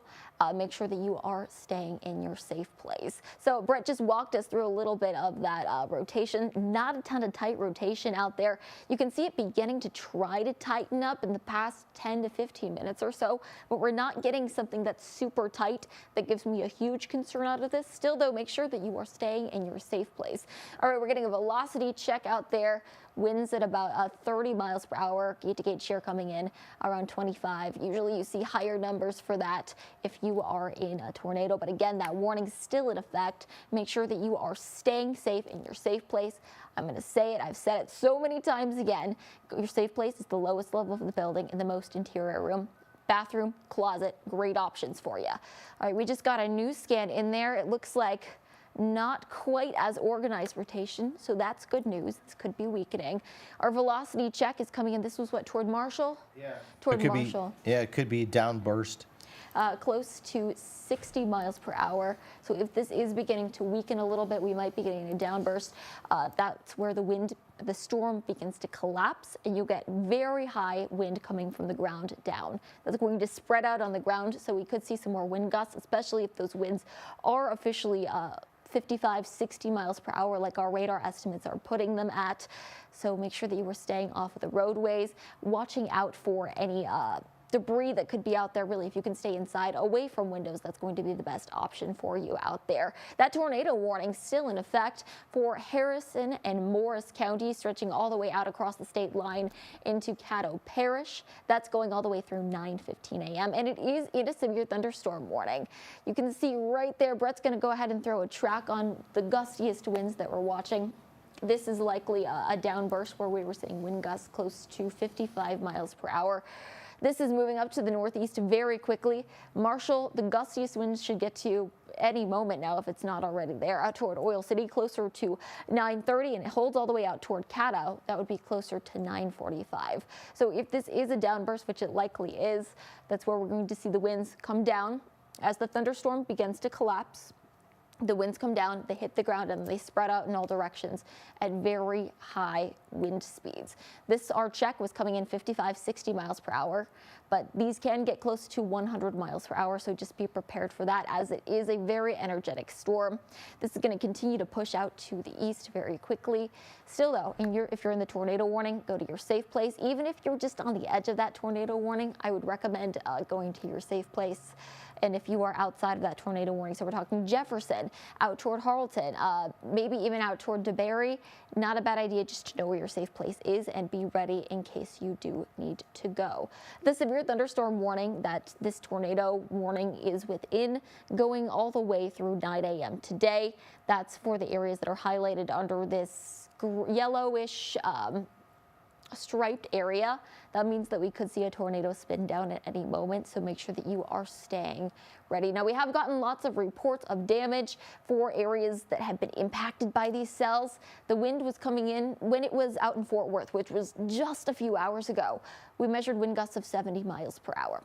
make sure that you are staying in your safe place. So Brett just walked us through a little bit of that rotation. Not a ton of tight rotation out there. You can see it beginning to try to tighten up in the past 10 to 15 minutes or so, but we're not getting something that's super tight that gives me a huge concern out of this. Still though, make sure that you are staying in your safe place. All right, we're getting a velocity check out there. Winds at about 30 miles per hour, gate-to-gate shear coming in around 25. Usually you see higher numbers for that if you are in a tornado, but again, that warning is still in effect. Make sure that you are staying safe in your safe place. I'm going to say it, I've said it so many times again, your safe place is the lowest level of the building in the most interior room. Bathroom, closet, great options for you. All right, we just got a new scan in there. It looks like not quite as organized rotation, so that's good news. This could be weakening. Our velocity check is coming in. This was what, toward Marshall? Yeah. Toward Marshall. It could be downburst. Close to 60 miles per hour. So if this is beginning to weaken a little bit, we might be getting a downburst. That's where the storm begins to collapse, and you get very high wind coming from the ground down. That's going to spread out on the ground, so we could see some more wind gusts, especially if those winds are officially 55, 60 miles per hour like our radar estimates are putting them at. So make sure that you are staying off of the roadways, watching out for any debris that could be out there. Really, if you can stay inside, away from windows, that's going to be the best option for you out there. That tornado warning still in effect for Harrison and Morris County, stretching all the way out across the state line into Caddo Parish. That's going all the way through 9:15 a.m. and it is a severe thunderstorm warning. You can see right there, Brett's going to go ahead and throw a track on the gustiest winds that we're watching. This is likely a downburst where we were seeing wind gusts close to 55 miles per hour. This is moving up to the northeast very quickly. Marshall, the gustiest winds should get to you any moment now if it's not already there. Out toward Oil City, closer to 9:30, and it holds all the way out toward Caddo. That would be closer to 9:45. So if this is a downburst, which it likely is, that's where we're going to see the winds come down as the thunderstorm begins to collapse. The winds come down, they hit the ground, and they spread out in all directions at very high wind speeds. Our check was coming in 55, 60 miles per hour, but these can get close to 100 miles per hour, so just be prepared for that, as it is a very energetic storm. This is going to continue to push out to the east very quickly. Still, though, if you're in the tornado warning, go to your safe place. Even if you're just on the edge of that tornado warning, I would recommend going to your safe place. And if you are outside of that tornado warning, so we're talking Jefferson, out toward Harleton, maybe even out toward DeBary, not a bad idea just to know where your safe place is and be ready in case you do need to go. The severe thunderstorm warning that this tornado warning is within, going all the way through 9 a.m. today. That's for the areas that are highlighted under this yellowish striped area. That means that we could see a tornado spin down at any moment, so make sure that you are staying ready. Now, we have gotten lots of reports of damage for areas that have been impacted by these cells. The wind was coming in when it was out in Fort Worth, which was just a few hours ago. We measured wind gusts of 70 miles per hour.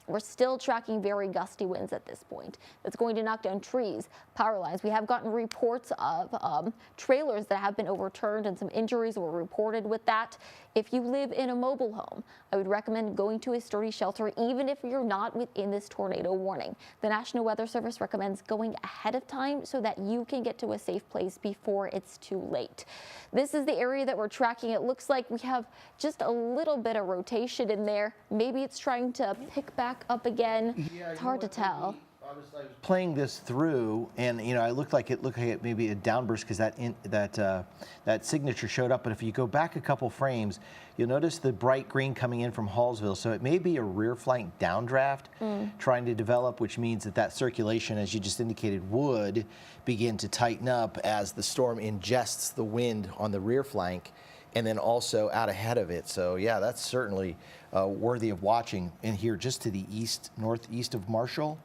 We're still tracking very gusty winds at this point. That's going to knock down trees, power lines. We have gotten reports of trailers that have been overturned, and some injuries were reported with that. If you live in a mobile home, I would recommend going to a sturdy shelter, even if you're not within this tornado warning. The National Weather Service recommends going ahead of time so that you can get to a safe place before it's too late. This is the area that we're tracking. It looks like we have just a little bit of rotation in there. Maybe it's trying to pick back up again. Yeah, it's hard to tell. I was playing this through, and it looked like it maybe a downburst because that signature showed up. But if you go back a couple frames, you'll notice the bright green coming in from Hallsville. So it may be a rear flank downdraft trying to develop, which means that circulation, as you just indicated, would begin to tighten up as the storm ingests the wind on the rear flank and then also out ahead of it. So yeah, that's certainly worthy of watching in here just to the east, northeast of Marshall.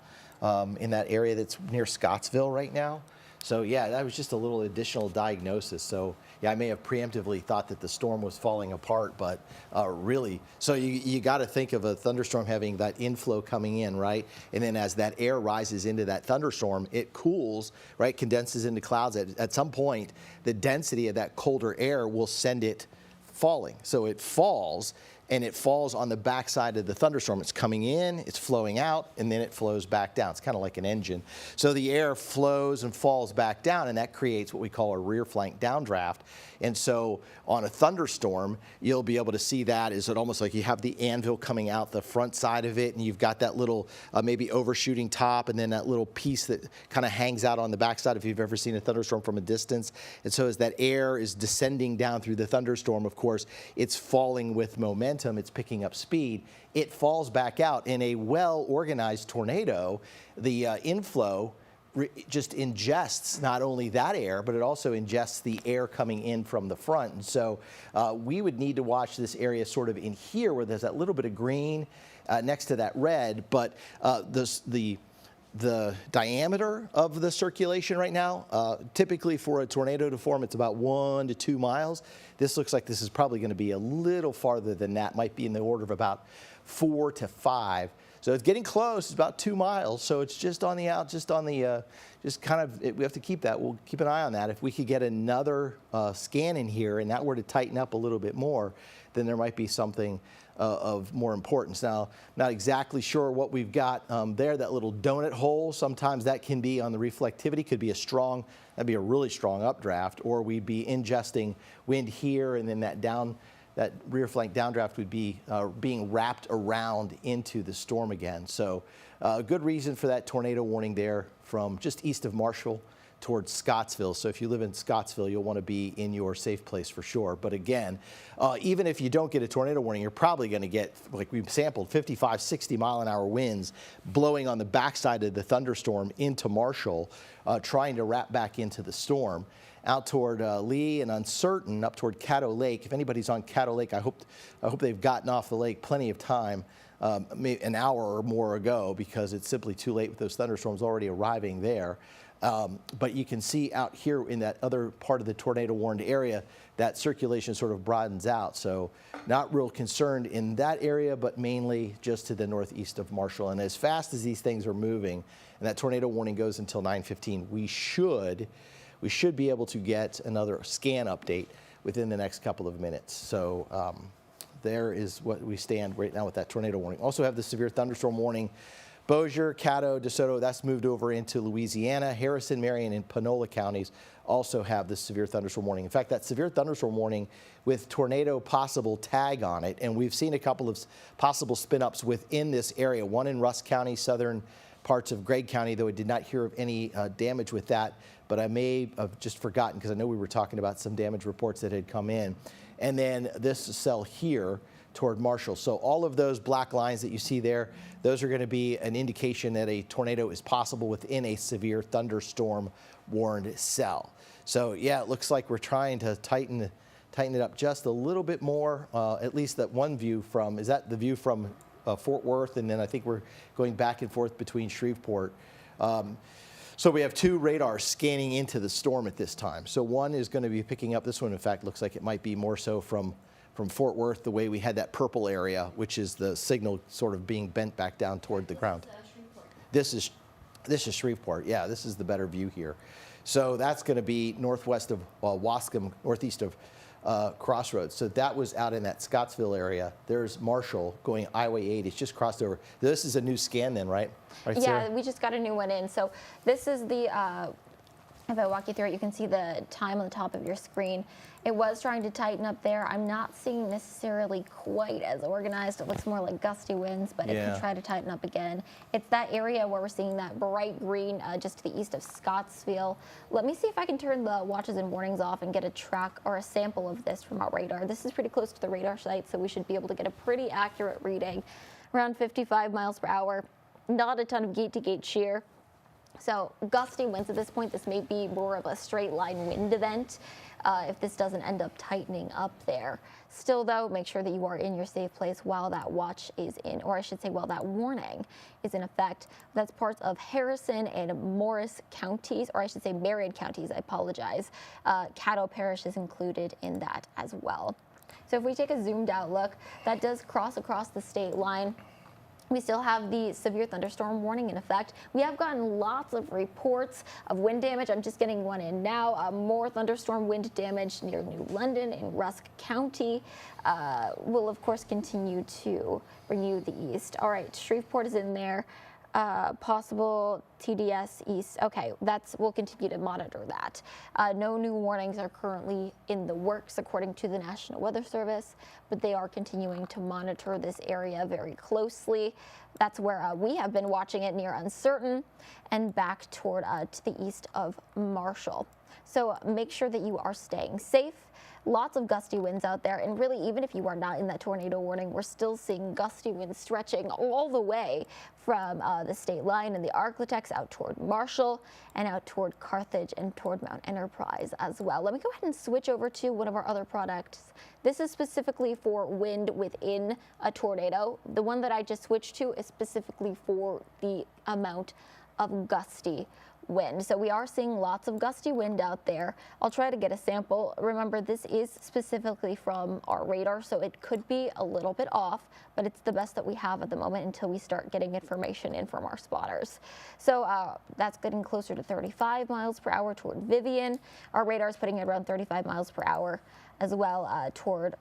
In that area that's near Scottsville right now. So yeah, that was just a little additional diagnosis. So yeah, I may have preemptively thought that the storm was falling apart, but really, so you got to think of a thunderstorm having that inflow coming in, right? And then as that air rises into that thunderstorm, it cools, right? Condenses into clouds. At some point, the density of that colder air will send it falling. So it falls, and it falls on the backside of the thunderstorm. It's coming in, it's flowing out, and then it flows back down. It's kind of like an engine. So the air flows and falls back down, and that creates what we call a rear flank downdraft. And so on a thunderstorm, you'll be able to see that is it almost like you have the anvil coming out the front side of it, and you've got that little maybe overshooting top, and then that little piece that kind of hangs out on the backside if you've ever seen a thunderstorm from a distance. And so as that air is descending down through the thunderstorm, of course, it's falling with momentum, it's picking up speed, it falls back out. In a well-organized tornado, the inflow just ingests not only that air, but it also ingests the air coming in from the front. And so we would need to watch this area sort of in here where there's that little bit of green next to that red, but the diameter of the circulation right now, typically for a tornado to form, it's about 1 to 2 miles. This looks like this is probably going to be a little farther than that, might be in the order of about 4 to 5. So it's getting close. It's about 2 miles. So it's just on the out, just kind of, we have to keep that. We'll keep an eye on that. If we could get another scan in here and that were to tighten up a little bit more, then there might be something of more importance. Now, not exactly sure what we've got there, that little donut hole. Sometimes that can be on the reflectivity, could be that'd be a really strong updraft, or we'd be ingesting wind here and then that that rear flank downdraft would be being wrapped around into the storm again. So good reason for that tornado warning there from just east of Marshall towards Scottsville. So if you live in Scottsville, you'll want to be in your safe place for sure. But again, even if you don't get a tornado warning, you're probably going to get, like we've sampled, 55, 60 mile an hour winds blowing on the backside of the thunderstorm into Marshall, trying to wrap back into the storm. Out toward Lee and Uncertain, up toward Caddo Lake. If anybody's on Caddo Lake, I hope they've gotten off the lake plenty of time, maybe an hour or more ago, because it's simply too late with those thunderstorms already arriving there. But you can see out here in that other part of the tornado warned area, that circulation sort of broadens out. So not real concerned in that area, but mainly just to the northeast of Marshall. And as fast as these things are moving, and that tornado warning goes until 9:15, we should be able to get another scan update within the next couple of minutes. So there is what we stand right now with that tornado warning. Also have the severe thunderstorm warning. Bossier, Caddo, DeSoto, that's moved over into Louisiana. Harrison, Marion, and Panola counties also have the severe thunderstorm warning. In fact, that severe thunderstorm warning with tornado possible tag on it, and we've seen a couple of possible spin-ups within this area, one in Rusk County, southern parts of Gregg County, though I did not hear of any damage with that, but I may have just forgotten because I know we were talking about some damage reports that had come in. And then this cell here toward Marshall. So all of those black lines that you see there, those are going to be an indication that a tornado is possible within a severe thunderstorm warned cell. So yeah, it looks like we're trying to tighten it up just a little bit more. At least that one view from, is that the view from Fort Worth? And then I think we're going back and forth between Shreveport. So we have two radars scanning into the storm at this time. So one is going to be picking up, this one in fact looks like it might be more so from Fort Worth, the way we had that purple area, which is the signal sort of being bent back down toward the ground. This is Shreveport. Yeah, this is the better view here. So that's going to be northwest of Wascom, northeast of Crossroads. So that was out in that Scottsville area. There's Marshall going Highway 8. It's just crossed over. This is a new scan then, right? Right, yeah, Sarah? we just got a new one in. So this is the, if I walk you through it, you can see the time on the top of your screen. It was trying to tighten up there. I'm not seeing necessarily quite as organized. It looks more like gusty winds, but it can try to tighten up again. It's that area where we're seeing that bright green just to the east of Scottsville. Let me see if I can turn the watches and warnings off and get a track or a sample of this from our radar. This is pretty close to the radar site, so we should be able to get a pretty accurate reading. Around 55 miles per hour. Not a ton of gate-to-gate shear. So gusty winds at this point. This may be more of a straight line wind event if this doesn't end up tightening up there. Still though, make sure that you are in your safe place while that watch is in, or I should say while that warning is in effect. That's parts of Harrison and Morris counties, or I should say Marion counties, I apologize. Caddo Parish is included in that as well. So if we take a zoomed out look, that does cross across the state line. We still have the severe thunderstorm warning in effect. We have gotten lots of reports of wind damage. I'm just getting one in now. More thunderstorm wind damage near New London in Rusk County. We'll, of course, continue to bring you the east. All right, Shreveport is in there. Possible TDS east. Okay, we'll continue to monitor that. No new warnings are currently in the works according to the National Weather Service, but they are continuing to monitor this area very closely. That's where we have been watching it near Uncertain and back toward to the east of Marshall. So make sure that you are staying safe. Lots of gusty winds out there, and really even if you are not in that tornado warning, we're still seeing gusty winds stretching all the way from the state line and the Arklatex out toward Marshall and out toward Carthage and toward Mount Enterprise as well. Let me go ahead and switch over to one of our other products. This is specifically for wind within a tornado. The one that I just switched to is specifically for the amount of gusty wind. So we are seeing lots of gusty wind out there. I'll try to get a sample. Remember, this is specifically from our radar, so it could be a little bit off, but it's the best that we have at the moment until we start getting information in from our spotters. So that's getting closer to 35 miles per hour toward Vivian. Our radar is putting it around 35 miles per hour as well toward.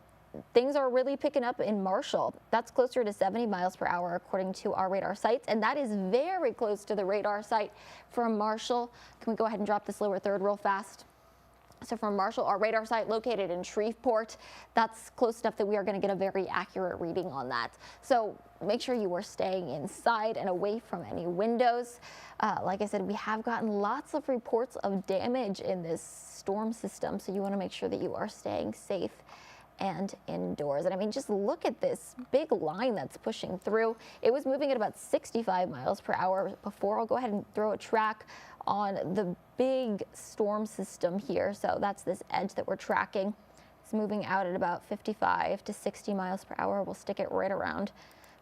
Things are really picking up in Marshall. That's closer to 70 miles per hour according to our radar sites, and that is very close to the radar site from Marshall. Can we go ahead and drop this lower third real fast? So from Marshall, our radar site located in Shreveport, that's close enough that we are going to get a very accurate reading on that. So make sure you are staying inside and away from any windows. Like I said, we have gotten lots of reports of damage in this storm system, so you want to make sure that you are staying safe and indoors. And I mean, just look at this big line that's pushing through. It was moving at about 65 miles per hour before. I'll go ahead and throw a track on the big storm system here. So that's this edge that we're tracking. It's moving out at about 55 to 60 miles per hour. We'll stick it right around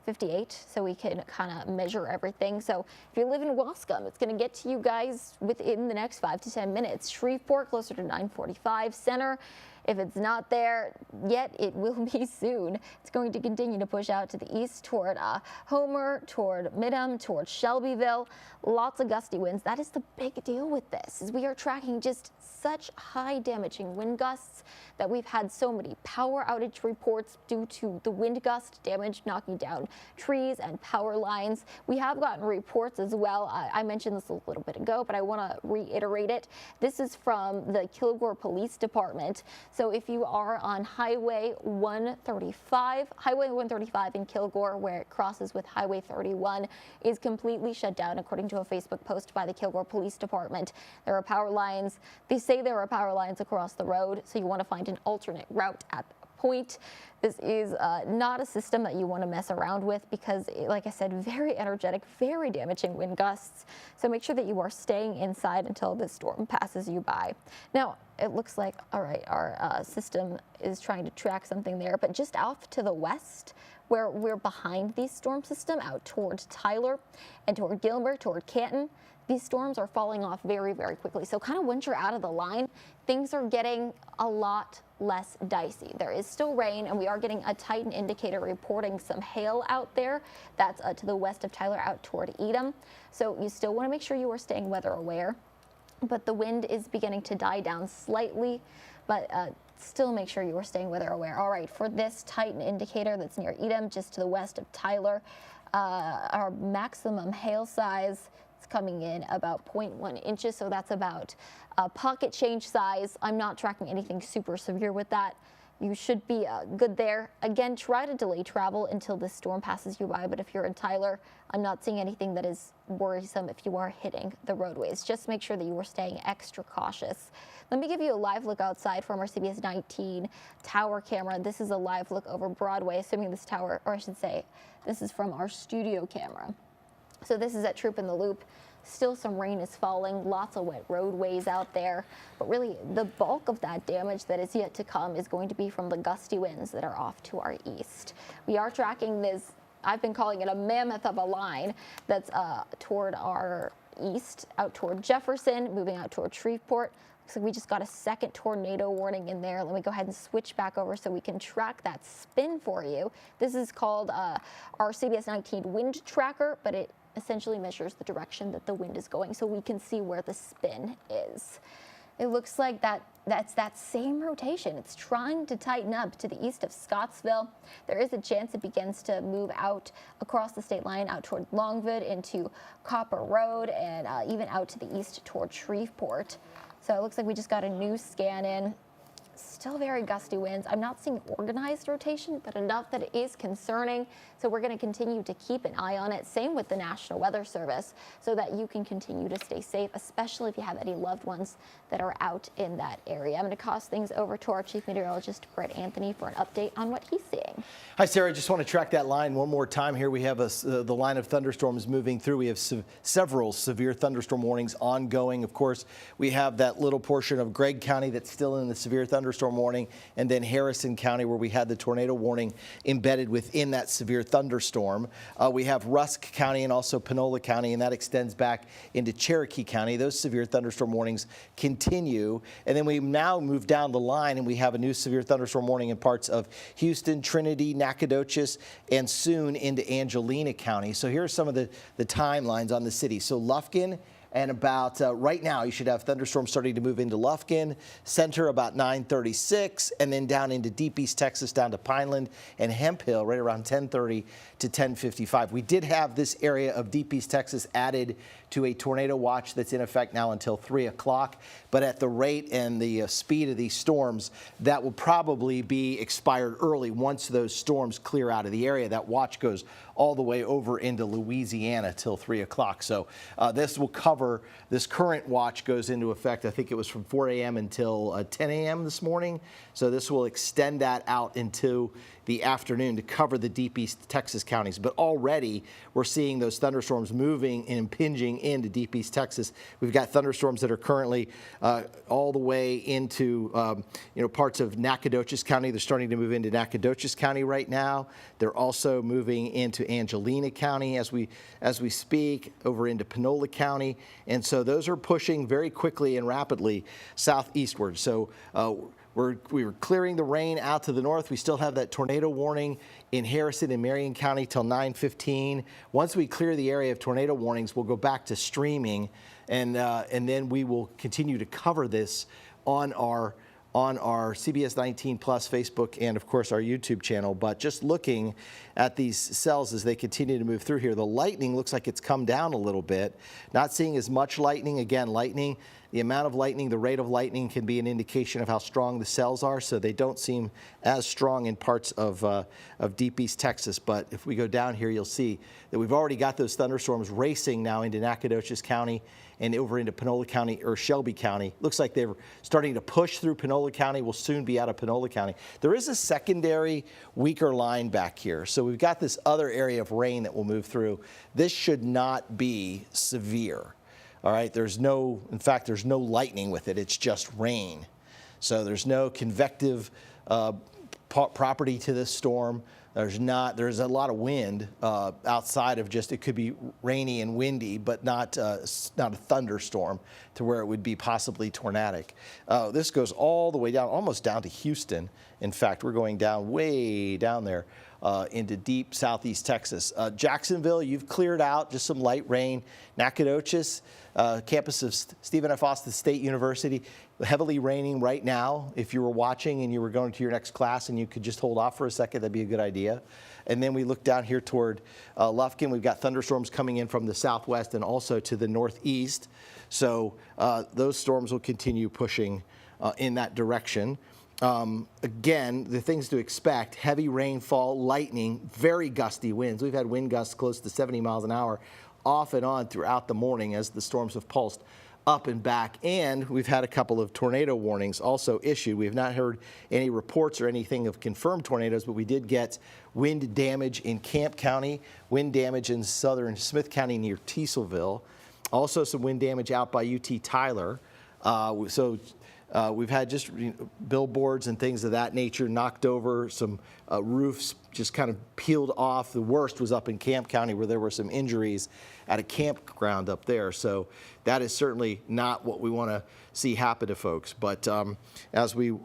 58 so we can kind of measure everything. So if you live in Wascom, it's going to get to you guys within the next 5 to 10 minutes. Shreveport closer to 9:45. Center, if it's not there yet, it will be soon. It's going to continue to push out to the east toward Homer, toward Midham, toward Shelbyville. Lots of gusty winds. That is the big deal with this, is we are tracking just such high damaging wind gusts that we've had so many power outage reports due to the wind gust damage knocking down trees and power lines. We have gotten reports as well. I mentioned this a little bit ago, but I want to reiterate it. This is from the Kilgore Police Department. So if you are on Highway 135, Highway 135 in Kilgore, where it crosses with Highway 31, is completely shut down, according to a Facebook post by the Kilgore Police Department. There are power lines. They say there are power lines across the road, so you want to find an alternate route at the point. This is not a system that you want to mess around with because, like I said, very energetic, very damaging wind gusts. So make sure that you are staying inside until this storm passes you by. Now, it looks like, all right, our system is trying to track something there, but just off to the west, where we're behind the storm system out toward Tyler and toward Gilmer, toward Canton, these storms are falling off very, very quickly. So kind of once you're out of the line, things are getting a lot less dicey. There is still rain, and we are getting a Titan indicator reporting some hail out there. That's to the west of Tyler out toward Edom. So you still want to make sure you are staying weather aware, but the wind is beginning to die down slightly, but still make sure you are staying weather aware. All right, for this Titan indicator that's near Edom, just to the west of Tyler, our maximum hail size is coming in about 0.1 inches, so that's about pocket change size. I'm not tracking anything super severe with that. You should be good there. Again, try to delay travel until this storm passes you by, but if you're in Tyler, I'm not seeing anything that is worrisome if you are hitting the roadways. Just make sure that you are staying extra cautious. Let me give you a live look outside from our CBS 19 tower camera. This is a live look over Broadway, assuming this tower, or I should say, this is from our studio camera. So this is at Troop in the Loop. Still some rain is falling, lots of wet roadways out there, but really the bulk of that damage that is yet to come is going to be from the gusty winds that are off to our east. We are tracking this, I've been calling it a mammoth of a line that's toward our east, out toward Jefferson, moving out toward Shreveport. Looks like we just got a second tornado warning in there. Let me go ahead and switch back over so we can track that spin for you. This is called our CBS 19 wind tracker, but it essentially measures the direction that the wind is going so we can see where the spin is. It looks like that's that same rotation. It's trying to tighten up to the east of Scottsville. There is a chance it begins to move out across the state line out toward Longwood into Copper Road and even out to the east toward Shreveport. So it looks like we just got a new scan in. Still very gusty winds. I'm not seeing organized rotation, but enough that it is concerning. So we're going to continue to keep an eye on it. Same with the National Weather Service, so that you can continue to stay safe, especially if you have any loved ones that are out in that area. I'm going to toss things over to our Chief Meteorologist, Brett Anthony, for an update on what he's seeing. Hi, Sarah. I just want to track that line one more time here. We have the line of thunderstorms moving through. We have several severe thunderstorm warnings ongoing. Of course, we have that little portion of Gregg County that's still in the severe thunderstorm warning, and then Harrison County, where we had the tornado warning embedded within that severe thunderstorm. We have Rusk County and also Panola County, and that extends back into Cherokee County. Those severe thunderstorm warnings continue. And then we now move down the line, and we have a new severe thunderstorm warning in parts of Houston, Trinity, Nacogdoches, and soon into Angelina County. So here are some of the timelines on the city. So Lufkin, And about right now, you should have thunderstorms starting to move into Lufkin Center about 9:36, and then down into deep East Texas, down to Pineland and Hemphill right around 10:30 to 10:55. We did have this area of deep East Texas added to a tornado watch that's in effect now until 3 o'clock. But at the rate and the speed of these storms, that will probably be expired early once those storms clear out of the area. That watch goes all the way over into Louisiana till 3 o'clock. So this will cover, this current watch goes into effect, I think it was from 4 a.m. until 10 a.m. this morning. So this will extend that out into the afternoon to cover the deep East Texas counties. But already we're seeing those thunderstorms moving and impinging into deep East Texas. We've got thunderstorms that are currently all the way into parts of Nacogdoches County. They're starting to move into Nacogdoches County right now. They're also moving into Angelina County as we speak, over into Panola County. And so those are pushing very quickly and rapidly southeastward. So we were clearing the rain out to the north. We still have that tornado warning in Harrison and Marion County till 9:15. Once we clear the area of tornado warnings, we'll go back to streaming, and then we will continue to cover this on our CBS 19 Plus Facebook and, of course, our YouTube channel. But just looking at these cells as they continue to move through here, the lightning looks like it's come down a little bit. Not seeing as much lightning. Again, lightning, the amount of lightning, the rate of lightning can be an indication of how strong the cells are, so they don't seem as strong in parts of deep East Texas. But if we go down here, you'll see that we've already got those thunderstorms racing now into Nacogdoches County and over into Panola County or Shelby County. Looks like they're starting to push through Panola County. We'll soon be out of Panola County. There is a secondary weaker line back here. So we've got this other area of rain that will move through. This should not be severe. All right, in fact, there's no lightning with it. It's just rain. So there's no convective property to this storm. There's a lot of wind outside of just, it could be rainy and windy, but not a thunderstorm to where it would be possibly tornadic. This goes all the way down, almost down to Houston. In fact, we're going down way down there into deep southeast Texas. Jacksonville, you've cleared out, just some light rain. Nacogdoches, campus of Stephen F. Austin State University, heavily raining right now. If you were watching and you were going to your next class and you could just hold off for a second, that'd be a good idea. And then we look down here toward Lufkin. We've got thunderstorms coming in from the southwest and also to the northeast. So those storms will continue pushing in that direction. Again, the things to expect: heavy rainfall, lightning, very gusty winds. We've had wind gusts close to 70 miles an hour off and on throughout the morning as the storms have pulsed up and back. And we've had a couple of tornado warnings also issued. We have not heard any reports or anything of confirmed tornadoes, but we did get wind damage in Camp County, wind damage in southern Smith County near Teaselsville, also some wind damage out by UT Tyler. We've had just billboards and things of that nature knocked over, some roofs just kind of peeled off. The worst was up in Camp County where there were some injuries at a campground up there. So that is certainly not what we want to see happen to folks. But as we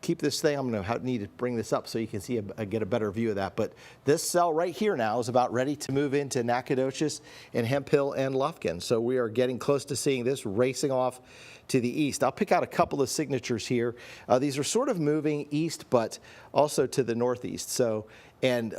keep this thing, I'm going to need to bring this up so you can see get a better view of that. But this cell right here now is about ready to move into Nacogdoches and Hemphill and Lufkin. So we are getting close to seeing this racing off to the east. I'll pick out a couple of signatures here. These are sort of moving east, but also to the northeast. So, and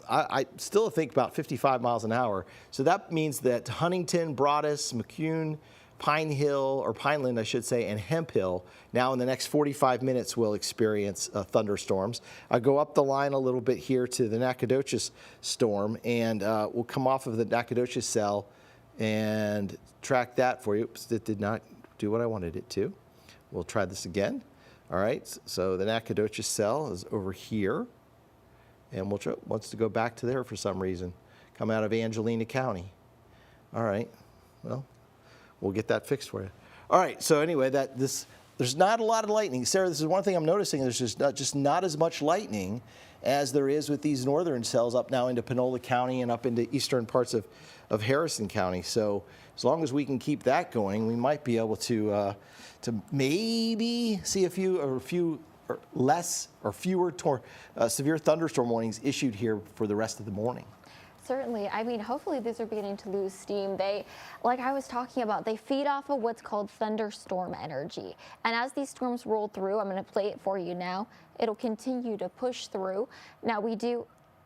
I still think about 55 miles an hour. So that means that Huntington, Broadus, McCune, Pine Hill, or Pineland, I should say, and Hemphill, now in the next 45 minutes will experience thunderstorms. I go up the line a little bit here to the Nacogdoches storm, and we'll come off of the Nacogdoches cell and track that for you. Oops, it did not do what I wanted it to. We'll try this again. All right, so the Nacogdoches cell is over here, and wants to go back to there for some reason. Come out of Angelina County. All right, well, we'll get that fixed for you. All right, so anyway, there's not a lot of lightning. Sarah, this is one thing I'm noticing. There's just not as much lightning as there is with these northern cells up now into Panola County and up into eastern parts of Harrison County. So as long as we can keep that going, we might be able to maybe see fewer severe thunderstorm warnings issued here for the rest of the morning. Certainly. I mean, hopefully these are beginning to lose steam. They, like I was talking about, they feed off of what's called thunderstorm energy. And as these storms roll through, I'm going to play it for you now, it'll continue to push through. Now we do,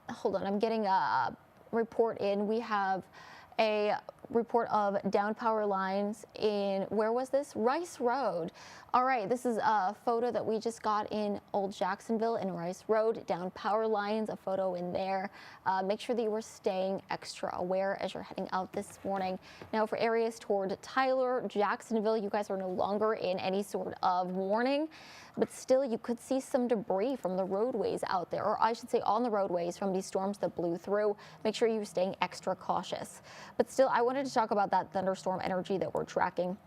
hold on, I'm getting a report in. We have a report of down power lines in, where was this? Rice Road. All right, this is a photo that we just got in Old Jacksonville in Rice Road, down power lines, a photo in there. Make sure that you are staying extra aware as you're heading out this morning. Now for areas toward Tyler, Jacksonville, you guys are no longer in any sort of warning, but still you could see some debris from the roadways out there, or I should say on the roadways from these storms that blew through. Make sure you're staying extra cautious. But still, I wanted to talk about that thunderstorm energy that we're tracking.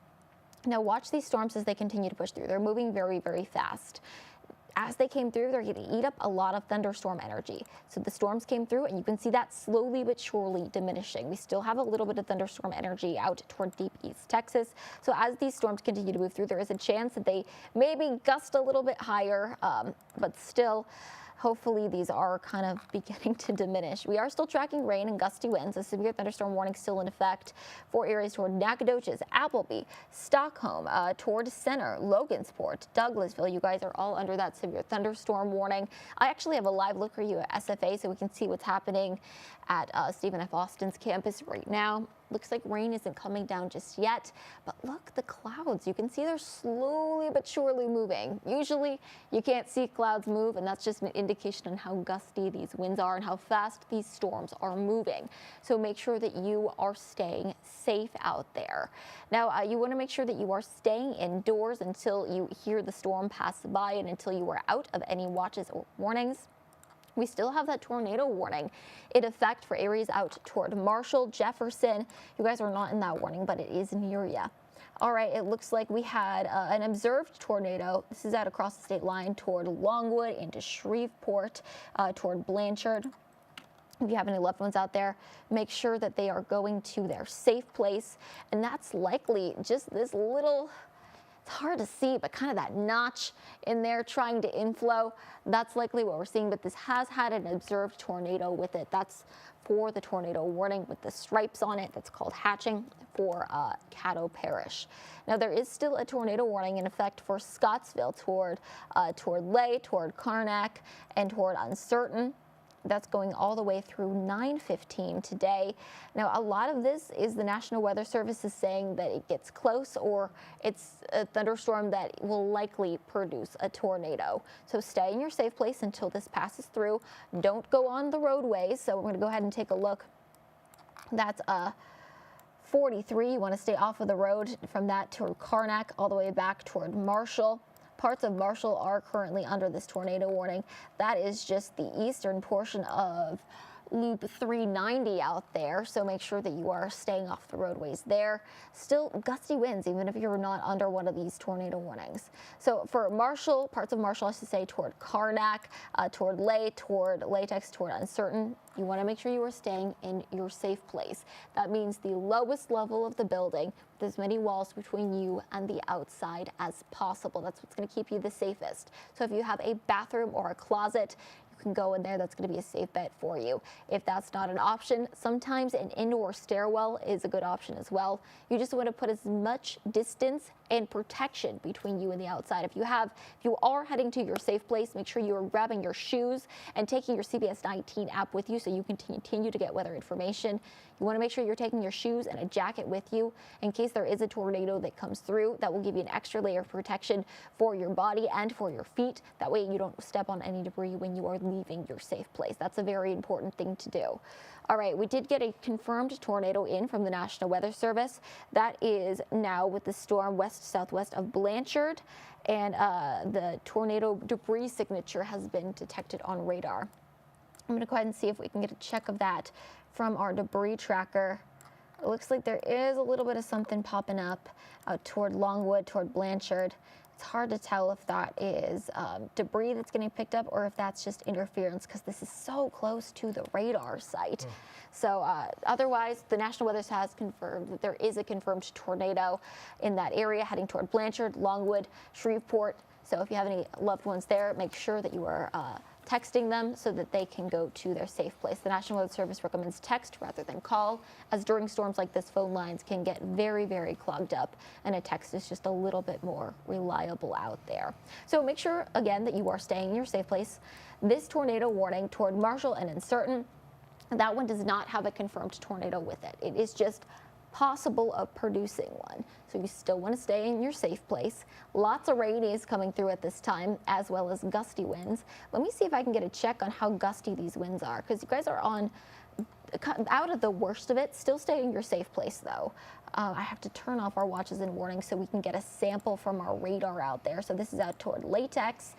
Now watch these storms as they continue to push through. They're moving very, very fast. As they came through, they're going to eat up a lot of thunderstorm energy. So the storms came through, and you can see that slowly but surely diminishing. We still have a little bit of thunderstorm energy out toward deep East Texas. So as these storms continue to move through, there is a chance that they maybe gust a little bit higher, but still, hopefully these are kind of beginning to diminish. We are still tracking rain and gusty winds. A severe thunderstorm warning still in effect for areas toward Nacogdoches, Appleby, Stockholm, toward Center, Logansport, Douglasville. You guys are all under that severe thunderstorm warning. I actually have a live look for you at SFA so we can see what's happening at Stephen F. Austin's campus right now. Looks like rain isn't coming down just yet, but look, the clouds, you can see they're slowly but surely moving. Usually you can't see clouds move, and that's just an indication on how gusty these winds are and how fast these storms are moving. So make sure that you are staying safe out there. Now, you want to make sure that you are staying indoors until you hear the storm pass by and until you are out of any watches or warnings. We still have that tornado warning in effect for areas out toward Marshall, Jefferson. You guys are not in that warning, but it is near you. All right, it looks like we had an observed tornado. This is out across the state line toward Longwood into Shreveport, toward Blanchard. If you have any loved ones out there, make sure that they are going to their safe place. And that's likely just this little, it's hard to see, but kind of that notch in there trying to inflow. That's likely what we're seeing, but this has had an observed tornado with it. That's for the tornado warning with the stripes on it. That's called hatching for Caddo Parish. Now there is still a tornado warning in effect for Scottsville toward Lay, toward Karnak, and toward Uncertain. That's going all the way through 9:15 today. Now, a lot of this is the National Weather Service is saying that it gets close or it's a thunderstorm that will likely produce a tornado. So stay in your safe place until this passes through. Don't go on the roadways. So we're going to go ahead and take a look. That's 43. You want to stay off of the road from that toward Karnak all the way back toward Marshall. Parts of Marshall are currently under this tornado warning. That is just the eastern portion of Loop 390 out there, so make sure that you are staying off the roadways there. Still gusty winds, even if you're not under one of these tornado warnings. So for Marshall, parts of Marshall, I should say, toward Karnak, toward Lay, toward Latex, toward Uncertain, you want to make sure you are staying in your safe place. That means the lowest level of the building with as many walls between you and the outside as possible. That's what's going to keep you the safest. So if you have a bathroom or a closet, can go in there. That's going to be a safe bet for you. If that's not an option, sometimes an indoor stairwell is a good option as well. You just want to put as much distance and protection between you and the outside. If you are heading to your safe place, make sure you are grabbing your shoes and taking your CBS 19 app with you so you can continue to get weather information. You want to make sure you're taking your shoes and a jacket with you in case there is a tornado that comes through. That will give you an extra layer of protection for your body and for your feet. That way you don't step on any debris when you are leaving your safe place. That's a very important thing to do. All right, we did get a confirmed tornado in from the National Weather Service. That is now with the storm west-southwest of Blanchard, and the tornado debris signature has been detected on radar. I'm going to go ahead and see if we can get a check of that from our debris tracker. It looks like there is a little bit of something popping up out toward Longwood, toward Blanchard. It's hard to tell if that is debris that's getting picked up or if that's just interference because this is so close to the radar site. So otherwise, the National Weather Service has confirmed that there is a confirmed tornado in that area heading toward Blanchard, Longwood, Shreveport. So if you have any loved ones there, make sure that you are texting them so that they can go to their safe place. The National Weather Service recommends text rather than call, as during storms like this, phone lines can get very, very clogged up, and a text is just a little bit more reliable out there. So make sure, again, that you are staying in your safe place. This tornado warning toward Marshall and Uncertain, that one does not have a confirmed tornado with it. It is just possible of producing one. So you still want to stay in your safe place. Lots of rain is coming through at this time, as well as gusty winds. Let me see if I can get a check on how gusty these winds are, because you guys are on out of the worst of it. Still stay in your safe place though. I have to turn off our watches and warnings so we can get a sample from our radar out there. So this is out toward Latex,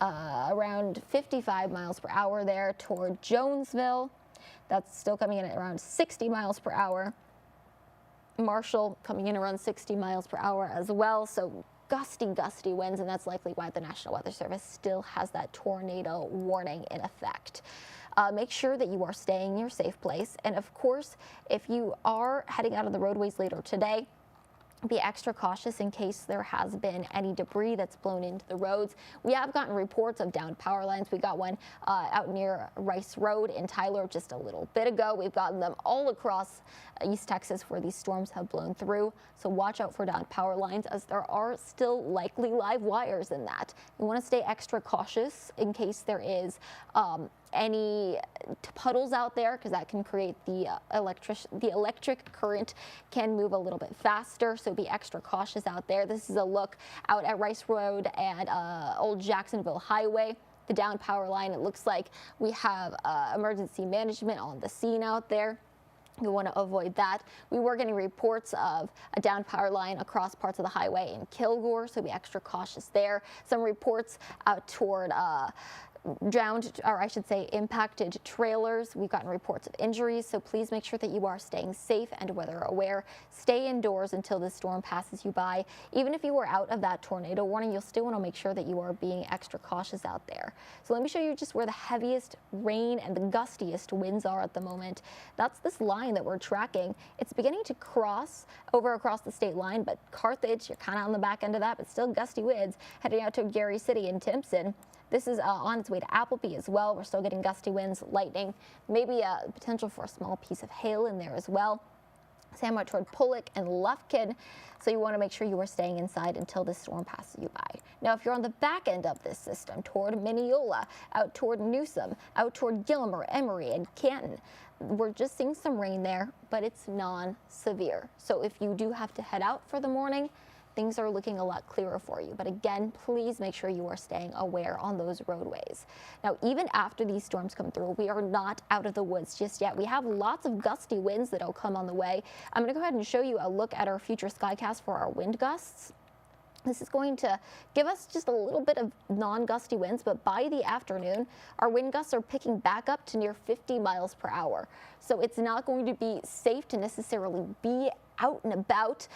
around 55 miles per hour there toward Jonesville. That's still coming in at around 60 miles per hour. Marshall coming in around 60 miles per hour as well. So gusty winds, and that's likely why the National Weather Service still has that tornado warning in effect. Make sure that you are staying in your safe place. And of course, if you are heading out of the roadways later today, be extra cautious in case there has been any debris that's blown into the roads. We have gotten reports of downed power lines. We got one out near Rice Road in Tyler just a little bit ago. We've gotten them all across East Texas where these storms have blown through. So watch out for downed power lines, as there are still likely live wires in that. You want to stay extra cautious in case there is any puddles out there, because that can create the electric current can move a little bit faster. So be extra cautious out there. This is a look out at Rice Road and Old Jacksonville Highway. The downed power line, it looks like we have emergency management on the scene out there. We want to avoid that. We were getting reports of a downed power line across parts of the highway in Kilgore, so be extra cautious there. Some reports out toward drowned, or I should say impacted trailers. We've gotten reports of injuries, so please make sure that you are staying safe and weather aware. Stay indoors until the storm passes you by. Even if you were out of that tornado warning, you'll still want to make sure that you are being extra cautious out there. So let me show you just where the heaviest rain and the gustiest winds are at the moment. That's this line that we're tracking. It's beginning to cross over across the state line, but Carthage, you're kind of on the back end of that, but still gusty winds heading out to Gary City and Timpson. This is on its way to Appleby as well. We're still getting gusty winds, lightning, maybe a potential for a small piece of hail in there as well. Same out toward Pollock and Lufkin. So you want to make sure you are staying inside until this storm passes you by. Now, if you're on the back end of this system, toward Mineola, out toward Newsom, out toward Gilmer, Emory, and Canton, we're just seeing some rain there, but it's non-severe. So if you do have to head out for the morning, things are looking a lot clearer for you. But again, please make sure you are staying aware on those roadways. Now, even after these storms come through, we are not out of the woods just yet. We have lots of gusty winds that'll come on the way. I'm going to go ahead and show you a look at our future skycast for our wind gusts. This is going to give us just a little bit of non-gusty winds, but by the afternoon, our wind gusts are picking back up to near 50 miles per hour. So it's not going to be safe to necessarily be out and about.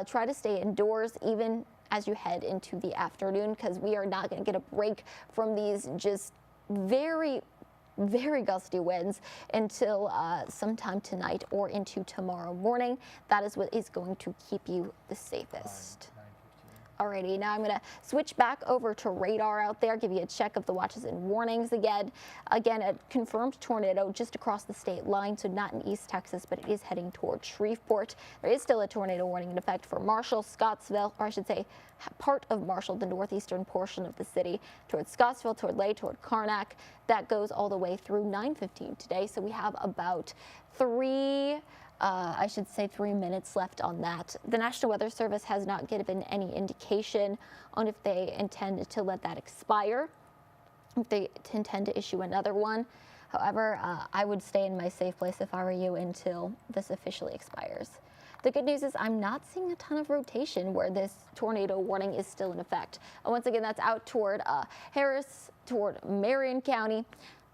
Try to stay indoors even as you head into the afternoon, because we are not going to get a break from these just very gusty winds until sometime tonight or into tomorrow morning. That is what is going to keep you the safest. Alrighty, now I'm going to switch back over to radar out there, give you a check of the watches and warnings again. Again, a confirmed tornado just across the state line, so not in East Texas, but it is heading toward Shreveport. There is still a tornado warning in effect for Marshall, Scottsville, or I should say part of Marshall, the northeastern portion of the city, toward Scottsville, toward Lay, toward Karnak. That goes all the way through 9:15 today, so we have about 3 minutes left on that. The National Weather Service has not given any indication on if they intend to let that expire, if they intend to issue another one. However, I would stay in my safe place if I were you until this officially expires. The good news is I'm not seeing a ton of rotation where this tornado warning is still in effect. And once again, that's out toward Harris, toward Marion County,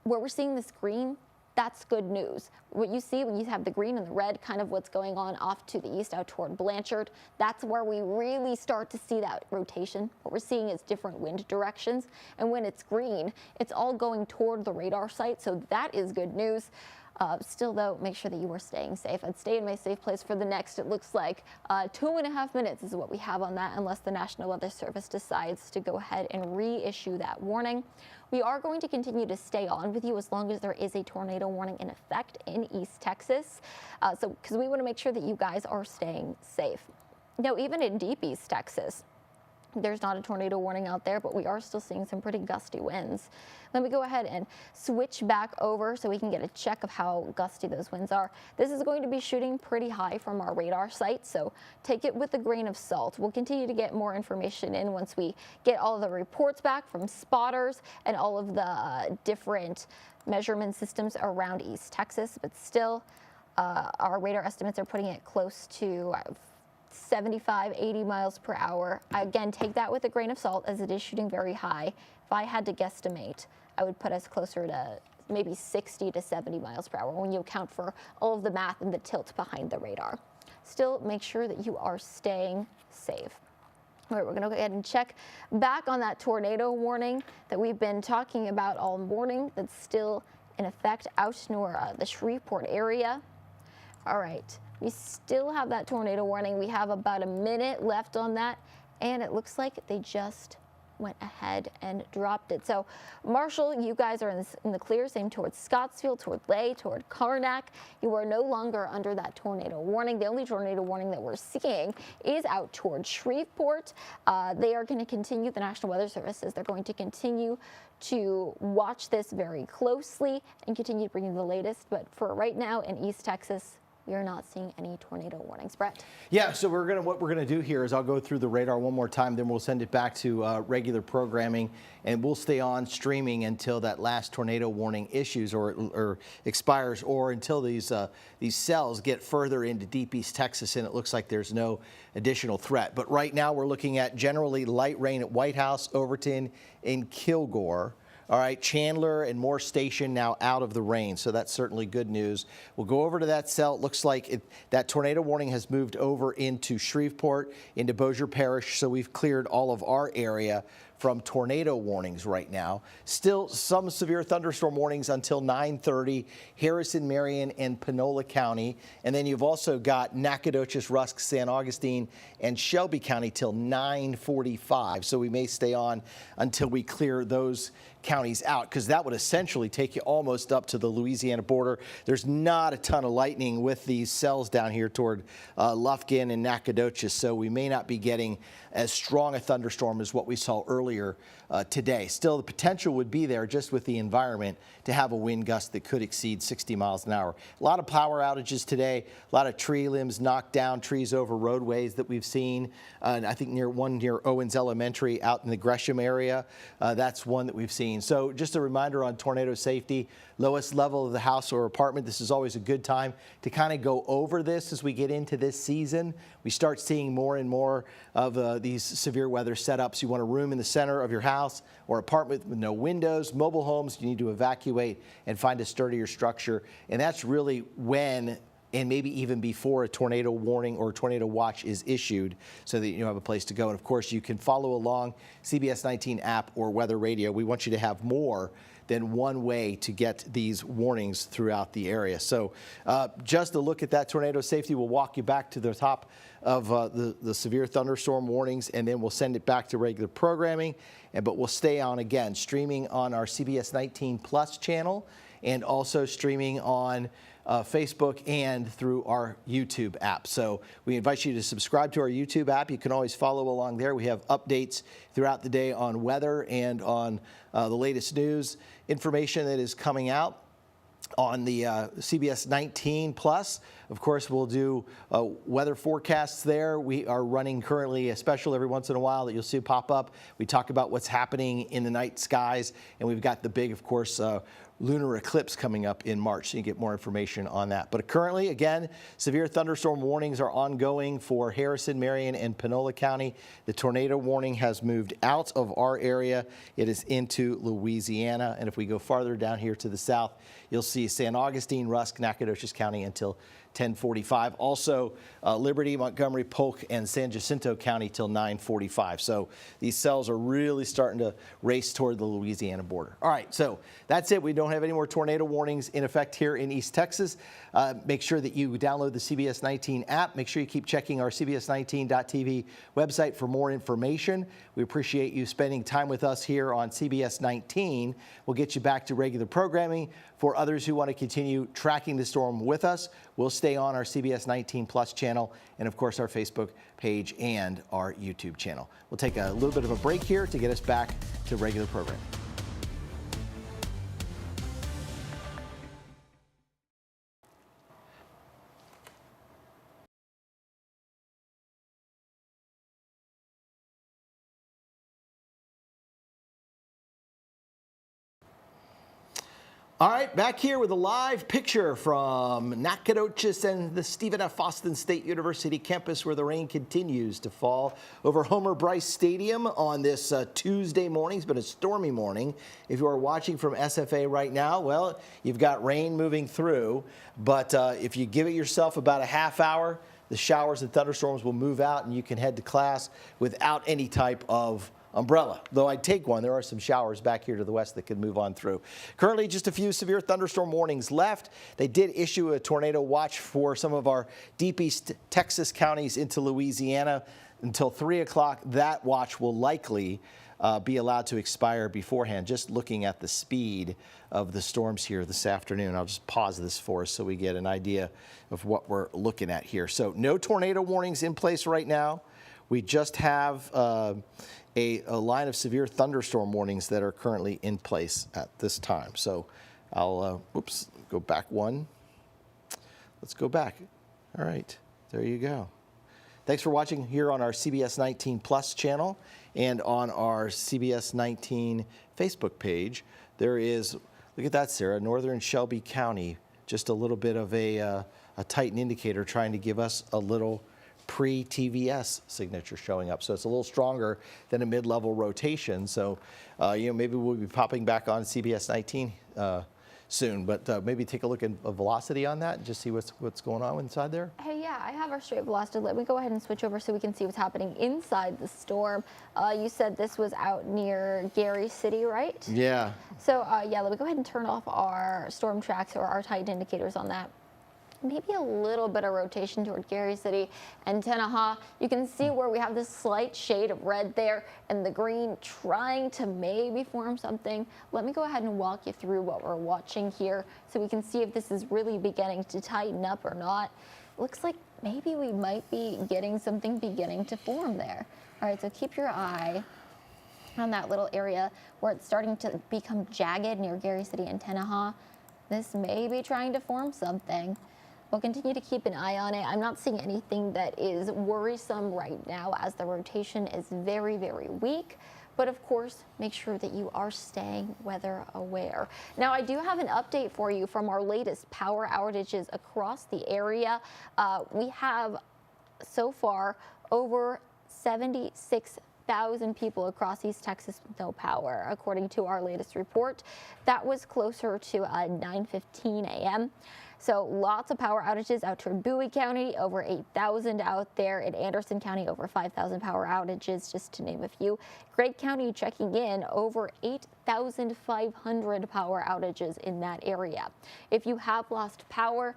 where we're seeing this green. That's good news. What you see when you have the green and the red, kind of what's going on off to the east out toward Blanchard, that's where we really start to see that rotation. What we're seeing is different wind directions. And when it's green, it's all going toward the radar site. So that is good news. Still, though, make sure that you are staying safe. I'd stay in my safe place for the next, it looks like 2.5 minutes is what we have on that, unless the National Weather Service decides to go ahead and reissue that warning. We are going to continue to stay on with you as long as there is a tornado warning in effect in East Texas, because we want to make sure that you guys are staying safe. Now, even in deep East Texas, there's not a tornado warning out there, but we are still seeing some pretty gusty winds. Let me go ahead and switch back over so we can get a check of how gusty those winds are. This is going to be shooting pretty high from our radar site, so take it with a grain of salt. We'll continue to get more information in once we get all of the reports back from spotters and all of the different measurement systems around East Texas, but still our radar estimates are putting it close to 75, 80 miles per hour. Again, take that with a grain of salt as it is shooting very high. If I had to guesstimate, I would put us closer to maybe 60 to 70 miles per hour when you account for all of the math and the tilt behind the radar. Still, make sure that you are staying safe. All right, we're going to go ahead and check back on that tornado warning that we've been talking about all morning that's still in effect out near the Shreveport area. All right. We still have that tornado warning. We have about a minute left on that, and it looks like they just went ahead and dropped it. So, Marshall, you guys are in the clear, same towards Scottsville, toward Lay, toward Karnak. You are no longer under that tornado warning. The only tornado warning that we're seeing is out towards Shreveport. They are going to continue, the National Weather Service says they're going to continue to watch this very closely and continue to bring you the latest. But for right now in East Texas, we are not seeing any tornado warnings. Brett? Yeah, so what we're gonna do here is I'll go through the radar one more time, then we'll send it back to regular programming, and we'll stay on streaming until that last tornado warning issues or expires, or until these cells get further into deep East Texas and it looks like there's no additional threat. But right now we're looking at generally light rain at White House, Overton, and Kilgore. All right, Chandler and Moore Station now out of the rain, so that's certainly good news. We'll go over to that cell. It looks like that tornado warning has moved over into Shreveport, into Bossier Parish, so we've cleared all of our area from tornado warnings right now. Still some severe thunderstorm warnings until 9:30, Harrison, Marion, and Panola County. And then you've also got Nacogdoches, Rusk, San Augustine, and Shelby County till 9:45. So we may stay on until we clear those counties out, because that would essentially take you almost up to the Louisiana border. There's not a ton of lightning with these cells down here toward Lufkin and Nacogdoches, so we may not be getting as strong a thunderstorm as what we saw earlier today. Still, the potential would be there just with the environment to have a wind gust that could exceed 60 miles an hour. A lot of power outages today, a lot of tree limbs knocked down, trees over roadways that we've seen. And I think near Owens Elementary out in the Gresham area, that's one that we've seen. So just a reminder on tornado safety, lowest level of the house or apartment. This is always a good time to kind of go over this as we get into this season. We start seeing more and more of these severe weather setups. You want a room in the center of your house or apartment with no windows, mobile homes, you need to evacuate and find a sturdier structure. And that's really when, and maybe even before, a tornado warning or tornado watch is issued, so that you have a place to go. And of course, you can follow along CBS 19 app or weather radio. We want you to have more than one way to get these warnings throughout the area. So just a look at that tornado safety. We'll walk you back to the top of the severe thunderstorm warnings, and then we'll send it back to regular programming. But we'll stay on again, streaming on our CBS 19 Plus channel, and also streaming on Facebook and through our YouTube app. So we invite you to subscribe to our YouTube app. You can always follow along there. We have updates throughout the day on weather and on the latest news information that is coming out on the CBS 19 Plus. Of course, we'll do weather forecasts there. We are running currently a special every once in a while that you'll see pop up. We talk about what's happening in the night skies, and we've got the big, of course, lunar eclipse coming up in March, so you get more information on that. But currently, again, severe thunderstorm warnings are ongoing for Harrison, Marion, and Panola County. The tornado warning has moved out of our area. It is into Louisiana. And if we go farther down here to the south, you'll see San Augustine, Rusk, Nacogdoches County until 10:45. Also, Liberty, Montgomery, Polk, and San Jacinto County till 9:45. So these cells are really starting to race toward the Louisiana border. All right, so that's it. We don't have any more tornado warnings in effect here in East Texas. Make sure that you download the CBS 19 app. Make sure you keep checking our CBS19.tv website for more information. We appreciate you spending time with us here on CBS 19. We'll get you back to regular programming. For others who want to continue tracking the storm with us, we'll stay on our CBS 19 Plus channel and, of course, our Facebook page and our YouTube channel. We'll take a little bit of a break here to get us back to regular programming. All right, back here with a live picture from Nacogdoches and the Stephen F. Austin State University campus, where the rain continues to fall over Homer Bryce Stadium on this Tuesday morning. It's been a stormy morning. If you are watching from SFA right now, well, you've got rain moving through, but if you give it yourself about a half hour, the showers and thunderstorms will move out and you can head to class without any type of umbrella. Though I'd take one, there are some showers back here to the west that could move on through. Currently, just a few severe thunderstorm warnings left. They did issue a tornado watch for some of our deep east Texas counties into Louisiana until 3 o'clock. That watch will likely be allowed to expire beforehand. Just looking at the speed of the storms here this afternoon. I'll just pause this for us so we get an idea of what we're looking at here. So no tornado warnings in place right now. We just have a line of severe thunderstorm warnings that are currently in place at this time. So I'll, go back one. Let's go back. All right, there you go. Thanks for watching here on our CBS 19 Plus channel and on our CBS 19 Facebook page. There is, look at that, Sarah, northern Shelby County, just a little bit of a Titan indicator trying to give us a little pre-TVS signature showing up. So it's a little stronger than a mid-level rotation. So, maybe we'll be popping back on CBS 19 soon, but maybe take a look at a velocity on that and just see what's going on inside there. Hey, yeah, I have our straight velocity. Let me go ahead and switch over so we can see what's happening inside the storm. You said this was out near Gary City, right? Yeah. So, yeah, let me go ahead and turn off our storm tracks or our Titan indicators on that. Maybe a little bit of rotation toward Gary City and Tenaha. You can see where we have this slight shade of red there and the green trying to maybe form something. Let me go ahead and walk you through what we're watching here so we can see if this is really beginning to tighten up or not. Looks like maybe we might be getting something beginning to form there. All right, so keep your eye on that little area where it's starting to become jagged near Gary City and Tenaha. This may be trying to form something. We'll continue to keep an eye on it. I'm not seeing anything that is worrisome right now as the rotation is very, very weak. But of course, make sure that you are staying weather aware. Now, I do have an update for you from our latest power outages across the area. We have so far over 76,000 people across East Texas with no power, according to our latest report. That was closer to 9:15 a.m. So lots of power outages out toward Bowie County, over 8,000 out there. In Anderson County, over 5,000 power outages, just to name a few. Gregg County checking in over 8,500 power outages in that area. If you have lost power,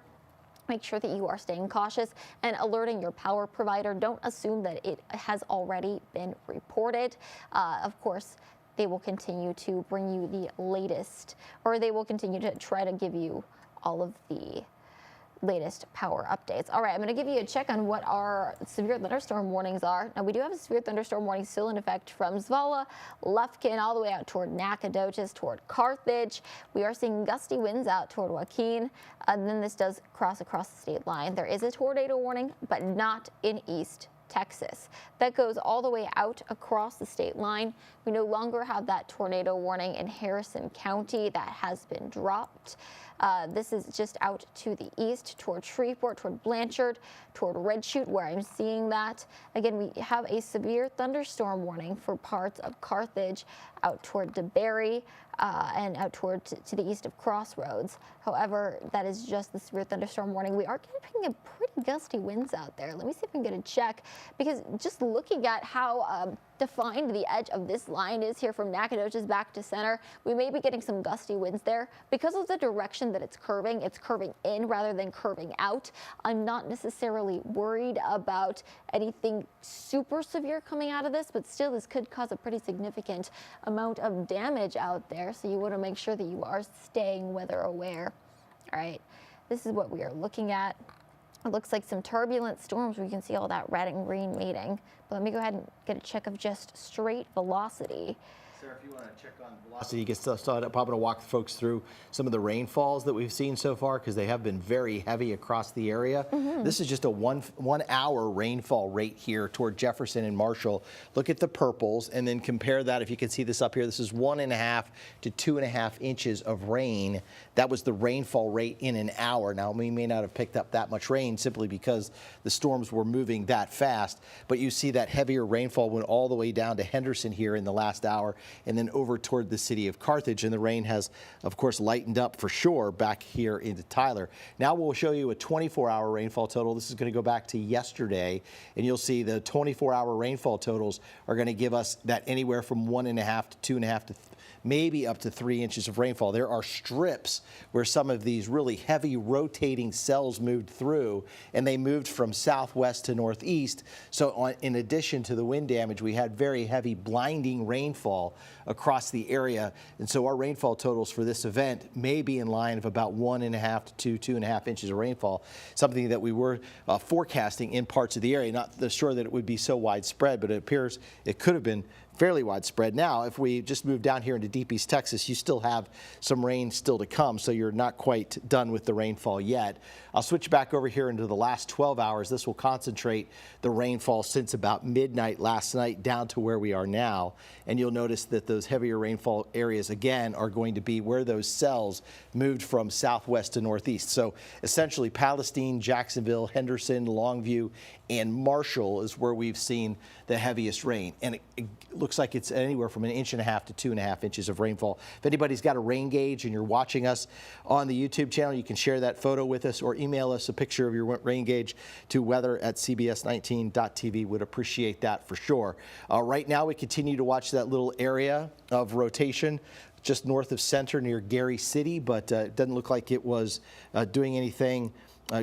make sure that you are staying cautious and alerting your power provider. Don't assume that it has already been reported. Of course, they will continue to bring you the latest, or they will continue to try to give you all of the latest power updates. All right, I'm going to give you a check on what our severe thunderstorm warnings are. Now, we do have a severe thunderstorm warning still in effect from Zvala, Lufkin, all the way out toward Nacogdoches, toward Carthage. We are seeing gusty winds out toward Joaquin, and then this does cross across the state line. There is a tornado warning, but not in East Texas. That goes all the way out across the state line. We no longer have that tornado warning in Harrison County. That has been dropped. This is just out to the east toward Shreveport, toward Blanchard, toward Red Chute, where I'm seeing that. Again, we have a severe thunderstorm warning for parts of Carthage out toward DeBerry and out toward to the east of Crossroads. However, that is just the severe thunderstorm warning. We are getting a pretty gusty winds out there. Let me see if we can get a check, because just looking at how defined the edge of this line is here from Nacogdoches back to center, we may be getting some gusty winds there. Because of the direction that it's curving in rather than curving out. I'm not necessarily worried about anything super severe coming out of this, but still this could cause a pretty significant amount of damage out there. So you want to make sure that you are staying weather aware. All right, this is what we are looking at. It looks like some turbulent storms. We can see all that red and green meeting. But let me go ahead and get a check of just straight velocity. Sarah, if you want to check on velocity, you can still start probably to walk folks through some of the rainfalls that we've seen so far, because they have been very heavy across the area. This is just a one hour rainfall rate here toward Jefferson and Marshall. Look at the purples and then compare that. If you can see this up here, this is 1.5 to 2.5 inches of rain. That was the rainfall rate in an hour. Now, we may not have picked up that much rain simply because the storms were moving that fast, but you see that heavier rainfall went all the way down to Henderson here in the last hour, and then over toward the city of Carthage. And the rain has, of course, lightened up for sure back here into Tyler. Now we'll show you a 24-hour rainfall total. This is going to go back to yesterday, and you'll see the 24-hour rainfall totals are going to give us that anywhere from 1.5 to 2.5 to maybe up to 3 inches of rainfall. There are strips where some of these really heavy rotating cells moved through, and they moved from southwest to northeast. So in addition to the wind damage, we had very heavy blinding rainfall across the area. And so our rainfall totals for this event may be in line of about 1.5 to 2.5 inches of rainfall, something that we were forecasting in parts of the area. Not sure that it would be so widespread, but it appears it could have been fairly widespread. Now, if we just move down here into deep East Texas, you still have some rain still to come, so you're not quite done with the rainfall yet. I'll switch back over here into the last 12 hours. This will concentrate the rainfall since about midnight last night down to where we are now. And you'll notice that those heavier rainfall areas, again, are going to be where those cells moved from southwest to northeast. So essentially, Palestine, Jacksonville, Henderson, Longview, and Marshall is where we've seen the heaviest rain. And it looks like it's anywhere from 1.5 to 2.5 inches of rainfall. If anybody's got a rain gauge and you're watching us on the YouTube channel, you can share that photo with us or email us a picture of your rain gauge to weather@cbs19.tv. Would appreciate that for sure. Right now, we continue to watch that little area of rotation just north of center near Gary City, but it doesn't look like it was doing anything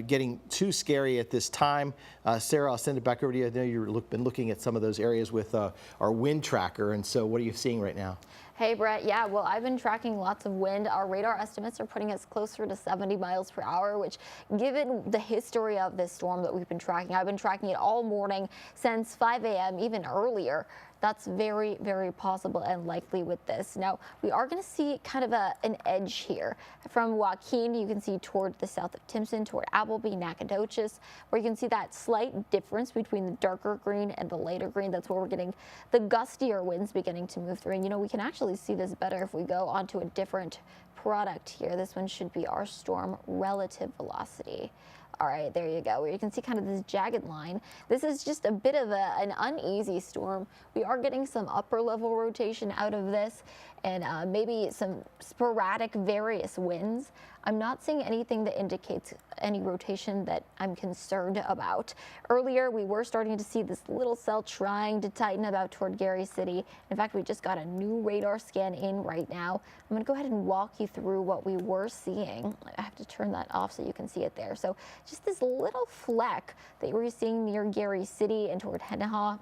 getting too scary at this time. Sarah, I'll send it back over to you. I know you've been looking at some of those areas with our wind tracker, and so what are you seeing right now? Hey, Brett. Yeah, well, I've been tracking lots of wind. Our radar estimates are putting us closer to 70 miles per hour, which, given the history of this storm that we've been tracking, I've been tracking it all morning since 5 a.m., even earlier. That's very, very possible and likely with this. Now, we are going to see kind of an edge here. From Joaquin, you can see toward the south of Timpson, toward Appleby, Nacogdoches, where you can see that slight difference between the darker green and the lighter green. That's where we're getting the gustier winds beginning to move through. And, you know, we can actually see this better if we go onto a different product here. This one should be our storm relative velocity. All right, there you go, where you can see kind of this jagged line. This is just a bit of an uneasy storm. We are getting some upper level rotation out of this, and maybe some sporadic various winds. I'm not seeing anything that indicates any rotation that I'm concerned about. Earlier, we were starting to see this little cell trying to tighten about toward Gary City. In fact, we just got a new radar scan in right now. I'm going to go ahead and walk you through what we were seeing. I have to turn that off so you can see it there. So just this little fleck that we're seeing near Gary City and toward Henneha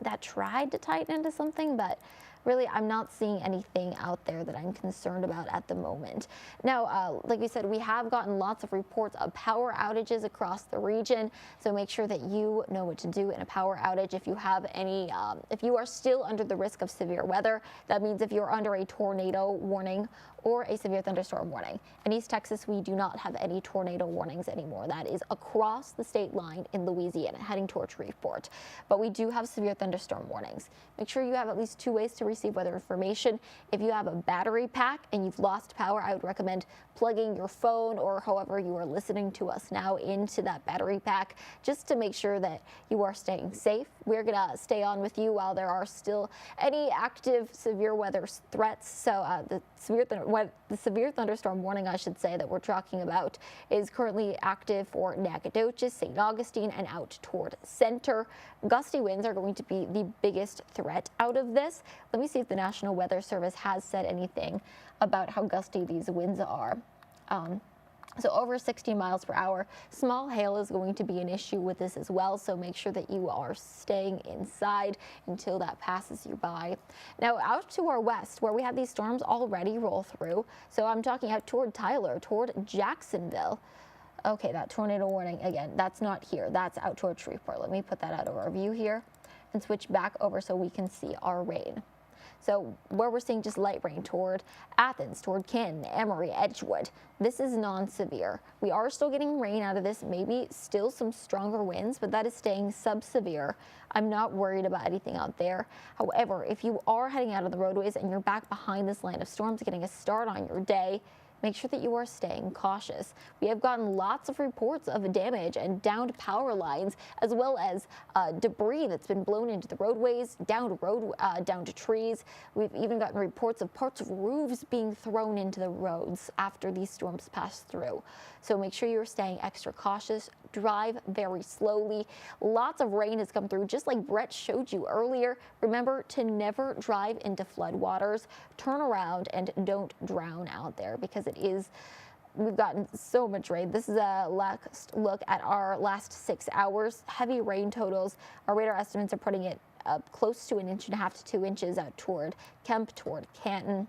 that tried to tighten into something, but really, I'm not seeing anything out there that I'm concerned about at the moment. Now, like we said, we have gotten lots of reports of power outages across the region, so make sure that you know what to do in a power outage. If you have any, if you are still under the risk of severe weather, that means if you're under a tornado warning or a severe thunderstorm warning. In East Texas, we do not have any tornado warnings anymore. That is across the state line in Louisiana, heading towards Shreveport. But we do have severe thunderstorm warnings. Make sure you have at least 2 ways to receive weather information. If you have a battery pack and you've lost power, I would recommend plugging your phone or however you are listening to us now into that battery pack, just to make sure that you are staying safe. We're gonna stay on with you while there are still any active severe weather threats. So the severe thunderstorm warning, I should say, that we're talking about is currently active for Nacogdoches, St. Augustine, and out toward Center. Gusty winds are going to be the biggest threat out of this. Let me see if the National Weather Service has said anything about how gusty these winds are. So over 60 miles per hour. Small hail is going to be an issue with this as well, so make sure that you are staying inside until that passes you by. Now out to our west, where we have these storms already roll through, so I'm talking out toward Tyler, toward Jacksonville. Okay, that tornado warning, again, that's not here. That's out toward Shreveport. Let me put that out of our view here and switch back over so we can see our rain. So where we're seeing just light rain toward Athens, toward Canton, Emory, Edgewood, this is non-severe. We are still getting rain out of this, maybe still some stronger winds, but that is staying sub-severe. I'm not worried about anything out there. However, if you are heading out of the roadways and you're back behind this line of storms, getting a start on your day, make sure that you are staying cautious. We have gotten lots of reports of damage and downed power lines, as well as debris that's been blown into the roadways, down to trees. We've even gotten reports of parts of roofs being thrown into the roads after these storms pass through. So make sure you're staying extra cautious. Drive very slowly. Lots of rain has come through, just like Brett showed you earlier. Remember to never drive into floodwaters. Turn around and don't drown out there, because we've gotten so much rain. This is a last look at our last 6 hours. Heavy rain totals. Our radar estimates are putting it up close to 1.5 to 2 inches out toward Kemp, toward Canton,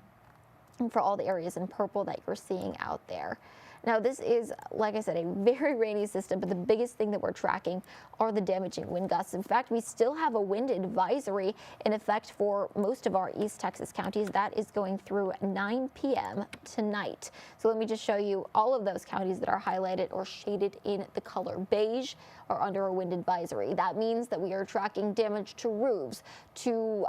and for all the areas in purple that you're seeing out there. Now this is, like I said, a very rainy system, but the biggest thing that we're tracking are the damaging wind gusts. In fact, we still have a wind advisory in effect for most of our East Texas counties. That is going through 9 p.m. tonight. So let me just show you all of those counties that are highlighted or shaded in the color beige are under a wind advisory. That means that we are tracking damage to roofs, to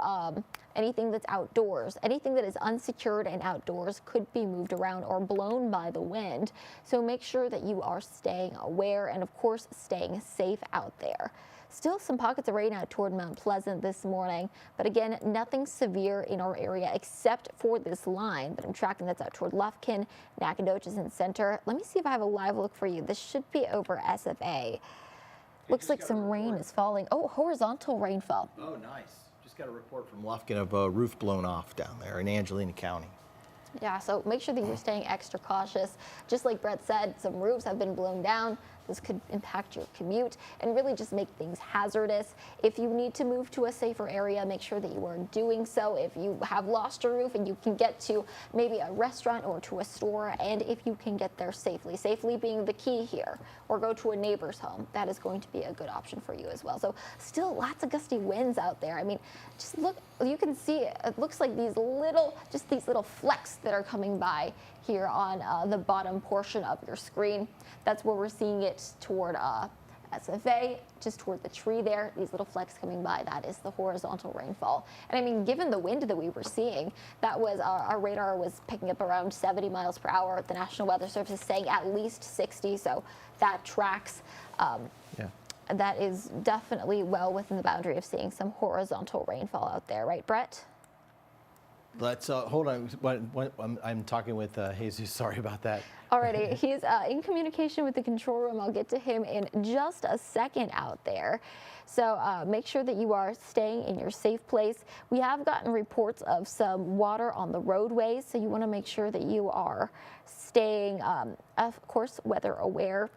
anything that's outdoors. Anything that is unsecured and outdoors could be moved around or blown by the wind. So make sure that you are staying aware and, of course, staying safe out there. Still some pockets of rain out toward Mount Pleasant this morning, but again, nothing severe in our area except for this line that I'm tracking that's out toward Lufkin, Nacogdoches, and Center. Let me see if I have a live look for you. This should be over SFA. Looks like some rain is falling. Oh, horizontal rainfall. Oh, nice. Just got a report from Lufkin of a roof blown off down there in Angelina County. Yeah, so make sure that you're staying extra cautious. Just like Brett said, some roofs have been blown down. This could impact your commute and really just make things hazardous. If you need to move to a safer area, make sure that you are doing so. If you have lost a roof and you can get to maybe a restaurant or to a store, and if you can get there safely, safely being the key here, or go to a neighbor's home, that is going to be a good option for you as well. So still lots of gusty winds out there. I mean, just look, you can see it looks like these little flecks that are coming by here on the bottom portion of your screen. That's where we're seeing it toward SFA, just toward the tree there. These little flecks coming by, that is the horizontal rainfall. And I mean, given the wind that we were seeing, that was our radar was picking up around 70 miles per hour. The National Weather Service is saying at least 60, so that tracks. That is definitely well within the boundary of seeing some horizontal rainfall out there, right, Brett? Let's hold on. I'm talking with Jesus. Sorry about that. Alrighty, he's in communication with the control room. I'll get to him in just a second out there. So make sure that you are staying in your safe place. We have gotten reports of some water on the roadways, so you want to make sure that you are staying, of course, weather aware.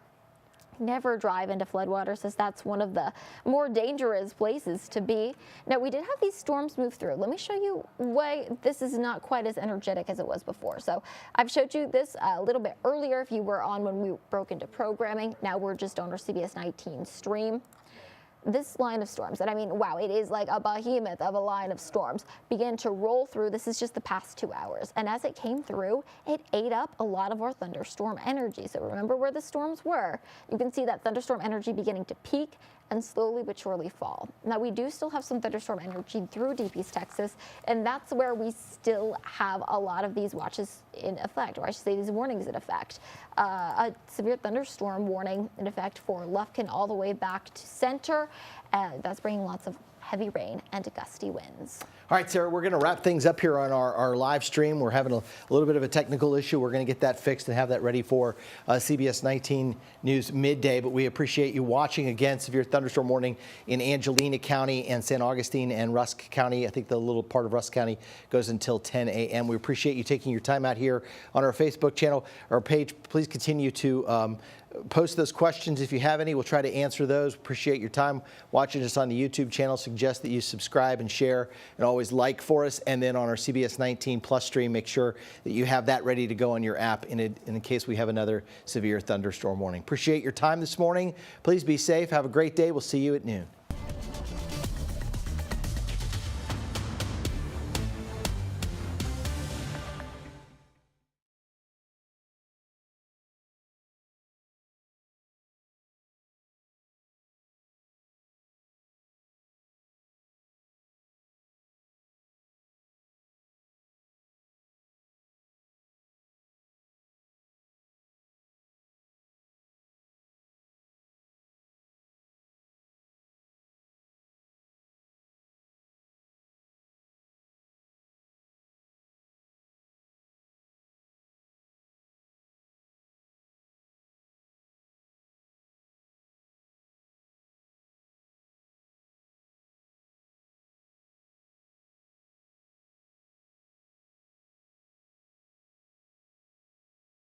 Never drive into floodwaters, as that's one of the more dangerous places to be. Now, we did have these storms move through. Let me show you why this is not quite as energetic as it was before. So I've showed you this a little bit earlier if you were on when we broke into programming. Now we're just on our CBS 19 stream. this line of storms, and I mean, wow, it is like a behemoth of a line of storms, began to roll through. This is just the past 2 hours. And as it came through, it ate up a lot of our thunderstorm energy. So remember where the storms were. You can see that thunderstorm energy beginning to peak and slowly but surely fall. Now, we do still have some thunderstorm energy through deep East Texas, and that's where we still have a lot of these watches in effect, or I should say these warnings in effect. A severe thunderstorm warning in effect for Lufkin all the way back to Center. That's bringing lots of heavy rain and gusty winds. All right, Sarah, we're going to wrap things up here on our live stream. We're having a little bit of a technical issue. We're going to get that fixed and have that ready for CBS 19 News midday. But we appreciate you watching. Again, severe thunderstorm warning in Angelina County and San Augustine and Rusk County. I think the little part of Rusk County goes until 10 a.m. We appreciate you taking your time out here on our Facebook channel, our page. Please continue to post those questions if you have any. We'll try to answer those. Appreciate your time watching us on the YouTube channel. Suggest that you subscribe and share and always like for us. And then on our CBS 19 Plus stream, make sure that you have that ready to go on your app in case we have another severe thunderstorm warning. Appreciate your time this morning. Please be safe. Have a great day. We'll see you at noon.